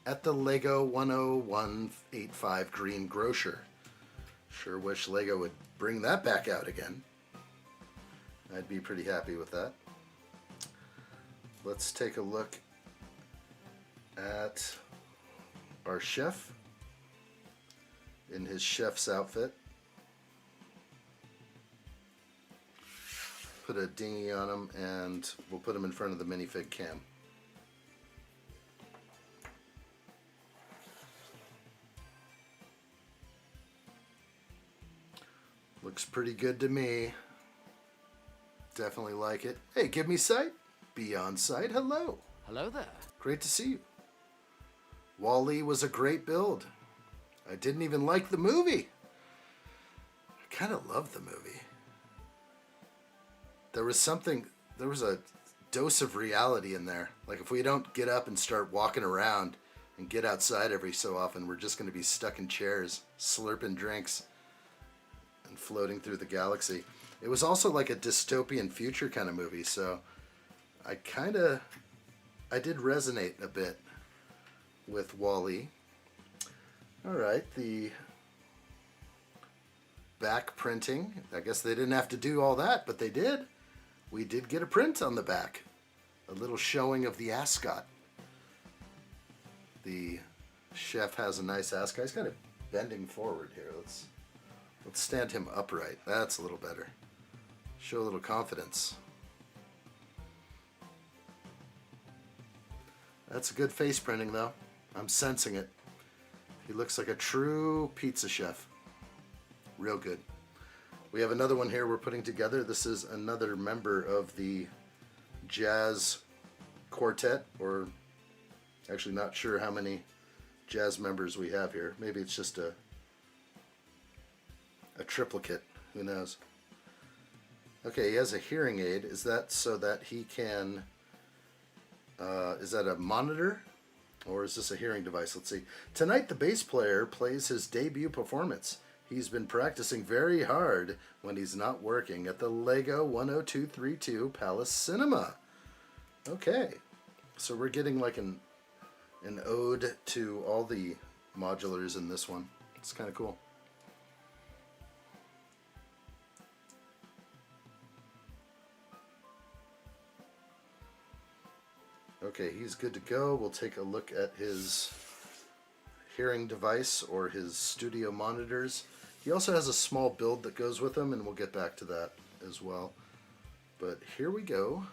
at the Lego 10185 Green Grocer. Sure wish Lego would bring that back out again. I'd be pretty happy with that. Let's take a look at our chef in his chef's outfit. Put a dinghy on him and we'll put him in front of the minifig cam. Looks pretty good to me. Definitely like it. Hey, give me sight. Beyond sight, hello.
Hello there.
Great to see you. Wall-E was a great build. I didn't even like the movie. I kind of loved the movie. There was a dose of reality in there. Like if we don't get up and start walking around and get outside every so often, we're just going to be stuck in chairs, slurping drinks, and floating through the galaxy. It was also like a dystopian future kind of movie, so I did resonate a bit with Wall-E. All right, the back printing. I guess they didn't have to do all that, but they did. We did get a print on the back. A little showing of the ascot. The chef has a nice ascot. He's kind of bending forward here. Let's stand him upright. That's a little better. Show a little confidence. That's a good face printing, though. I'm sensing it. He looks like a true pizza chef. Real good. We have another one here we're putting together. This is another member of the jazz quartet, or actually not sure how many jazz members we have here. Maybe it's just a triplicate. Who knows? Okay, he has a hearing aid. Is that so that he can... is that a monitor? Or is this a hearing device? Let's see. Tonight, the bass player plays his debut performance. He's been practicing very hard when he's not working at the Lego 10232 Palace Cinema. Okay. So we're getting like an ode to all the modulars in this one. It's kind of cool. Okay, he's good to go. We'll take a look at his hearing device or his studio monitors. He also has a small build that goes with him, and we'll get back to that as well. But here we go.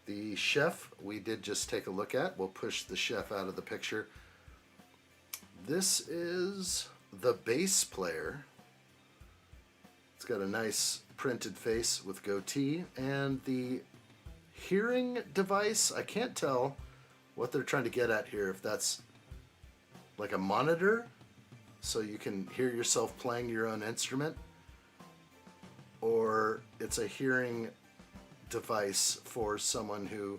The chef we did just take a look at. We'll push the chef out of the picture. This is the bass player. It's got a nice printed face with goatee, and the hearing device, I can't tell what they're trying to get at here, if that's like a monitor so you can hear yourself playing your own instrument, or it's a hearing device for someone who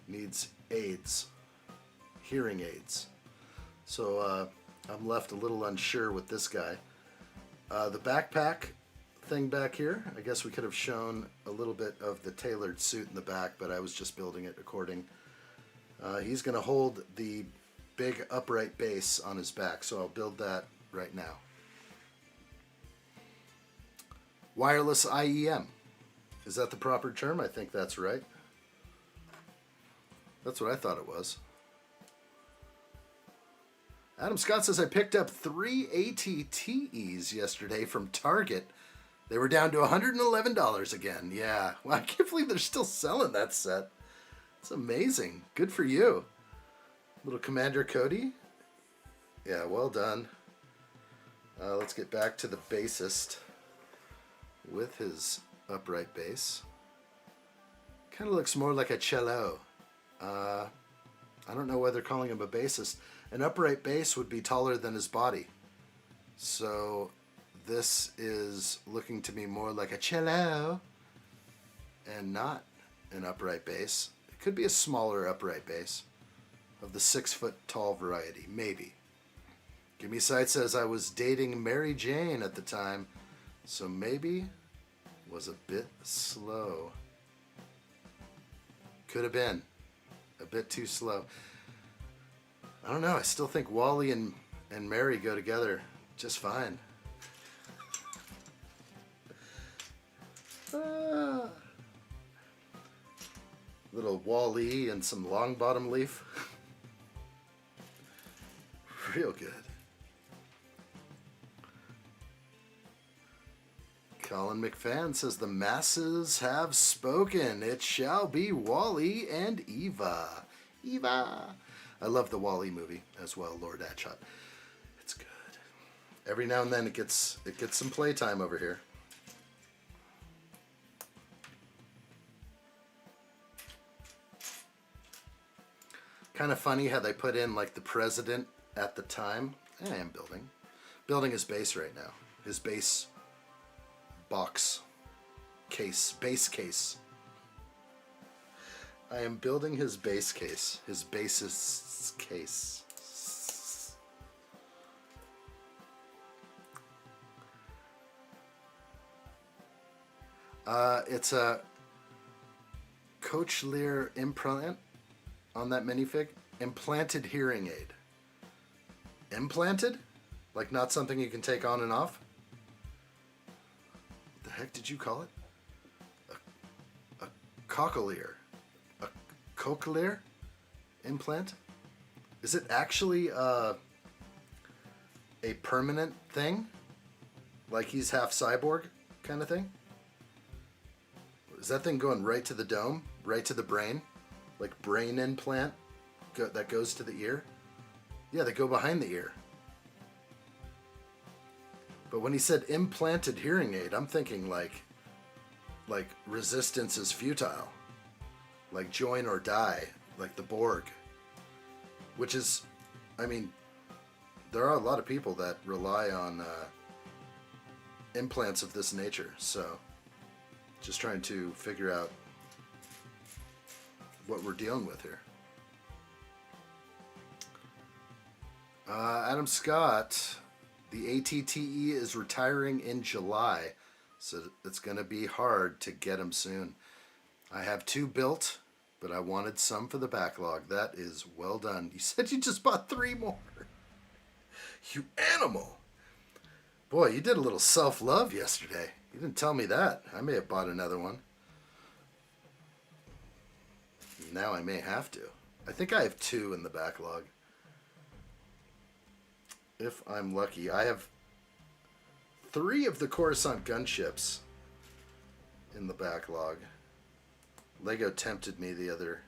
needs aids, hearing aids. So I'm left a little unsure with this guy. The backpack thing back here, I guess we could have shown a little bit of the tailored suit in the back, but I was just building it according. He's going to hold the big upright bass on his back, so I'll build that right now. Wireless IEM. Is that the proper term? I think that's right. That's what I thought it was. Adam Scott says, I picked up 3 ATTEs yesterday from Target. They were down to $111 again. Yeah, well, I can't believe they're still selling that set. It's amazing. Good for you. Little Commander Cody. Yeah, well done. Let's get back to the bassist with his upright bass. Kind of looks more like a cello. I don't know why they're calling him a bassist. An upright bass would be taller than his body. So this is looking to me more like a cello and not an upright bass. It could be a smaller upright bass of the 6-foot tall variety, maybe. Gimme Sight says I was dating Mary Jane at the time, so maybe was a bit slow. Could have been a bit too slow. I don't know. I still think Wally and Mary go together just fine. Little Wall-E and some long bottom leaf. Real good. Colin McFan says the masses have spoken. It shall be Wall-E and Eva. Eva. I love the Wall-E movie as well, Lord addshot. It's good. Every now and then it gets some playtime over here. Kind of funny how they put in like the president at the time. I am building his base right now. His base box case, base case. I am building his base case, his bassist's case. It's a cochlear implant on that minifig. Implanted hearing aid. Implanted? Like not something you can take on and off? What the heck did you call it? A cochlear. A cochlear implant? Is it actually a permanent thing? Like he's half cyborg kind of thing? Is that thing going right to the dome? Right to the brain? like brain implant that goes to the ear. Yeah, they go behind the ear. But when he said implanted hearing aid, I'm thinking like resistance is futile. Like join or die, like the Borg. Which is, I mean, there are a lot of people that rely on implants of this nature, so just trying to figure out what we're dealing with here. Adam Scott, the ATTE is retiring in July, so it's going to be hard to get him soon. I have 2 built, but I wanted some for the backlog. That is well done. You said you just bought 3 more. You animal. Boy, you did a little self-love yesterday. You didn't tell me that. I may have bought another one. Now I may have to. I think I have 2 in the backlog. If I'm lucky. I have 3 of the Coruscant gunships in the backlog. Lego tempted me the other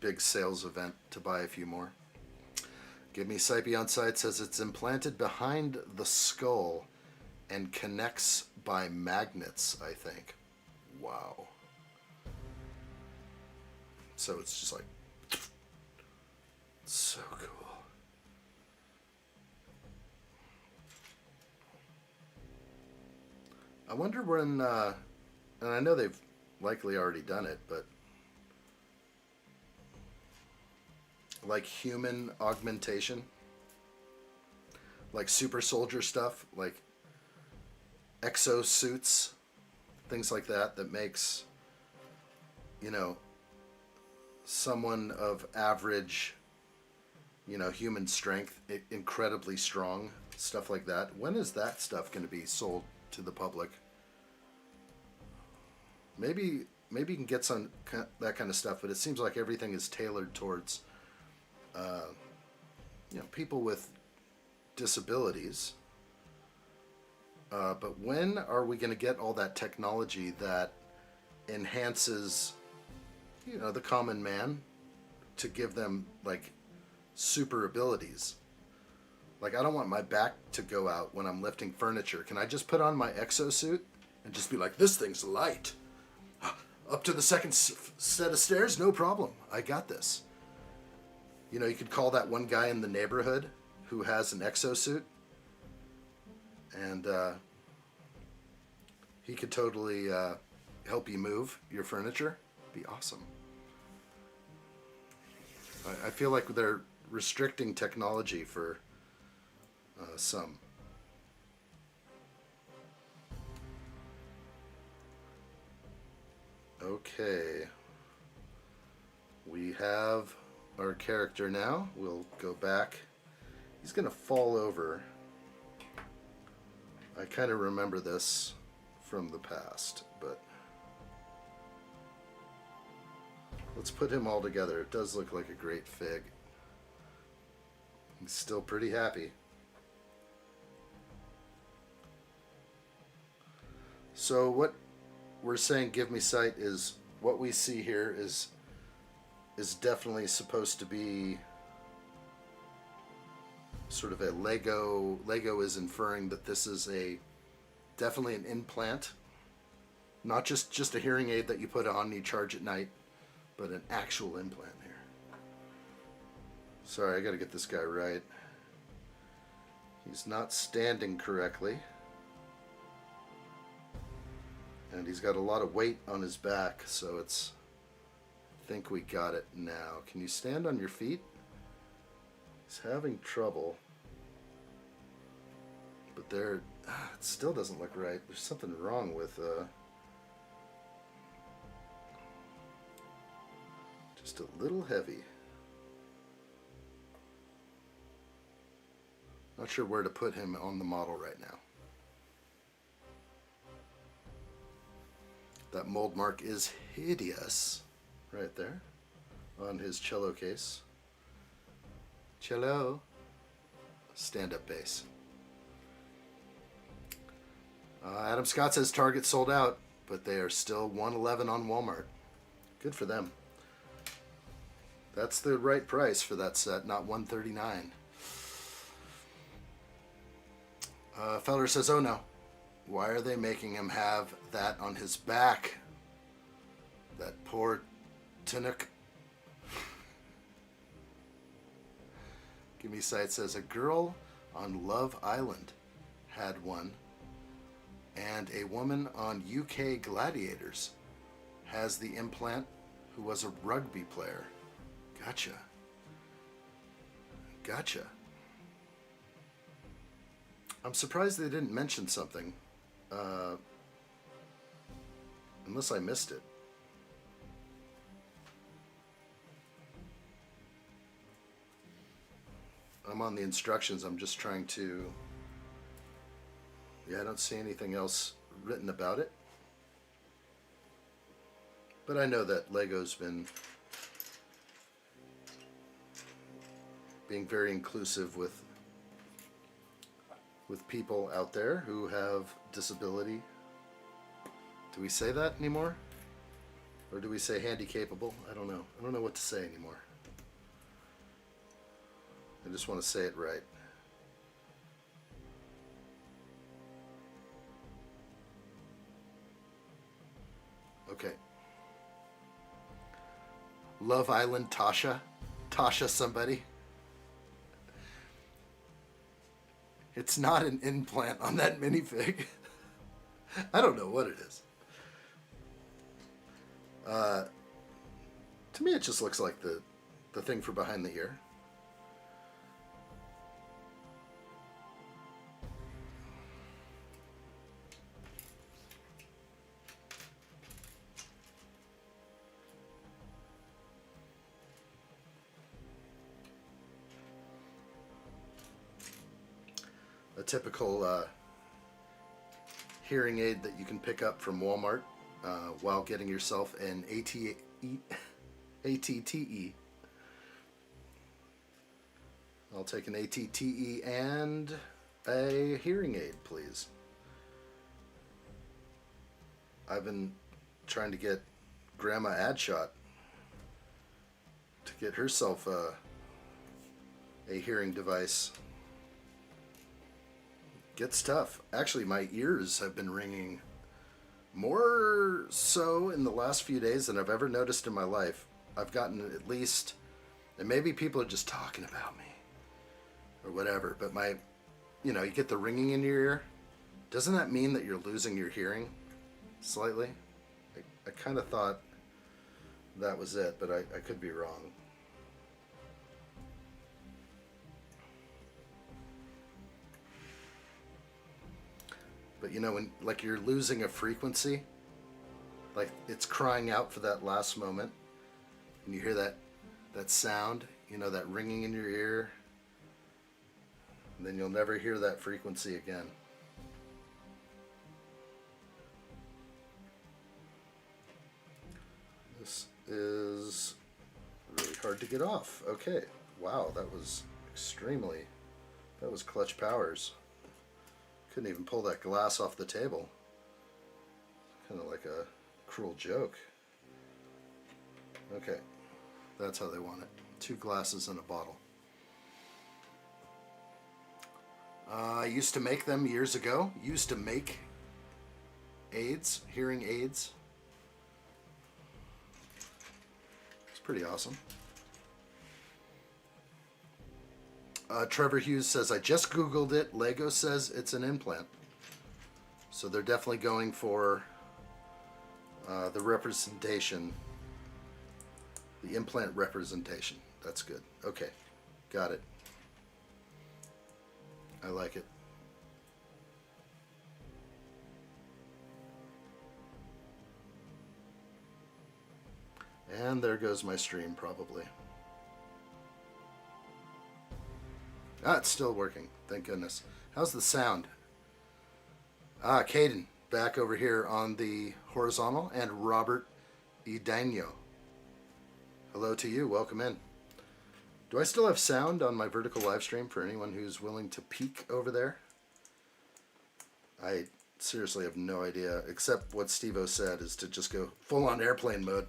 big sales event to buy a few more. Give Me Sipey on site says it's implanted behind the skull and connects by magnets, I think. Wow. So it's just like, so cool. I wonder when, and I know they've likely already done it, but like human augmentation, like super soldier stuff, like exosuits, things like that, that makes, you know, someone of average, you know, human strength incredibly strong, stuff like that. When is that stuff going to be sold to the public? Maybe you can get some that kind of stuff, but it seems like everything is tailored towards you know, people with disabilities. But when are we going to get all that technology that enhances, you know, the common man to give them like super abilities? Like, I don't want my back to go out when I'm lifting furniture. Can I just put on my exosuit and just be like, this thing's light? Up to the second set of stairs? No problem. I got this. You know, you could call that one guy in the neighborhood who has an exosuit, and he could totally help you move your furniture. Be awesome. I feel like they're restricting technology for some. Okay. We have our character now. We'll go back. He's going to fall over. I kind of remember this from the past, but let's put him all together. It does look like a great fig. He's still pretty happy. So what we're saying, Give Me Sight, is what we see here is definitely supposed to be sort of a Lego. Lego is inferring that this is definitely an implant, not just a hearing aid that you put on and you charge at night, but an actual implant here. Sorry, I got to get this guy right. He's not standing correctly. And he's got a lot of weight on his back, so it's... I think we got it now. Can you stand on your feet? He's having trouble. But it still doesn't look right. There's something wrong with... just a little heavy. Not sure where to put him on the model right now. That mold mark is hideous right there on his cello case. Cello. Stand-up bass. Adam Scott says Target sold out, but they are still $111 on Walmart. Good for them. That's the right price for that set, not $139. Feller says, oh no. Why are they making him have that on his back? That poor Tunic. Give Me Sight says, a girl on Love Island had one, and a woman on UK Gladiators has the implant who was a rugby player. Gotcha. Gotcha. I'm surprised they didn't mention something. Unless I missed it. I'm on the instructions. I'm just trying to... Yeah, I don't see anything else written about it. But I know that Lego's been being very inclusive with people out there who have disability. Do we say that anymore? Or do we say handy-capable? I don't know. I don't know what to say anymore. I just want to say it right. Okay. Love Island Tasha. Tasha somebody. It's not an implant on that minifig. I don't know what it is. To me, it just looks like the thing for behind the ear. A typical hearing aid that you can pick up from Walmart while getting yourself an ATTE. I'll take an ATTE and a hearing aid, please. I've been trying to get Grandma addshot to get herself a hearing device. Gets tough. Actually, my ears have been ringing more so in the last few days than I've ever noticed in my life. I've gotten at least, and maybe people are just talking about me or whatever, but you get the ringing in your ear. Doesn't that mean that you're losing your hearing slightly? I kind of thought that was it, but I could be wrong. But when like you're losing a frequency, like it's crying out for that last moment, and you hear that sound, that ringing in your ear, and then you'll never hear that frequency again. This is really hard to get off. Okay, wow, that was clutch powers. Couldn't even pull that glass off the table. Kind of like a cruel joke. Okay, that's how they want it. 2 glasses in a bottle. I used to make them years ago. Used to make aids, hearing aids. It's pretty awesome. Trevor Hughes says, I just Googled it. Lego says it's an implant. So they're definitely going for the representation, the implant representation. That's good. Okay, got it. I like it. And there goes my stream, probably. Ah, it's still working. Thank goodness. How's the sound? Ah, Caden, back over here on the horizontal, and Robert Edano. Hello to you. Welcome in. Do I still have sound on my vertical live stream for anyone who's willing to peek over there? I seriously have no idea, except what Steve-O said is to just go full-on airplane mode.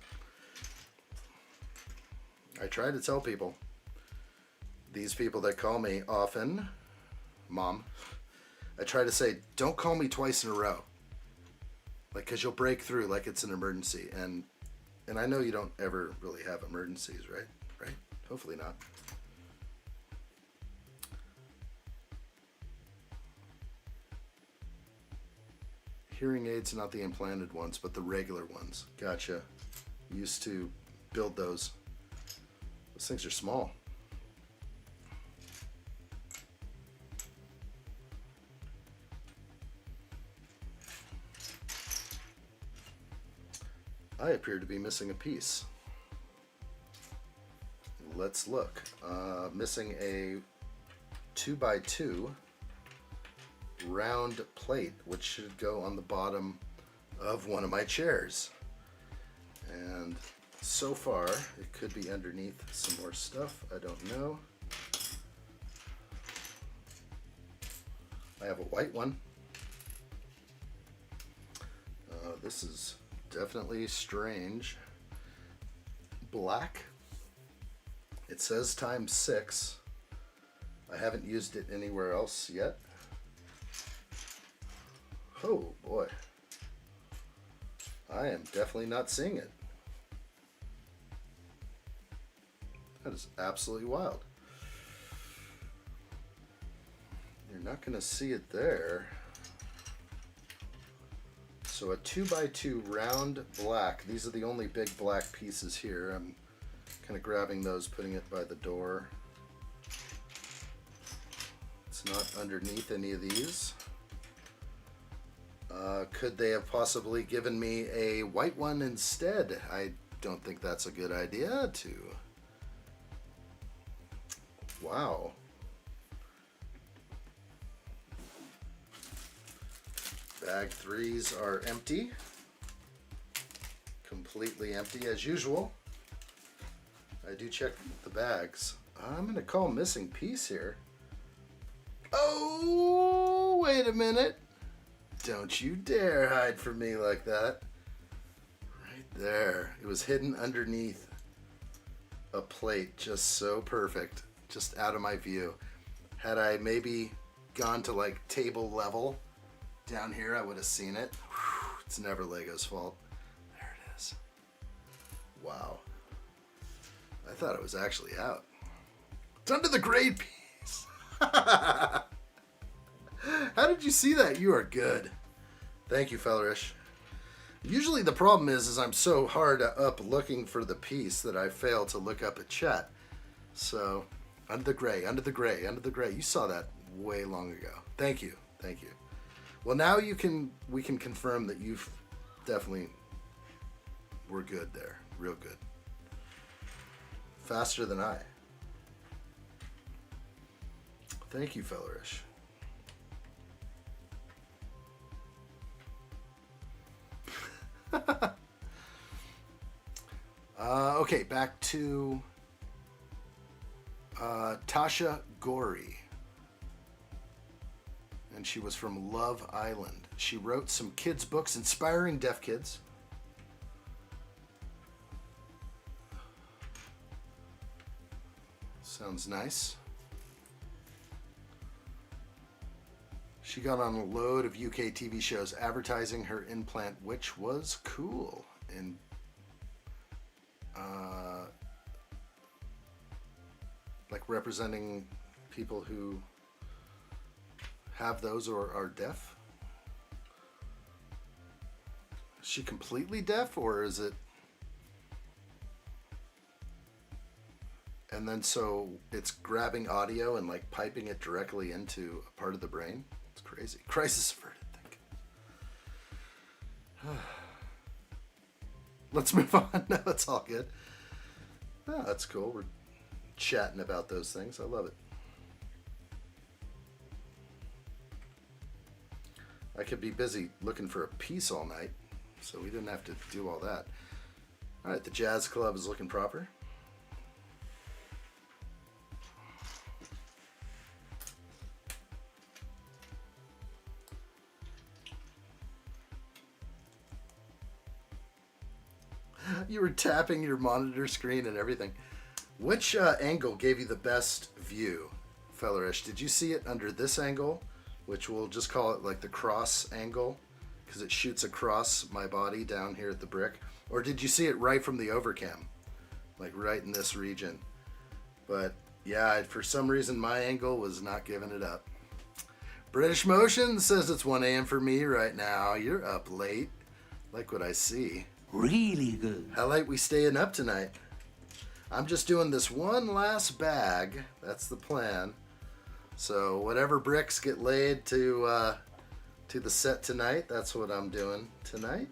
I try to tell people, these people that call me often, Mom, I try to say, don't call me twice in a row. Like, because you'll break through like it's an emergency. And I know you don't ever really have emergencies, right? Right? Hopefully not. Hearing aids, not the implanted ones, but the regular ones. Gotcha. Used to build those. Those things are small. I appear to be missing a piece. Let's look. Missing a 2x2 round plate, which should go on the bottom of one of my chairs. And so far, it could be underneath some more stuff. I don't know. I have a white one. This is definitely strange. Black. It says ×6. I haven't used it anywhere else yet. Oh boy. I am definitely not seeing it. That is absolutely wild. You're not going to see it there. So a 2x2 round black. These are the only big black pieces here. I'm kind of grabbing those, putting it by the door. It's not underneath any of these. Could they have possibly given me a white one instead? I don't think that's a good idea to. Wow. Bag 3s are empty. Completely empty as usual. I do check the bags. I'm going to call missing piece here. Oh, wait a minute. Don't you dare hide from me like that. Right there. It was hidden underneath a plate. Just so perfect. Just out of my view. Had I maybe gone to like table level down here, I would have seen it. Whew, it's never Lego's fault. There it is. Wow. I thought it was actually out. It's under the grade piece. How did you see that? You are good. Thank you, Fellerish. Usually the problem is I'm so hard up looking for the piece that I fail to look up at chat. So, under the gray, under the gray, under the gray. You saw that way long ago. Thank you. Thank you. Well, now we can confirm that you've definitely were good there. Real good. Faster than I. Thank you, Fellerish. Okay, back to Tasha Gorey. And she was from Love Island. She wrote some kids' books inspiring deaf kids. Sounds nice. She got on a load of UK TV shows advertising her implant, which was cool. And like representing people who have those or are deaf. Is she completely deaf, or is it? And then so it's grabbing audio and like piping it directly into a part of the brain. It's crazy. Crisis averted, think. Let's move on. No, it's all good. Oh, that's cool. We're chatting about those things. I love it. I could be busy looking for a piece all night, so we didn't have to do all that. All right, the Jazz Club is looking proper. You were tapping your monitor screen and everything. Which angle gave you the best view, Fellerish? Did you see it under this angle, which we'll just call it like the cross angle, because it shoots across my body down here at the brick? Or did you see it right from the overcam, like right in this region? But yeah, for some reason my angle was not giving it up. British Motion says it's 1 a.m. for me right now. You're up late. Like what I see.
Really good.
How late we staying up tonight? I'm just doing this one last bag. That's the plan. So whatever bricks get laid to the set tonight, that's what I'm doing tonight.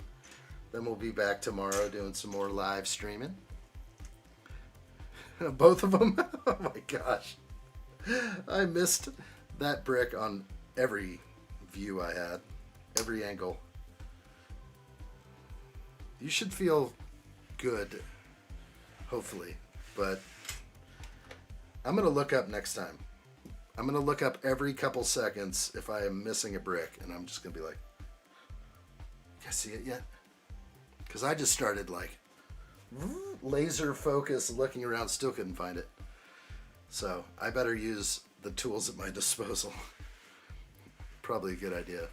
Then we'll be back tomorrow doing some more live streaming. Both of them? Oh my gosh. I missed that brick on every view I had. Every angle. You should feel good. Hopefully. But I'm going to look up next time. I'm going to look up every couple seconds if I am missing a brick. And I'm just going to be like, you guys see it yet? Because I just started like laser focus looking around, still couldn't find it. So I better use the tools at my disposal. Probably a good idea.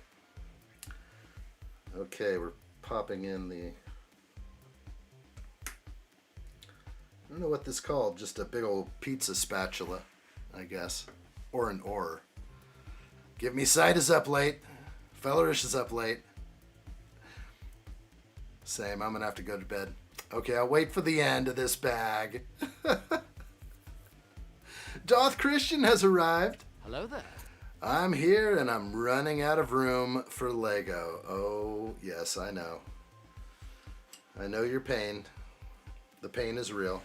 Okay, we're popping in the... I don't know what this is called, just a big old pizza spatula, I guess. Or an oar. Give Me Sight is up late. Fellerish is up late. Same, I'm gonna have to go to bed. Okay, I'll wait for the end of this bag. Doth Christian has arrived.
Hello there.
I'm here and I'm running out of room for Lego. Oh, yes, I know. I know your pain. The pain is real.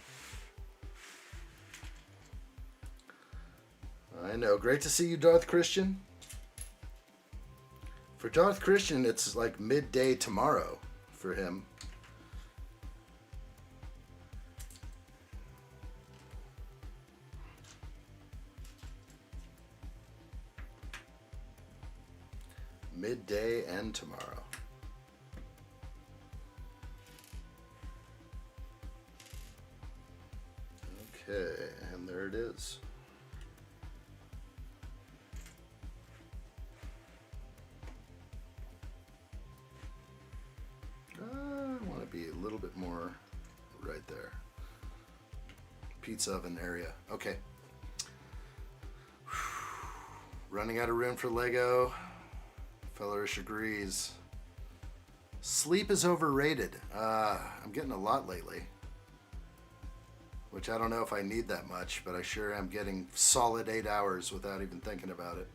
I know. Great to see you, Darth Christian. For Darth Christian, it's like midday tomorrow for him. Midday and tomorrow. Okay, and there it is. I want to be a little bit more right there. Pizza oven area. Okay. Running out of room for Lego. Fellerish agrees. Sleep is overrated. I'm getting a lot lately. Which I don't know if I need that much, but I sure am getting solid 8 hours without even thinking about it.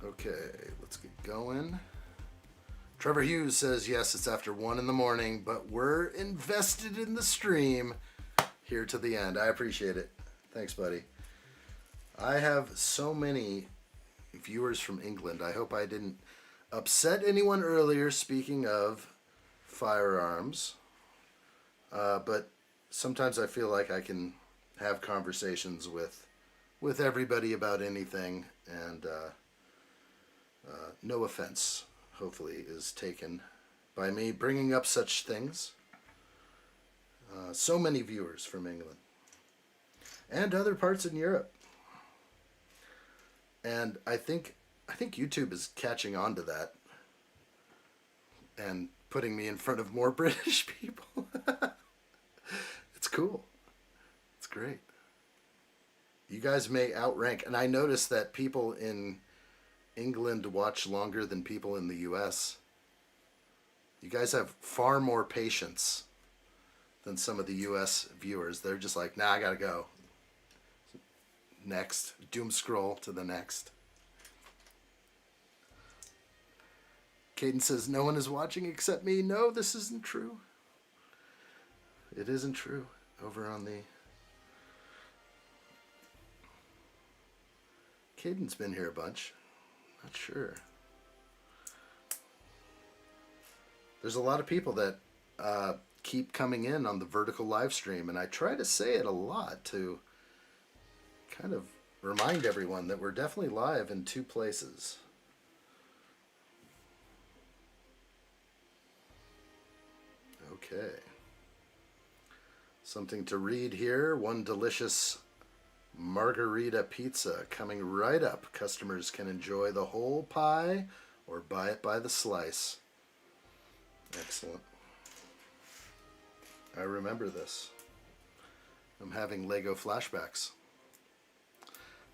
Okay, let's get going. Trevor Hughes says, yes, it's after 1 in the morning, but we're invested in the stream here to the end. I appreciate it. Thanks, buddy. I have so many viewers from England. I hope I didn't upset anyone earlier, speaking of firearms. But sometimes I feel like I can have conversations with everybody about anything, and no offense, hopefully, is taken by me bringing up such things. So many viewers from England and other parts in Europe, and I think YouTube is catching on to that and putting me in front of more British people. It's cool. It's great. You guys may outrank, and I noticed that people in England watch longer than people in the US. You guys have far more patience than some of the US viewers. They're just like, nah, I gotta go. Next. Doom scroll to the next. Caden says, no one is watching except me. No, this isn't true. It isn't true. Over on the... Caden's been here a bunch. Not sure. There's a lot of people that keep coming in on the vertical live stream, and I try to say it a lot to kind of remind everyone that we're definitely live in 2 places. Okay. Something to read here. One delicious margarita pizza coming right up. Customers can enjoy the whole pie or buy it by the slice. Excellent. I remember this. I'm having Lego flashbacks.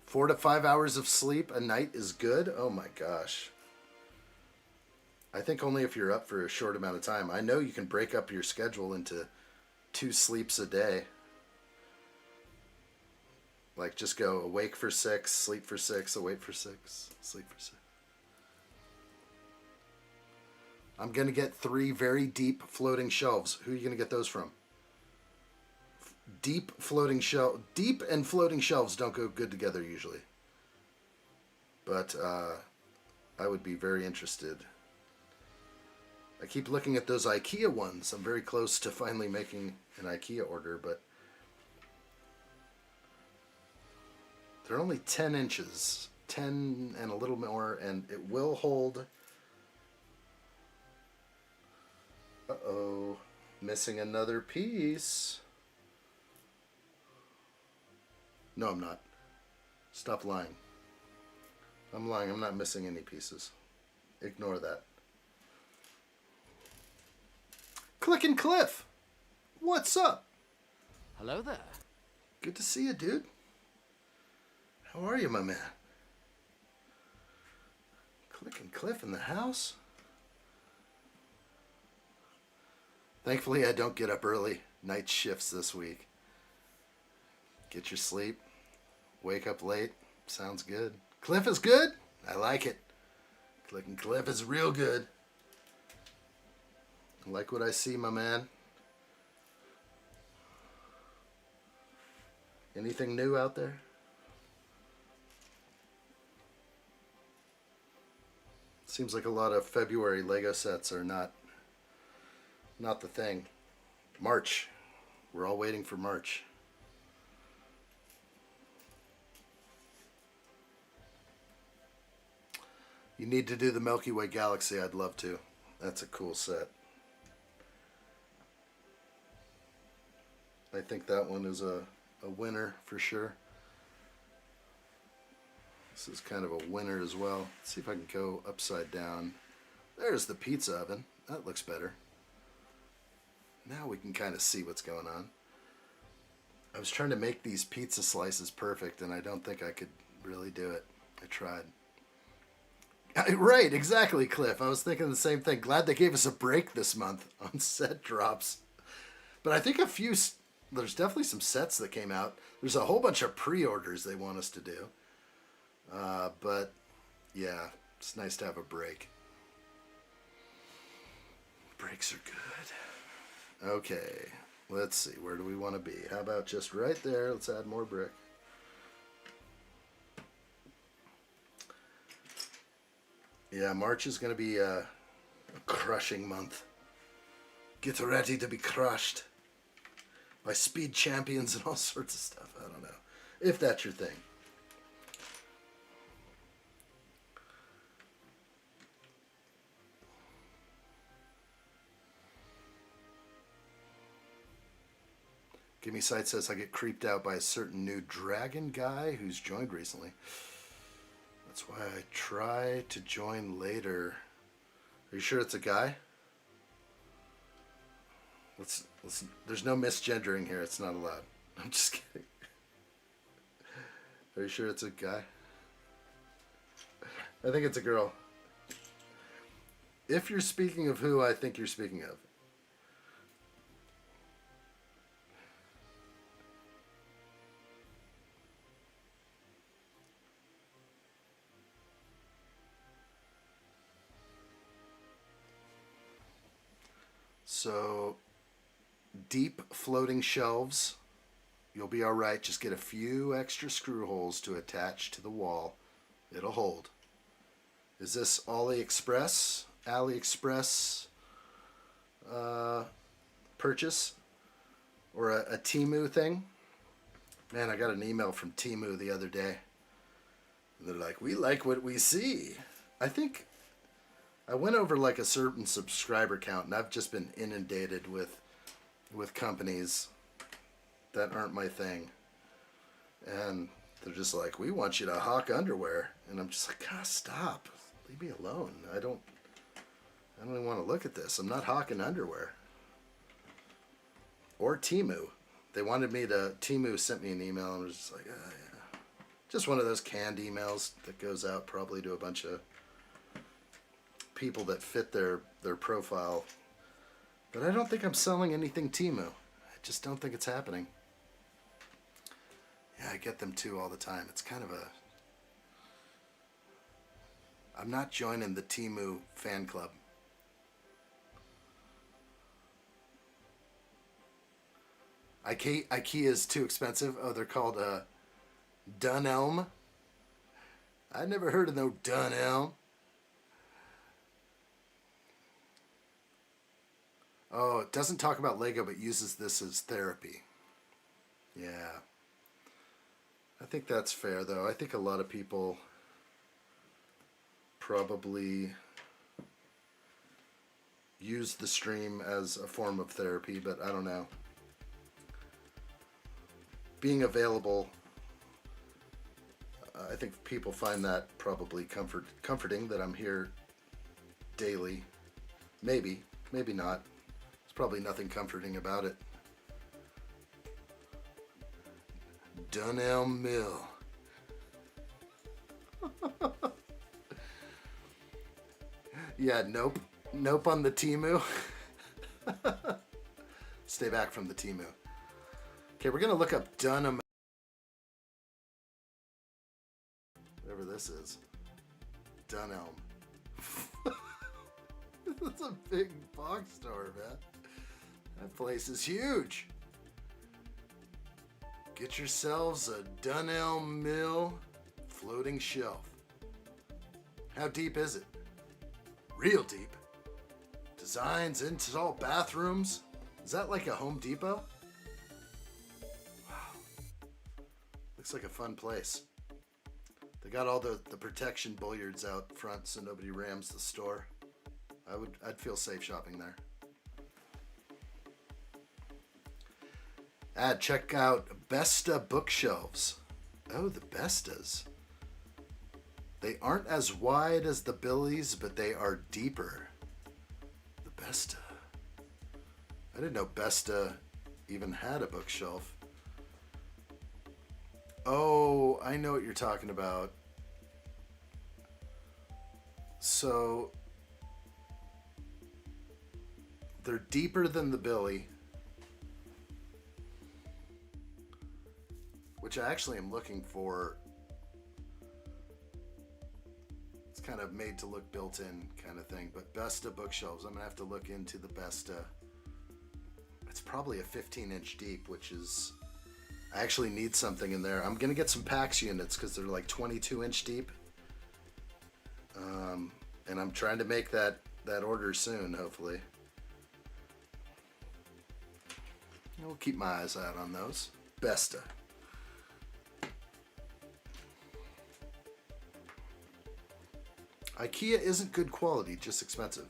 4 to 5 hours of sleep a night is good? Oh my gosh. I think only if you're up for a short amount of time. I know you can break up your schedule into 2 sleeps a day. Like just go awake for 6, sleep for 6, awake for 6, sleep for 6. I'm going to get 3 very deep floating shelves. Who are you going to get those from? Deep and floating shelves don't go good together usually. But I would be very interested. I keep looking at those IKEA ones. I'm very close to finally making an IKEA order, but they're only 10 inches. 10 and a little more, and it will hold. Uh-oh. Missing another piece. No, I'm not. Stop lying. I'm lying. I'm not missing any pieces. Ignore that. Clickin' Cliff! What's up?
Hello there.
Good to see you, dude. How are you, my man? Clickin' Cliff in the house? Thankfully, I don't get up early. Night shifts this week. Get your sleep. Wake up late. Sounds good. Cliff is good? I like it. Clickin' Cliff is real good. I like what I see, my man. Anything new out there? Seems like a lot of February Lego sets are not the thing. March. We're all waiting for March. You need to do the Milky Way Galaxy. I'd love to. That's a cool set. I think that one is a winner for sure. This is kind of a winner as well. Let's see if I can go upside down. There's the pizza oven. That looks better. Now we can kind of see what's going on. I was trying to make these pizza slices perfect, and I don't think I could really do it. I tried. Right, exactly, Cliff. I was thinking the same thing. Glad they gave us a break this month on set drops. But I think there's definitely some sets that came out. There's a whole bunch of pre-orders they want us to do. But, yeah, it's nice to have a break. Breaks are good. Okay, let's see. Where do we want to be? How about just right there? Let's add more brick. Yeah, March is going to be a crushing month. Get ready to be crushed by speed champions and all sorts of stuff. I don't know. If that's your thing. Gimme Sight says I get creeped out by a certain new dragon guy who's joined recently. That's why I try to join later. Are you sure it's a guy? Let's there's no misgendering here. It's not allowed. I'm just kidding. Are you sure it's a guy? I think it's a girl. If you're speaking of who I think you're speaking of. So, deep floating shelves, you'll be all right. Just get a few extra screw holes to attach to the wall. It'll hold. Is this AliExpress purchase or a Temu thing? Man, I got an email from Temu the other day. They're like, we like what we see. I think I went over like a certain subscriber count, and I've just been inundated with companies that aren't my thing. And they're just like, we want you to hawk underwear. And I'm just like, God, stop. Leave me alone. I don't even want to look at this. I'm not hawking underwear. Or Temu. They wanted me to, Temu sent me an email and I was just like, yeah. Just one of those canned emails that goes out probably to a bunch of people that fit their profile. But I don't think I'm selling anything Temu. I just don't think it's happening. Yeah, I get them too all the time. It's kind of a... I'm not joining the Temu fan club. IKEA is too expensive. Oh, they're called Dunelm. I never heard of no Dunelm. Oh, it doesn't talk about Lego, but uses this as therapy. Yeah. I think that's fair, though. I think a lot of people probably use the stream as a form of therapy, but I don't know. Being available, I think people find that probably comforting that I'm here daily. Maybe not. There's probably nothing comforting about it. Dunelm Mill. Yeah, nope. Nope on the Temu. Stay back from the Temu. Okay, we're going to look up Dunelm. Whatever this is. Dunelm. That's a big box store, man. That place is huge. Get yourselves a Dunelm Mill floating shelf. How deep is it? Real deep. Designs, install bathrooms. Is that like a Home Depot? Wow. Looks like a fun place. They got all the protection billiards out front so nobody rams the store. I'd feel safe shopping there. Check out Besta bookshelves. Oh, the Bestas. They aren't as wide as the Billies, but they are deeper. The Besta. I didn't know Besta even had a bookshelf. Oh, I know what you're talking about. So, they're deeper than the Billy. Which I actually am looking for. It's kind of made to look built-in kind of thing. But Besta bookshelves, I'm going to have to look into the Besta. It's probably a 15-inch deep, which is... I actually need something in there. I'm going to get some PAX units because they're like 22-inch deep. And I'm trying to make that order soon, hopefully. I'll keep my eyes out on those. Besta. IKEA isn't good quality, just expensive.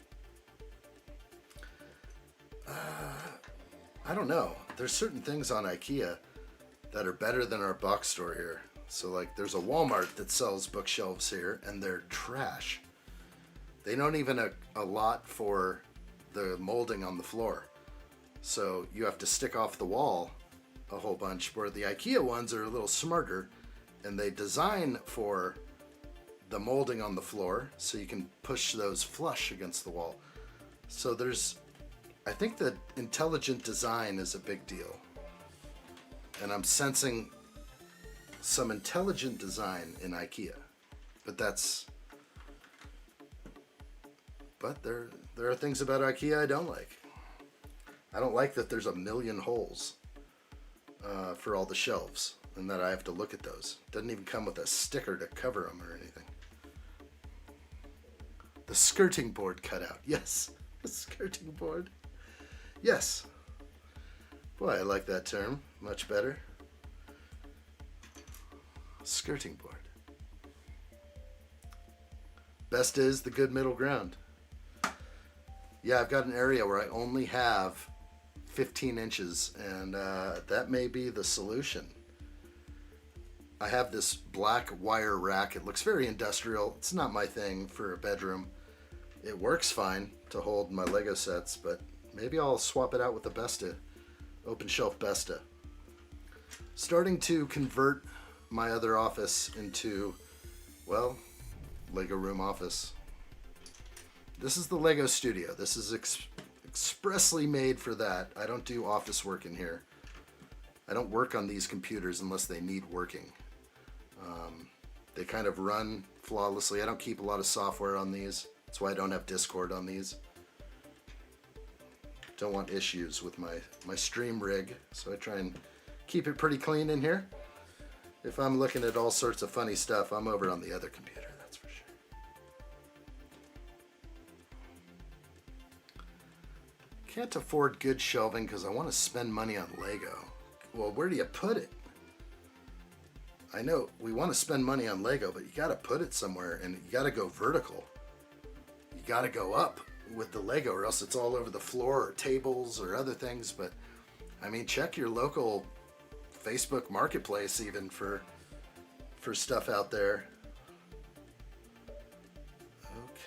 I don't know. There's certain things on IKEA that are better than our box store here. So like there's a Walmart that sells bookshelves here and they're trash. They don't even allot for the molding on the floor. So you have to stick off the wall a whole bunch, where the IKEA ones are a little smarter and they design for the molding on the floor so you can push those flush against the wall. So I think that intelligent design is a big deal. And I'm sensing some intelligent design in IKEA. But there are things about IKEA I don't like. I don't like that there's a million holes for all the shelves and that I have to look at those. Doesn't even come with a sticker to cover them or anything. The skirting board cutout. Yes, the skirting board. Yes. Boy, I like that term much better. Skirting board. Best is the good middle ground. Yeah, I've got an area where I only have 15 inches, and that may be the solution. I have this black wire rack. It looks very industrial. It's not my thing for a bedroom. It works fine to hold my Lego sets, but maybe I'll swap it out with the Besta, open shelf Besta. Starting to convert my other office into, well, Lego room office. This is the Lego studio. This is expressly made for that. I don't do office work in here. I don't work on these computers unless they need working. They kind of run flawlessly. I don't keep a lot of software on these. That's why I don't have Discord on these. Don't want issues with my stream rig, so I try and keep it pretty clean in here. If I'm looking at all sorts of funny stuff, I'm over on the other computer, that's for sure. Can't afford good shelving because I want to spend money on Lego. Well, where do you put it? I know we want to spend money on Lego, but you got to put it somewhere, and you got to go vertical. You got to go up with the Lego, or else it's all over the floor or tables or other things. But I mean, check your local Facebook marketplace even for stuff out there.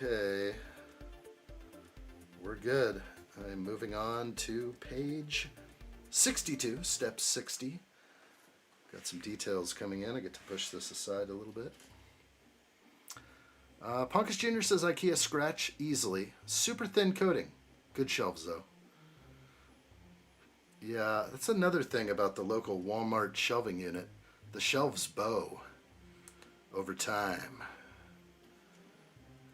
Okay, we're good. I'm moving on to page 62, step 60. Got some details coming in. I get to push this aside a little bit. Ponkus Jr. says IKEA scratch easily. Super thin coating. Good shelves though. Yeah, that's another thing about the local Walmart shelving unit. The shelves bow over time.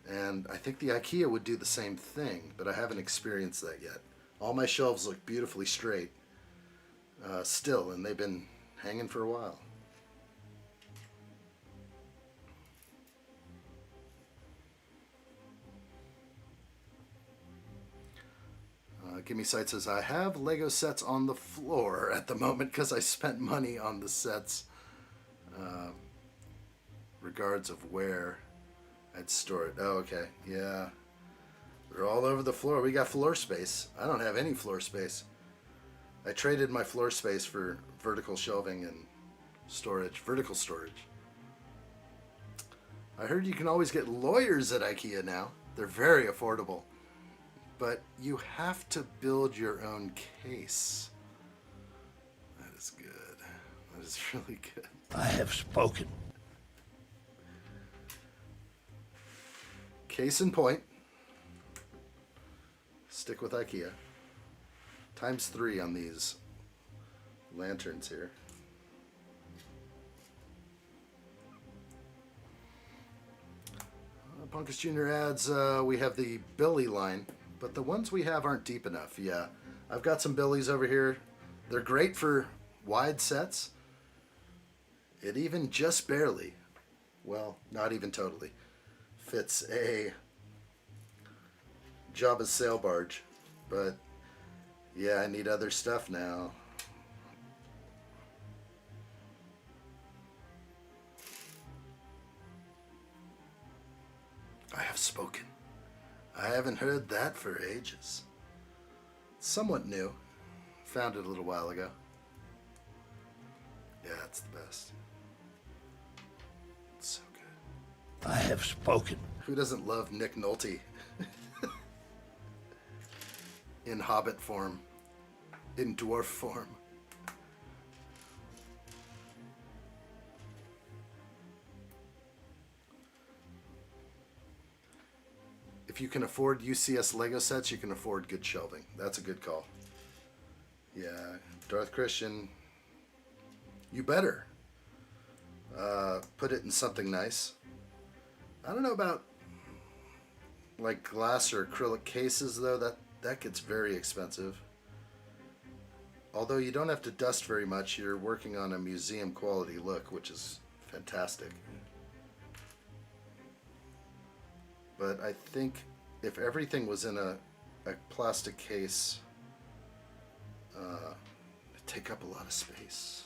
And I think the IKEA would do the same thing, but I haven't experienced that yet. All my shelves look beautifully straight still, and they've been hanging for a while. Gimme Sight says, I have Lego sets on the floor at the moment because I spent money on the sets. Regards of where I'd store it. Oh, okay. Yeah. They're all over the floor. We got floor space. I don't have any floor space. I traded my floor space for vertical shelving and storage, vertical storage. I heard you can always get lawyers at IKEA now. They're very affordable. But you have to build your own case. That is good. That is really good.
I have spoken.
Case in point. Stick with IKEA. ×3 on these lanterns here. Punkus Jr. adds, we have the Billy line, but the ones we have aren't deep enough. Yeah, I've got some Billies over here. They're great for wide sets. It even just barely, well, not even totally, fits a Jabba's sail barge. But yeah, I need other stuff now. I have spoken. I haven't heard that for ages. It's somewhat new. Found it a little while ago. Yeah, it's the best. It's so good.
I have spoken.
Who doesn't love Nick Nolte? In Hobbit form. In dwarf form. If you can afford UCS Lego sets, you can afford good shelving. That's a good call. Yeah, Darth Christian, you better put it in something nice. I don't know about like glass or acrylic cases though. That gets very expensive. Although you don't have to dust very much, you're working on a museum quality look, which is fantastic. But I think if everything was in a plastic case, it'd take up a lot of space.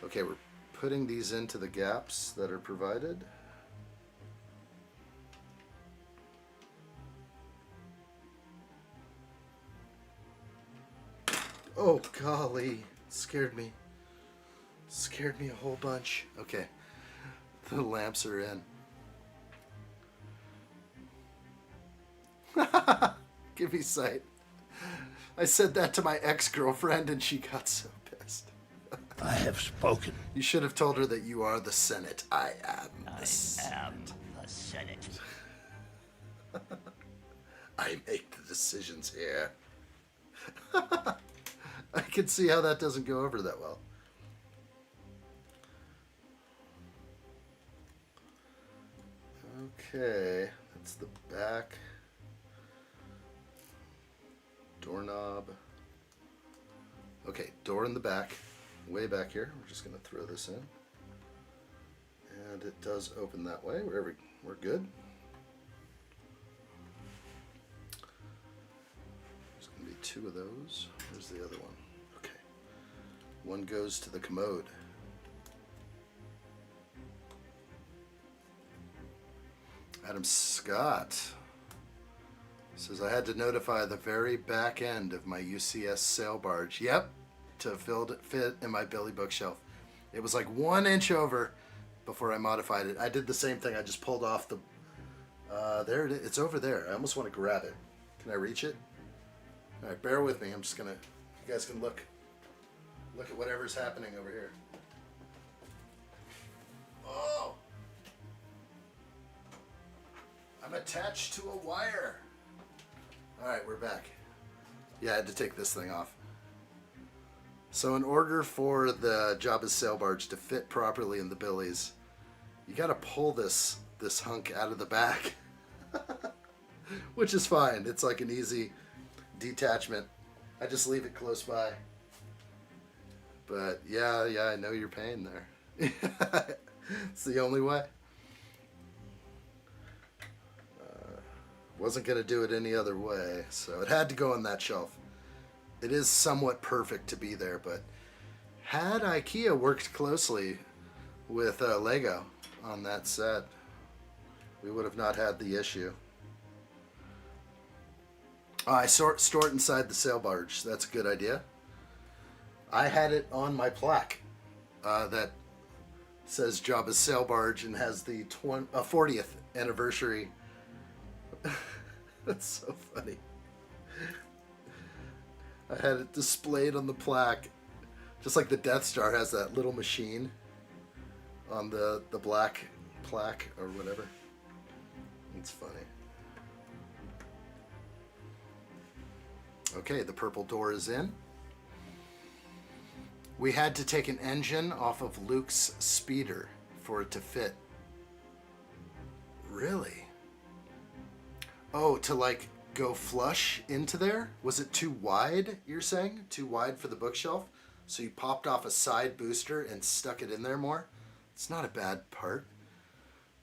Okay, we're putting these into the gaps that are provided. Oh, golly. Scared me. Scared me a whole bunch. Okay. The lamps are in. Give me sight. I said that to my ex-girlfriend and she got so pissed.
I have spoken.
You should have told her that you are the Senate. I am the
Senate. The Senate.
I make the decisions here. I can see how that doesn't go over that well. Okay, that's the back. Doorknob. Okay, door in the back. Way back here. We're just going to throw this in. And it does open that way. We're good. There's going to be 2 of those. Where's the other one? Okay. One goes to the commode. Adam Scott says, I had to notify the very back end of my UCS sail barge. Yep, to fit in my Billy bookshelf. It was like 1 inch over before I modified it. I did the same thing. I just pulled off the... there it is. It's over there. I almost want to grab it. Can I reach it? All right, bear with me. I'm just going to... You guys can look at whatever's happening over here. Oh! I'm attached to a wire. All right, we're back. Yeah, I had to take this thing off. So in order for the Jabba's sail barge to fit properly in the billies, you got to pull this hunk out of the back, which is fine. It's like an easy detachment. I just leave it close by. But yeah, I know your pain there. It's the only way. Wasn't going to do it any other way, so it had to go on that shelf. It is somewhat perfect to be there, but had IKEA worked closely with Lego on that set, we would have not had the issue. I store it inside the sail barge. That's a good idea. I had it on my plaque that says Jabba's sail barge and has the 40th anniversary. That's so funny. I had it displayed on the plaque, just like the Death Star has that little machine on the black plaque or whatever. It's funny. Okay, the purple door is in. We had to take an engine off of Luke's speeder for it to fit. Really? Oh, to like go flush into there? Was it too wide, you're saying? Too wide for the bookshelf? So you popped off a side booster and stuck it in there more? It's not a bad part.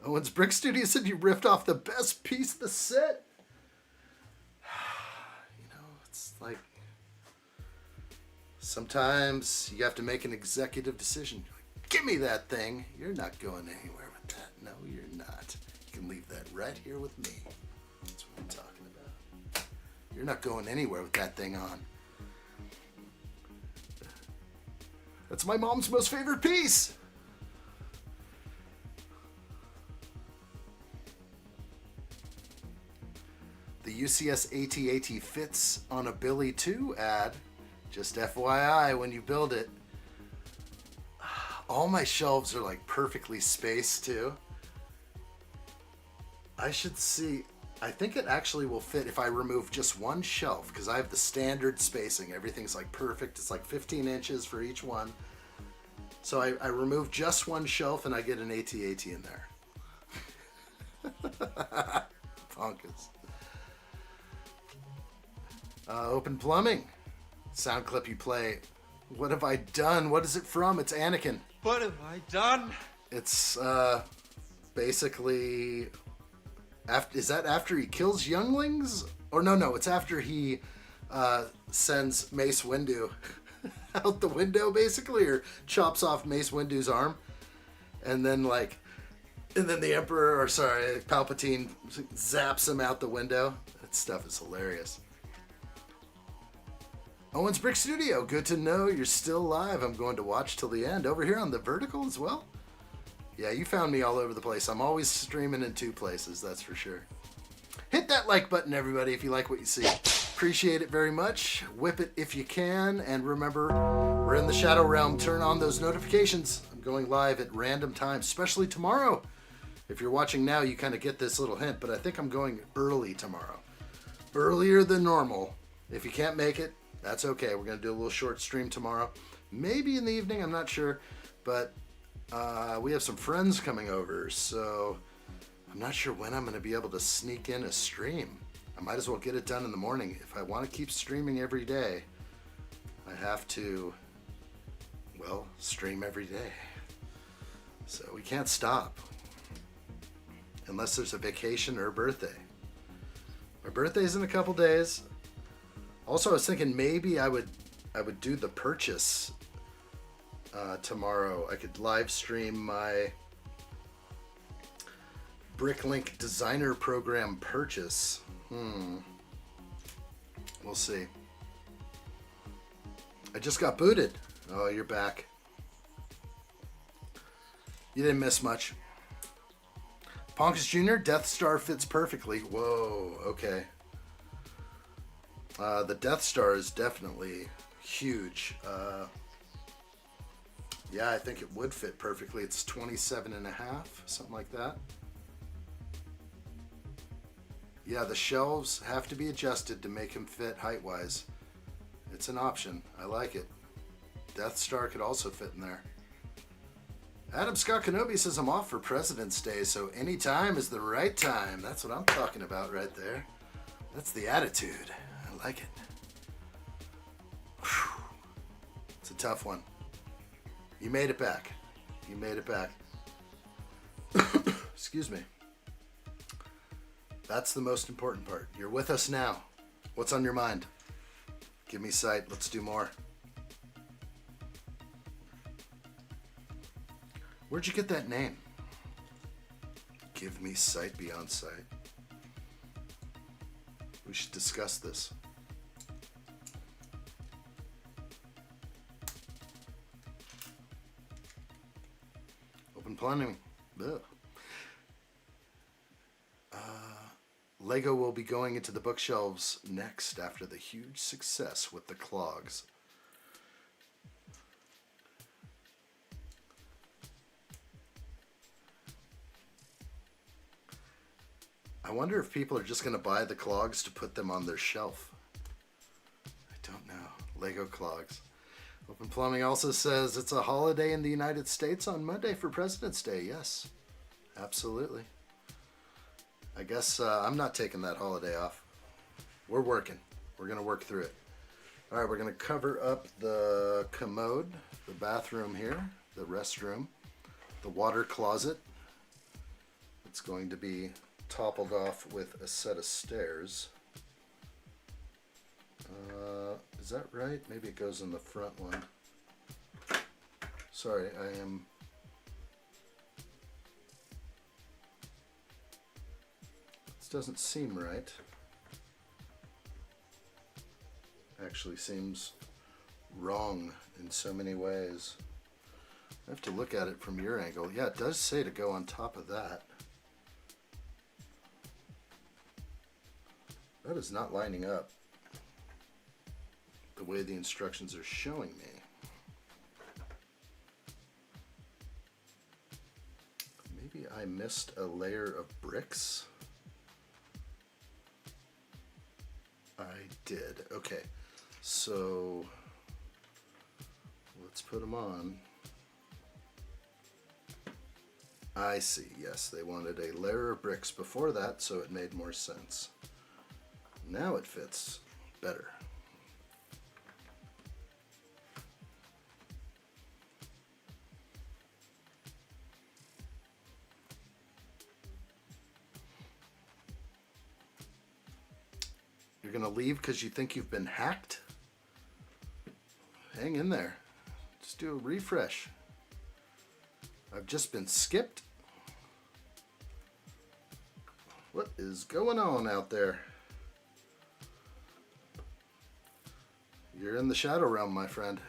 Owen's Brick Studio said you ripped off the best piece of the set. You know, it's like... Sometimes you have to make an executive decision. Give me that thing. You're not going anywhere with that. No, you're not. You can leave that right here with me. That's what I'm talking about. You're not going anywhere with that thing on. That's my mom's most favorite piece. The UCS AT-AT fits on a Billy 2 ad. Just FYI, when you build it, all my shelves are like perfectly spaced too. I should see, I think it actually will fit if I remove just one shelf, because I have the standard spacing. Everything's like perfect. It's like 15 inches for each one. So I remove just one shelf and I get an AT-AT in there. Bonkers. Open plumbing. Sound clip you play. What have I done? What is it from? It's Anakin.
What have I done?
It's basically is that after he kills younglings? Or no, it's after he sends Mace Windu out the window basically, or chops off Mace Windu's arm, and then the Emperor, or sorry, Palpatine zaps him out the window. That stuff is hilarious. Owens Brick Studio, good to know you're still live. I'm going to watch till the end. Over here on the vertical as well? Yeah, you found me all over the place. I'm always streaming in 2 places, that's for sure. Hit that like button, everybody, if you like what you see. Appreciate it very much. Whip it if you can. And remember, we're in the Shadow Realm. Turn on those notifications. I'm going live at random times, especially tomorrow. If you're watching now, you kind of get this little hint, but I think I'm going early tomorrow. Earlier than normal. If you can't make it, that's okay. We're going to do a little short stream tomorrow. Maybe in the evening, I'm not sure. But we have some friends coming over, so I'm not sure when I'm going to be able to sneak in a stream. I might as well get it done in the morning. If I want to keep streaming every day, I have to, well, stream every day. So we can't stop. Unless there's a vacation or a birthday. My birthday's in a couple days. Also, I was thinking maybe I would do the purchase tomorrow. I could live stream my Bricklink Designer Program purchase. We'll see. I just got booted. Oh, you're back. You didn't miss much. Ponkus Jr., Death Star fits perfectly. Whoa, okay. The Death Star is definitely huge. Yeah, I think it would fit perfectly. It's 27.5, something like that. Yeah, the shelves have to be adjusted to make him fit height-wise. It's an option. I like it. Death Star could also fit in there. Adam Scott Kenobi says I'm off for President's Day, so any time is the right time. That's what I'm talking about right there. That's the attitude. I like it. Whew. It's a tough one. You made it back. You made it back. Excuse me. That's the most important part. You're with us now. What's on your mind? Give me sight. Let's do more. Where'd you get that name? Give me sight beyond sight. We should discuss this. Open planning. Ugh. Lego will be going into the bookshelves next after the huge success with the clogs. I wonder if people are just going to buy the clogs to put them on their shelf. I don't know. Lego clogs. Open Plumbing also says it's a holiday in the United States on Monday for President's Day. Yes, absolutely. I guess I'm not taking that holiday off. We're working. We're going to work through it. All right, we're going to cover up the commode, the bathroom here, the restroom, the water closet. It's going to be toppled off with a set of stairs. Is that right? Maybe it goes in the front one. Sorry, This doesn't seem right. Actually seems wrong in so many ways. I have to look at it from your angle. Yeah, it does say to go on top of that. That is not lining up the way the instructions are showing me. Maybe I missed a layer of bricks. I did. Okay, so let's put them on. I see. Yes, they wanted a layer of bricks before that, so it made more sense. Now it fits better. You're gonna leave because you think you've been hacked? Hang in there. Just do a refresh. I've just been skipped. What is going on out there? You're in the shadow realm, my friend.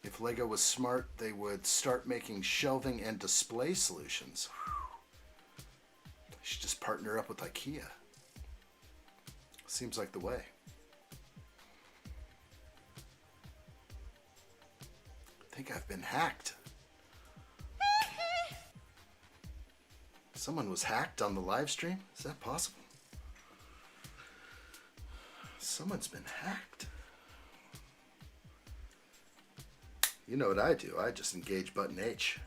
If Lego was smart, they would start making shelving and display solutions. They should just partner up with IKEA. Seems like the way. I think I've been hacked. Someone was hacked on the live stream? Is that possible? Someone's been hacked. You know what I do? I just engage button H.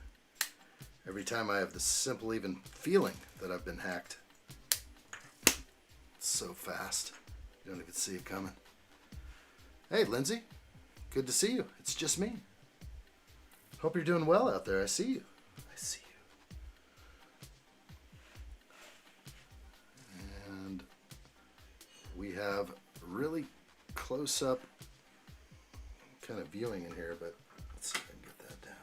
Every time I have the simple even feeling that I've been hacked. It's so fast. You don't even see it coming. Hey, Lindsay. Good to see you. It's just me. Hope you're doing well out there. I see you. I see you. And we have really close-up kind of viewing in here, but let's see if I can get that down.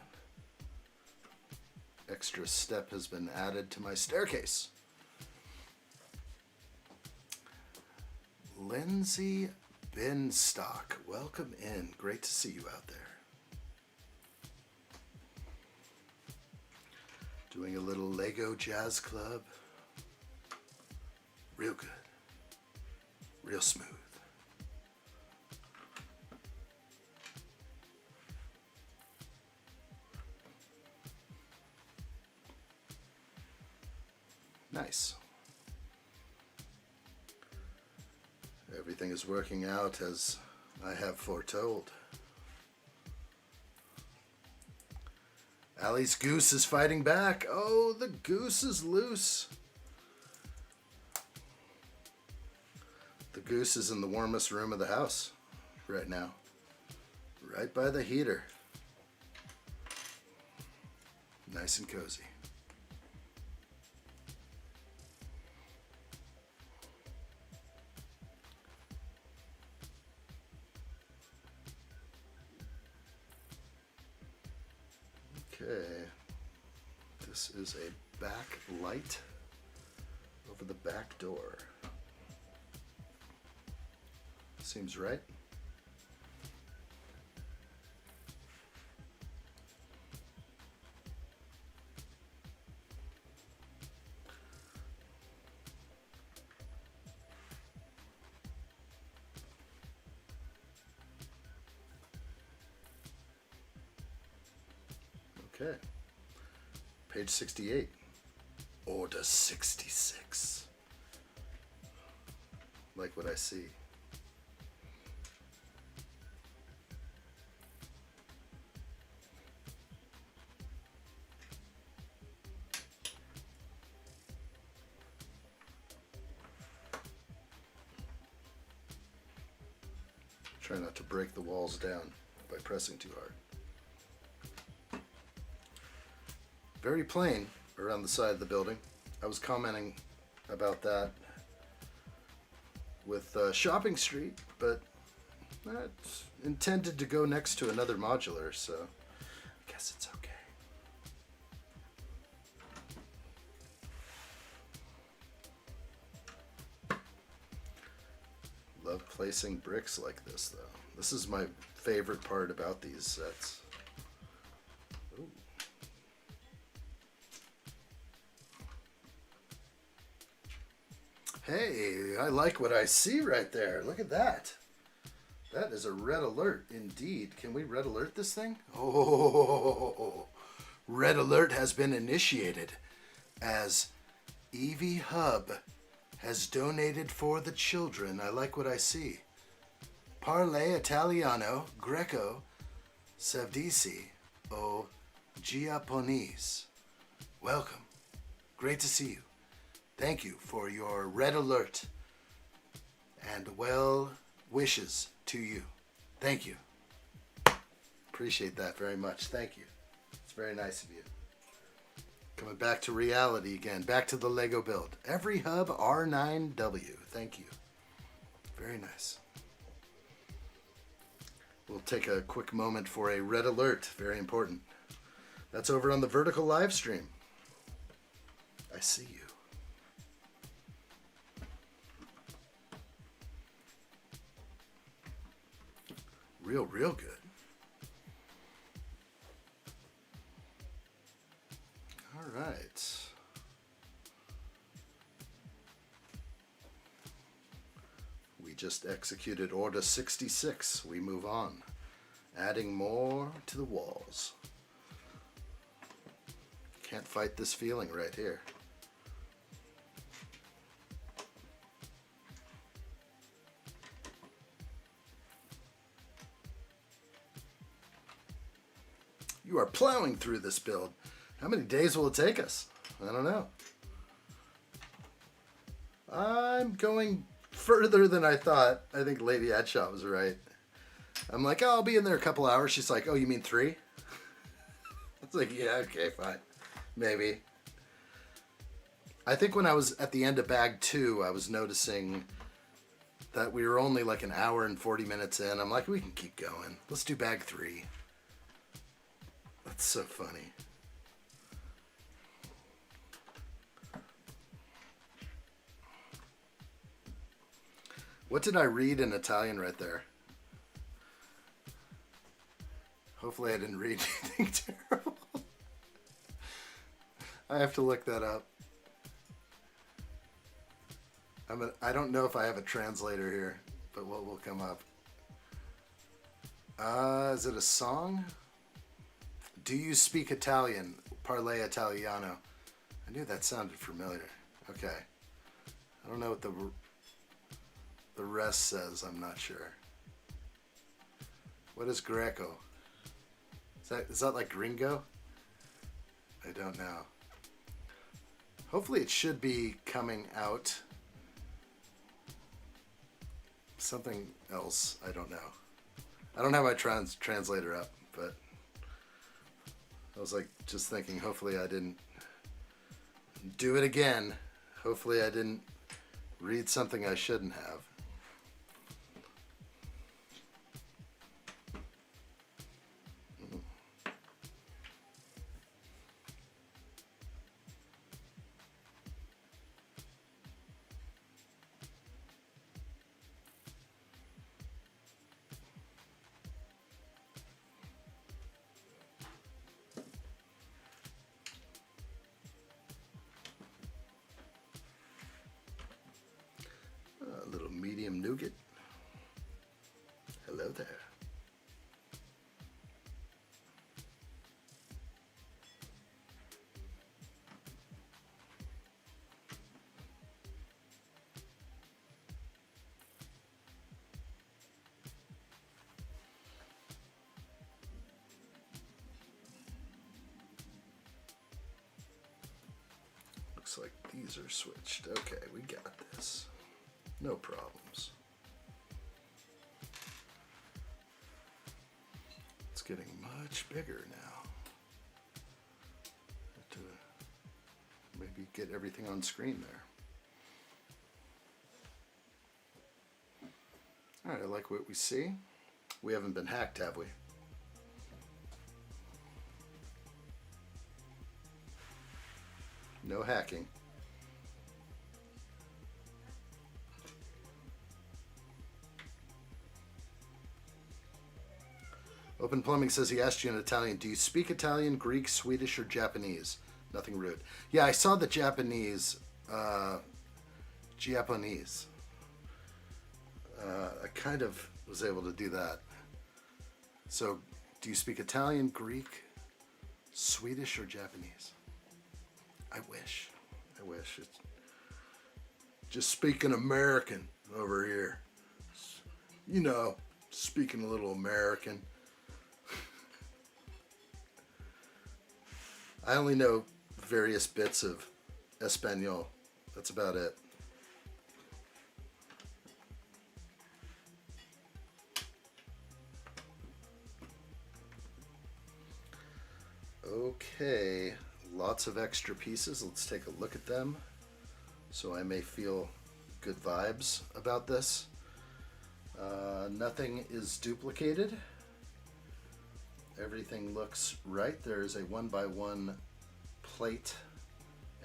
Extra step has been added to my staircase. Lindsay Binstock, welcome in. Great to see you out there. Doing a little Lego Jazz Club. Real good. Real smooth. Nice. Everything is working out as I have foretold. Allie's goose is fighting back. Oh, the goose is loose. The goose is in the warmest room of the house right now. Right by the heater. Nice and cozy. Okay, this is a back light over the back door. Seems right. Okay, page 68, order 66. Like what I see. Try not to break the walls down by pressing too hard. Very plain around the side of the building. I was commenting about that with Shopping Street, but that's intended to go next to another modular, so I guess it's okay. Love placing bricks like this, though. This is my favorite part about these sets. Ooh. Hey, I like what I see right there. Look at that. That is a red alert indeed. Can we red alert this thing? Oh, red alert has been initiated as Evie Hub has donated for the children. I like what I see. Parle Italiano Greco Sevdisi o Giapponese. Welcome. Great to see you. Thank you for your red alert and well wishes to you. Thank you. Appreciate that very much. Thank you. It's very nice of you. Coming back to reality again. Back to the Lego build. Every hub R9W. Thank you. Very nice. We'll take a quick moment for a red alert. Very important. That's over on the vertical live stream. I see you. Real good. All right. We just executed Order 66. We move on. Adding more to the walls. Can't fight this feeling right here. You are plowing through this build. How many days will it take us? I don't know. I'm going further than I thought. I think Lady addshot was right. I'm like, oh, I'll be in there a couple hours. She's like, oh, you mean 3? It's like, yeah, okay, fine. Maybe. I think when I was at the end of bag 2, I was noticing that we were only like an hour and 40 minutes in. I'm like, we can keep going. Let's do bag 3. That's so funny. What did I read in Italian right there? Hopefully I didn't read anything terrible. I have to look that up. I don't know if I have a translator here, but what will come up? Is it a song? Do you speak Italian? Parle Italiano. I knew that sounded familiar. Okay. I don't know what the rest says. I'm not sure. What is Greco? Is that like gringo? I don't know. Hopefully it should be coming out. Something else. I don't know. I don't have my translator up, but I was like just thinking, hopefully I didn't do it again. Hopefully I didn't read something I shouldn't have. Medium nougat. Hello there. Looks like these are switched. Okay, we got this. No problems. It's getting much bigger now. Have to maybe get everything on screen there. Alright, I like what we see. We haven't been hacked, have we? No hacking. Open Plumbing says he asked you in Italian, do you speak Italian, Greek, Swedish, or Japanese? Nothing rude. Yeah, I saw the Japanese. Japanese. I kind of was able to do that. So, do you speak Italian, Greek, Swedish, or Japanese? I wish. I wish. It's just speaking American over here. You know, speaking a little American. I only know various bits of Espanol. That's about it. Okay, lots of extra pieces. Let's take a look at them so I may feel good vibes about this. Nothing is duplicated. everything looks right. There's a 1x1 plate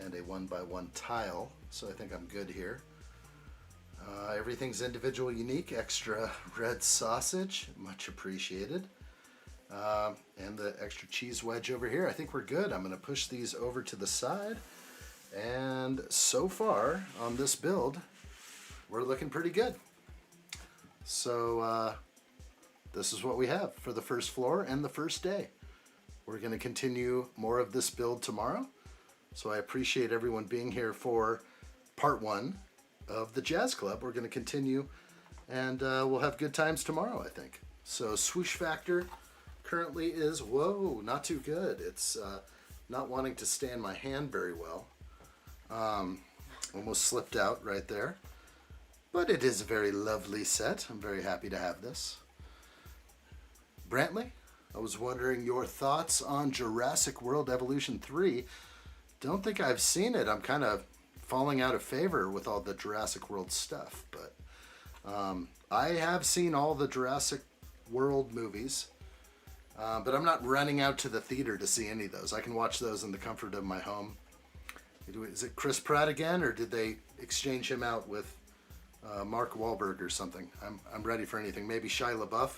and a 1x1 tile, so I think I'm good here. Everything's individual, unique. Extra red sausage, much appreciated. And the extra cheese wedge over here. I think we're good. I'm going to push these over to the side. And so far on this build, we're looking pretty good. So this is what we have for the first floor and the first day. We're going to continue more of this build tomorrow. So I appreciate everyone being here for part 1 of the Jazz Club. We're going to continue, and we'll have good times tomorrow, I think. So swoosh factor currently is, whoa, not too good. It's not wanting to stand my hand very well. Almost slipped out right there. But it is a very lovely set. I'm very happy to have this. Brantley, I was wondering your thoughts on Jurassic World Evolution 3. Don't think I've seen it. I'm kind of falling out of favor with all the Jurassic World stuff. But I have seen all the Jurassic World movies. But I'm not running out to the theater to see any of those. I can watch those in the comfort of my home. Is it Chris Pratt again, or did they exchange him out with Mark Wahlberg or something? I'm ready for anything. Maybe Shia LaBeouf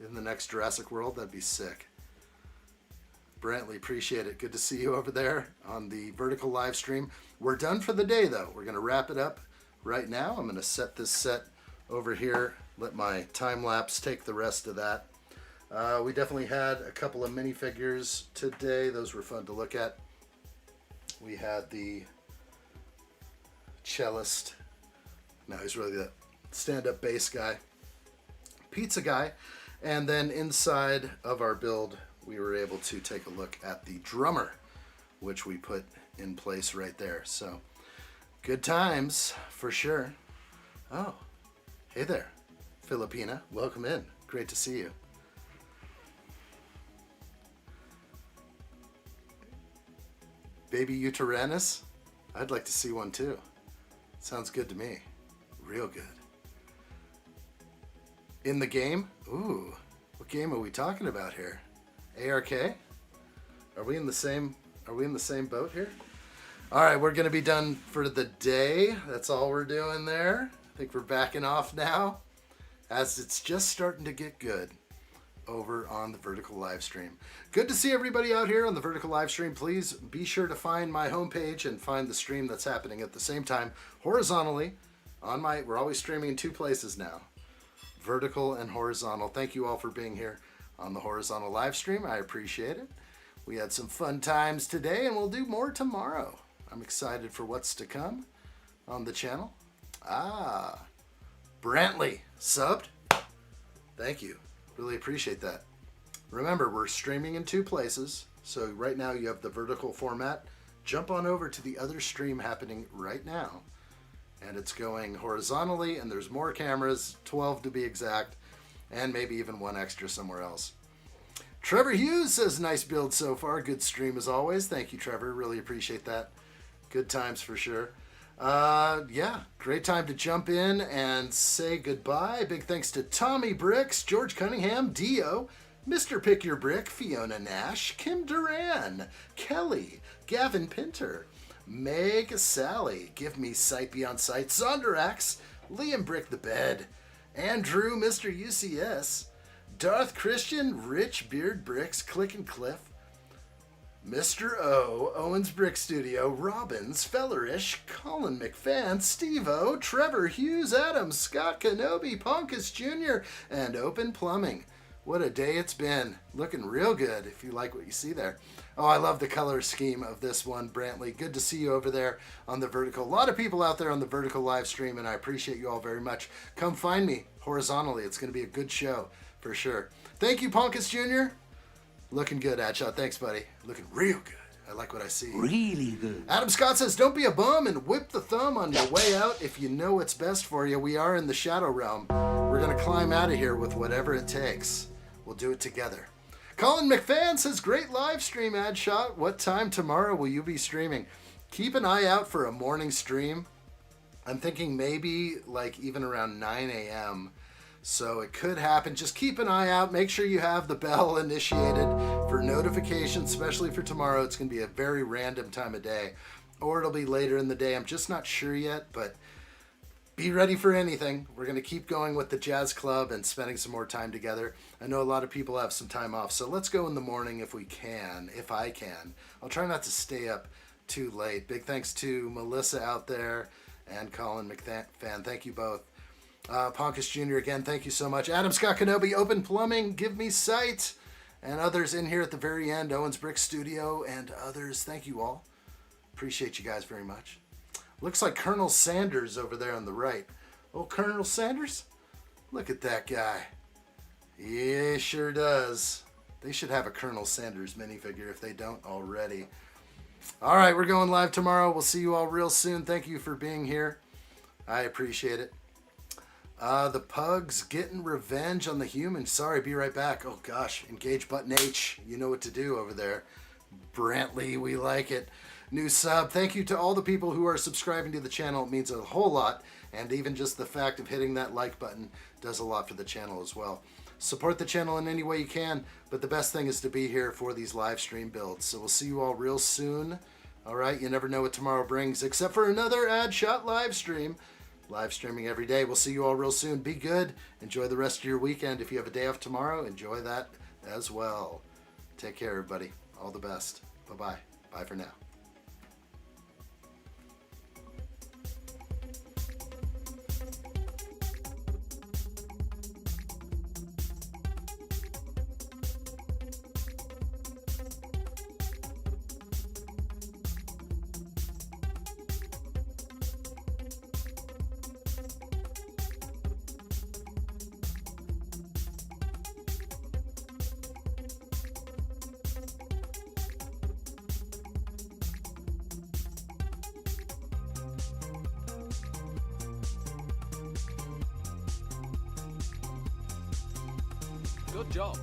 in the next Jurassic World. That'd be sick. Brantley, appreciate it. Good to see you over there on the vertical live stream. We're done for the day, though. We're going to wrap it up right now. I'm going to set this set over here. Let my time lapse take the rest of that. We definitely had a couple of minifigures today. Those were fun to look at. We had the cellist. No, he's really the stand-up bass guy. Pizza guy. And then inside of our build, we were able to take a look at the drummer, which we put in place right there. So, good times for sure. Oh, hey there, Filipina. Welcome in. Great to see you. Baby Uteranus? I'd like to see one too. Sounds good to me. Real good. In the game? Ooh, what game are we talking about here? ARK? Are we in the same boat here? All right, we're gonna be done for the day. That's all we're doing there. I think we're backing off now, as it's just starting to get good over on the vertical live stream. Good to see everybody out here on the vertical live stream. Please be sure to find my homepage and find the stream that's happening at the same time horizontally on my, we're always streaming in 2 places now, vertical and horizontal. Thank you all for being here on the horizontal live stream. I appreciate it. We had some fun times today, and we'll do more tomorrow. I'm excited for what's to come on the channel. Brantley subbed. Thank you. Really appreciate that. Remember, we're streaming in 2 places. So right now you have the vertical format. Jump on over to the other stream happening right now. And it's going horizontally, and there's more cameras, 12 to be exact, and maybe even 1 extra somewhere else. Trevor Hughes says, nice build so far. Good stream as always. Thank you, Trevor. Really appreciate that. Good times for sure. Yeah, great time to jump in and say goodbye. Big thanks to Tommy Bricks, George Cunningham, Dio, Mr. Pick Your Brick, Fiona Nash, Kim Duran, Kelly, Gavin Pinter, Meg Sally, Give Me Sight Beyond Sight, Zonderax, Liam Brick the Bed, Andrew, Mr. UCS, Darth Christian, Rich Beard Bricks, Click and Cliff, Mr. O, Owens Brick Studio, Robbins, Fellerish, Colin McFan, Steve-O, Trevor Hughes, Adams, Scott Kenobi, Ponkus Jr., and Open Plumbing. What a day it's been. Looking real good, if you like what you see there. Oh, I love the color scheme of this one, Brantley. Good to see you over there on the vertical. A lot of people out there on the vertical live stream, and I appreciate you all very much. Come find me horizontally. It's going to be a good show for sure. Thank you, Ponkus Jr., Looking good, addshot. Thanks, buddy. Looking real good. I like what I see.
Really good.
Adam Scott says, don't be a bum and whip the thumb on your way out if you know what's best for you. We are in the Shadow Realm. We're going to climb out of here with whatever it takes. We'll do it together. Colin McFan says, great live stream, addshot. What time tomorrow will you be streaming? Keep an eye out for a morning stream. I'm thinking maybe like even around 9 a.m. So it could happen. Just keep an eye out. Make sure you have the bell initiated for notifications, especially for tomorrow. It's going to be a very random time of day, or it'll be later in the day. I'm just not sure yet, but be ready for anything. We're going to keep going with the Jazz Club and spending some more time together. I know a lot of people have some time off, so let's go in the morning if we can, if I can. I'll try not to stay up too late. Big thanks to Melissa out there and Colin McFan. Thank you both. Ponkus Jr. again, thank you so much. Adam Scott Kenobi, Open Plumbing, Give Me Sight, and others in here at the very end. Owens Brick Studio and others. Thank you all. Appreciate you guys very much. Looks like Colonel Sanders over there on the right. Oh, Colonel Sanders? Look at that guy. Yeah, sure does. They should have a Colonel Sanders minifigure if they don't already. All right, we're going live tomorrow. We'll see you all real soon. Thank you for being here. I appreciate it. The Pugs getting revenge on the humans. Sorry, be right back. Oh, gosh. Engage button H. You know what to do over there. Brantley, we like it. New sub. Thank you to all the people who are subscribing to the channel. It means a whole lot. And even just the fact of hitting that like button does a lot for the channel as well. Support the channel in any way you can. But the best thing is to be here for these live stream builds. So we'll see you all real soon. All right. You never know what tomorrow brings, except for another addshot live stream. Live streaming every day. We'll see you all real soon. Be good. Enjoy the rest of your weekend. If you have a day off tomorrow, enjoy that as well. Take care, everybody. All the best. Bye-bye. Bye for now.
Good job.